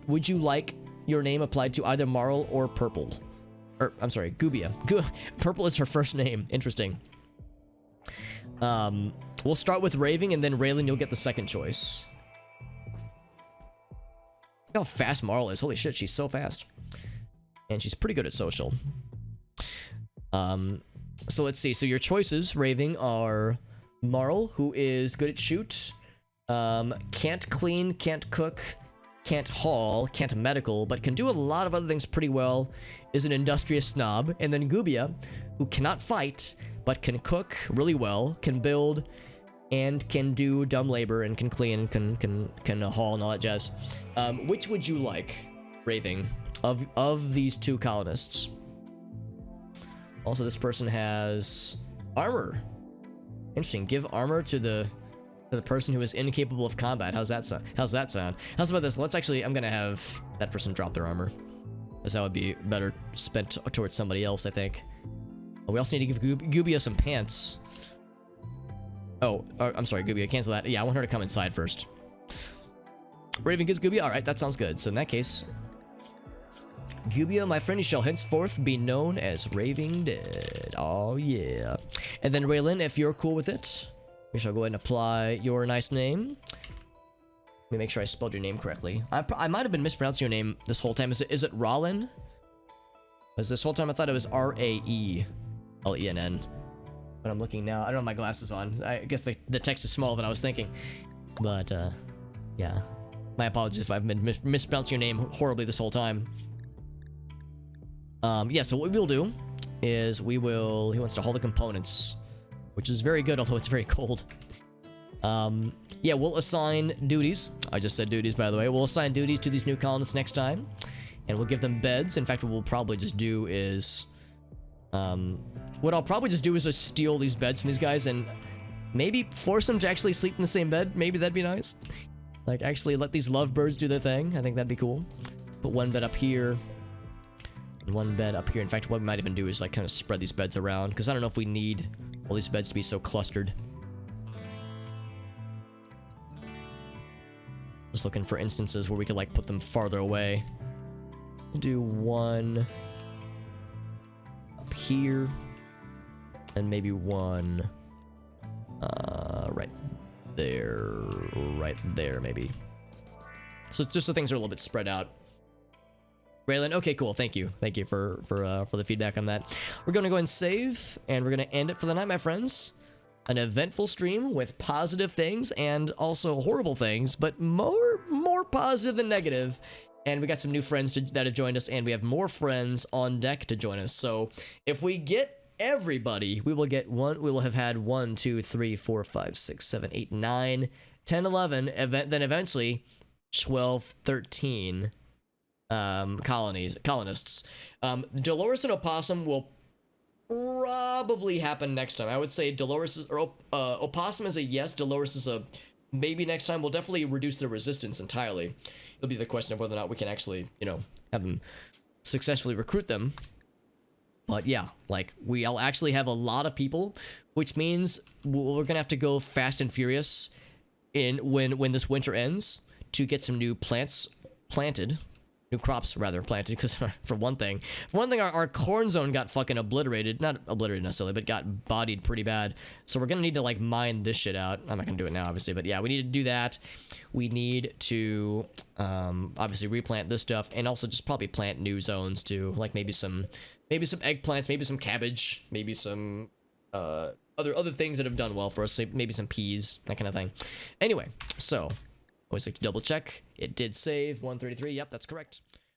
Would you like your name applied to either Marl or Purple? Or, I'm sorry, Gubia. Purple is her first name. Interesting. We'll start with Raving, and then Raylan, you'll get the second choice. Look how fast Marl is. Holy shit, she's so fast. And she's pretty good at social. So let's see. So your choices, Raving, are Marl, who is good at shoot, can't clean, can't cook, can't haul, can't medical, but can do a lot of other things pretty well, is an industrious snob. And then Gubia, who cannot fight, but can cook really well, can build, and can do dumb labor, and can clean, can haul, and all that jazz. Which would you like, Raving, of these 2 colonists? Also, this person has armor. Interesting. Give armor to the person who is incapable of combat. How's that sound? How's about this? Let's actually, I'm gonna have that person drop their armor, because that would be better spent towards somebody else, I think. We also need to give Gubia some pants. Oh, I'm sorry, Gubia, cancel that. Yeah, I want her to come inside first. Raven gives Gubia. All right, that sounds good. So in that case, Gubia, my friend, you shall henceforth be known as Raving Dead. Oh, yeah. And then Raylan, if you're cool with it, we shall go ahead and apply your nice name. Let me make sure I spelled your name correctly. I might have been mispronouncing your name this whole time. Is it Rollin? Because this whole time I thought it was Raellenn. But I'm looking now. I don't have my glasses on. I guess the text is smaller than I was thinking. But, yeah. My apologies if I've been mispronouncing your name horribly this whole time. Yeah, so what we'll do is he wants to haul the components, which is very good, although it's very cold. Yeah, we'll assign duties. I just said duties, by the way. We'll assign duties to these new colonists next time, and we'll give them beds. In fact, what we'll probably just do is, just steal these beds from these guys and maybe force them to actually sleep in the same bed. Maybe that'd be nice. Like, actually let these lovebirds do their thing. I think that'd be cool. Put one bed up here. And one bed up here. In fact, what we might even do is, like, kind of spread these beds around. Because I don't know if we need all these beds to be so clustered. Just looking for instances where we could, like, put them farther away. We'll do one up here. And maybe one right there, maybe. So it's just so things are a little bit spread out. Raylan, okay, cool. Thank you for the feedback on that. We're gonna go and save, and we're gonna end it for the night, my friends. an eventful stream with positive things and also horrible things, but more positive than negative. And we got some new friends that have joined us, and we have more friends on deck to join us. So if we get everybody, we will have had 1, 2, 3, 4, 5, 6, 7, 8, 9, 10, 11, then eventually 12, 13 colonists. Dolores and Opossum will probably happen next time. I would say Opossum is a yes, Dolores is a maybe next time. We'll definitely reduce their resistance entirely. It'll be the question of whether or not we can actually, have them successfully recruit them. But yeah, like, we'll actually have a lot of people, which means we're gonna have to go fast and furious when this winter ends to get some new plants planted. New crops, rather, planted, because for one thing, our corn zone got fucking obliterated. Not obliterated necessarily, but got bodied pretty bad. So we're gonna need to, like, mine this shit out. I'm not gonna do it now, obviously, but yeah, we need to do that. We need to, obviously replant this stuff, and also just probably plant new zones, too. Like, maybe some eggplants, maybe some cabbage, maybe some, other things that have done well for us, maybe some peas, that kind of thing. Anyway, so always like to double check. It did save 133. Yep, that's correct.